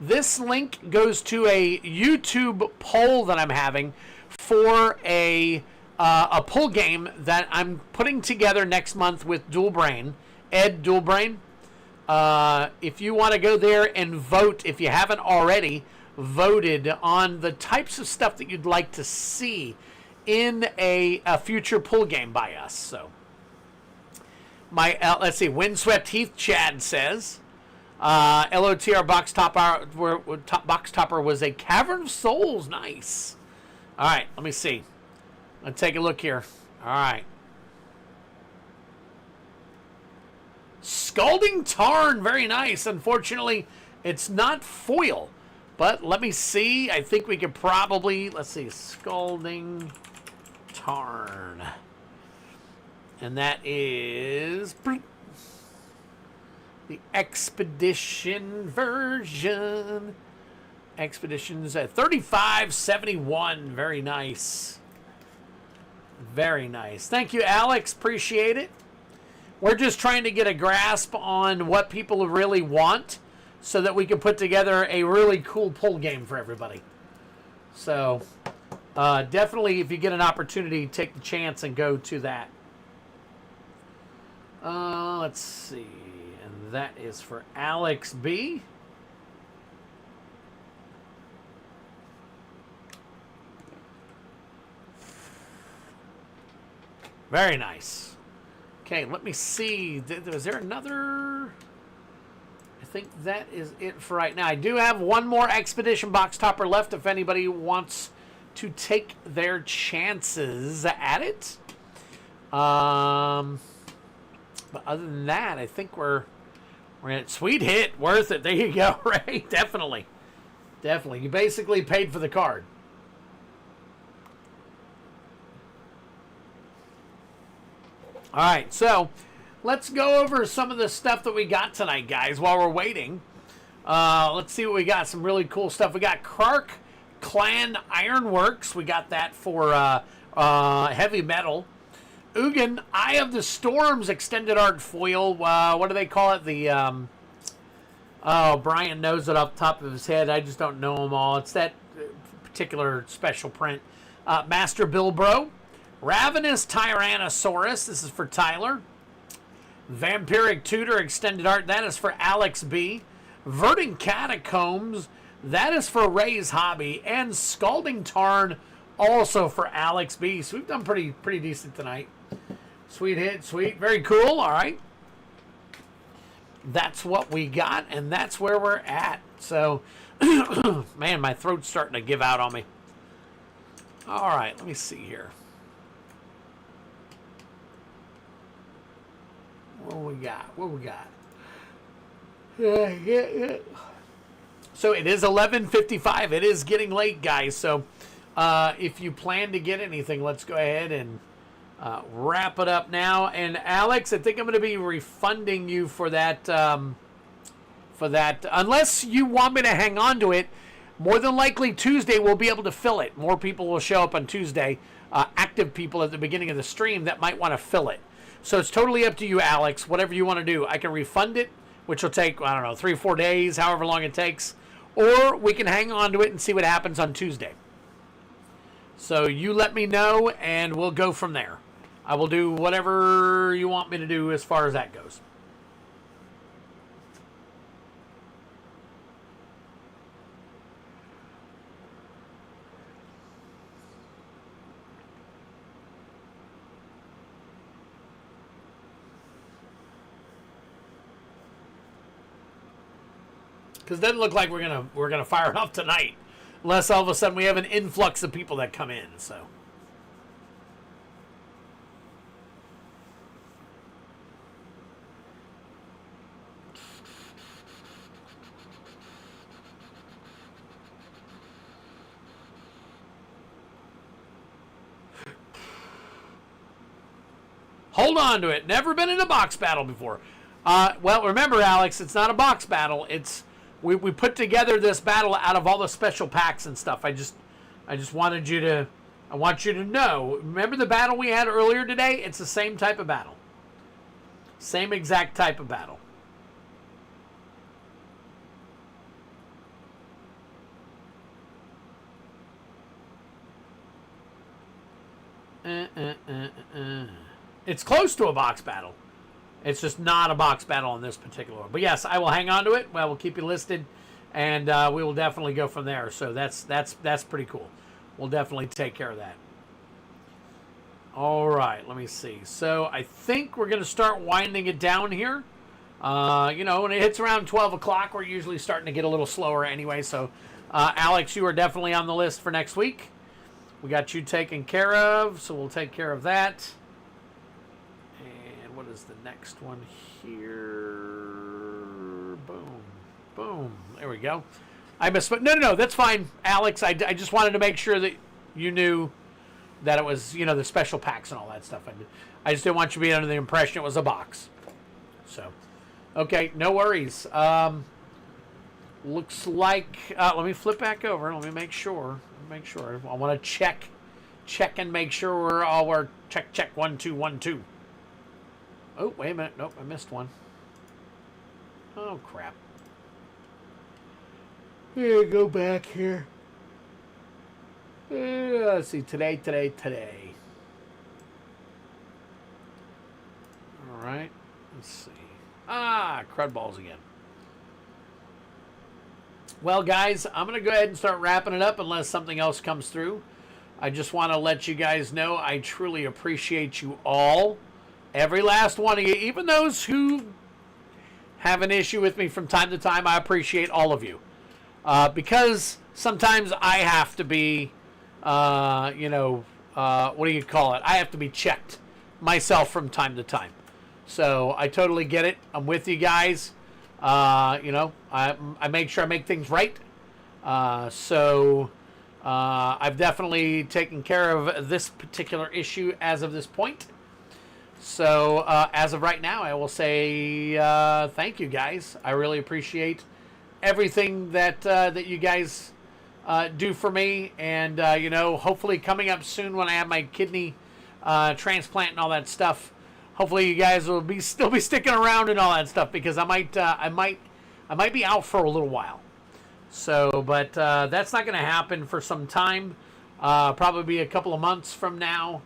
This link goes to a YouTube poll that I'm having for a pull game that I'm putting together next month with Dual Brain, Ed Dual Brain. If you want to go there and vote, if you haven't already voted on the types of stuff that you'd like to see in a future pull game by us. So, let's see, Windswept Heath Chad says, LOTR box topper was a Cavern of Souls. Nice. All right, let me see. Let's take a look here. All right. Scalding Tarn, very nice. Unfortunately, it's not foil. But let me see. I think we could probably, let's see, Scalding Tarn. And that is the Expedition version. Expeditions at 3571. Very nice. Very nice. Thank you, Alex. Appreciate it. We're just trying to get a grasp on what people really want so that we can put together a really cool pull game for everybody. So, definitely, if you get an opportunity, take the chance and go to that. Let's see. And that is for Alex B. Very nice. Okay, let me see. Was there another? I think that is it for right now. I do have one more Expedition box topper left if anybody wants to take their chances at it. But other than that, I think we're at sweet hit. Worth it. There you go, Ray. Definitely. Definitely. You basically paid for the card. All right, so let's go over some of the stuff that we got tonight, guys, while we're waiting. Let's see what we got. Some really cool stuff. We got Kark Clan Ironworks. We got that for heavy metal. Ugin, Eye of the Storms extended art foil. What do they call it? The oh, Brian knows it off the top of his head. I just don't know them all. It's that particular special print. Master Bilbro. Ravenous Tyrannosaurus. This is for Tyler. Vampiric Tutor extended art. That is for Alex B. Verdant Catacombs. That is for Ray's Hobby. And Scalding Tarn also for Alex B. So we've done pretty decent tonight. Sweet hit. Sweet. Very cool. All right. That's what we got. And that's where we're at. So, man, my throat's starting to give out on me. All right. Let me see here. What we got? What we got? So it is 11:55. It is getting late, guys. So if you plan to get anything, let's go ahead and wrap it up now. And Alex, I think I'm going to be refunding you for that. Unless you want me to hang on to it, more than likely Tuesday we'll be able to fill it. More people will show up on Tuesday. Active people at the beginning of the stream that might want to fill it. So it's totally up to you, Alex. Whatever you want to do. I can refund it, which will take, I don't know, 3 or 4 days, however long it takes. Or we can hang on to it and see what happens on Tuesday. So you let me know, and we'll go from there. I will do whatever you want me to do as far as that goes. Because it doesn't look like we're gonna fire it off tonight, unless all of a sudden we have an influx of people that come in. So. Hold on to it. Never been in a box battle before. Well, remember, Alex, it's not a box battle. It's we put together this battle out of all the special packs and stuff. I just wanted you to, I want you to know. Remember the battle we had earlier today? It's the same type of battle. Same exact type of battle. It's close to a box battle. It's just not a box battle on this particular one. But yes, I will hang on to it. Well, we'll keep you listed, and we will definitely go from there. So that's pretty cool. We'll definitely take care of that. All right, let me see. So I think we're going to start winding it down here. You know, when it hits around 12 o'clock, we're usually starting to get a little slower anyway. So, Alex, you are definitely on the list for next week. We got you taken care of, so we'll take care of that. And what is the next one here? Boom. Boom. There we go. I missed. No, that's fine, Alex. I just wanted to make sure that you knew that it was, you know, the special packs and all that stuff. I just didn't want you to be under the impression it was a box. So, okay, no worries. Looks like, let me flip back over. Let me make sure. I want to check and make sure we're check 1 2 1 2. Oh, wait a minute. Nope, I missed one. Oh, crap. Here, go back here. Let's see, today. All right, let's see. Crud balls again. Well, guys, I'm going to go ahead and start wrapping it up unless something else comes through. I just want to let you guys know I truly appreciate you all. Every last one of you, even those who have an issue with me from time to time, I appreciate all of you. Because sometimes I have to be, what do you call it? I have to be checked myself from time to time. So I totally get it. I'm with you guys. I make sure I make things right. So I've definitely taken care of this particular issue as of this point. So as of right now, I will say thank you guys. I really appreciate everything that you guys do for me. And, hopefully coming up soon when I have my kidney transplant and all that stuff, hopefully you guys will still be sticking around and all that stuff, because I might be out for a little while. So, but that's not going to happen for some time. Probably be a couple of months from now.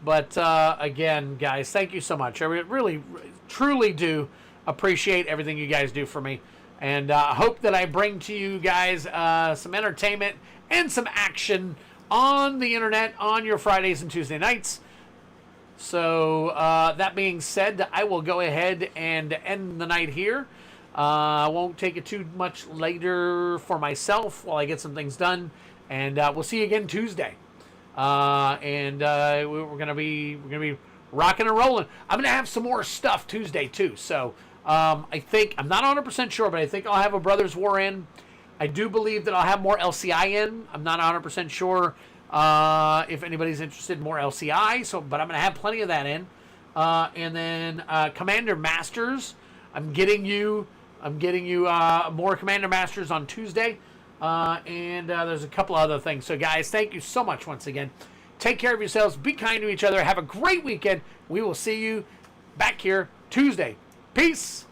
But again, guys, thank you so much. I really, truly do appreciate everything you guys do for me, and hope that I bring to you guys some entertainment and some action on the internet on your Fridays and Tuesday nights. So that being said, I will go ahead and end the night here. I won't take it too much later for myself while I get some things done, and we'll see you again Tuesday. We're gonna be rocking and rolling. I'm gonna have some more stuff Tuesday too. So I think, I'm not 100% sure, but I think I'll have a Brothers War in. I do believe that I'll have more LCI in. I'm not 100% sure. If anybody's interested in more LCI, but I'm going to have plenty of that in. And then Commander Masters, I'm getting you more Commander Masters on Tuesday. And there's a couple other things. So guys, thank you so much once again. Take care of yourselves. Be kind to each other. Have a great weekend. We will see you back here Tuesday. Peace.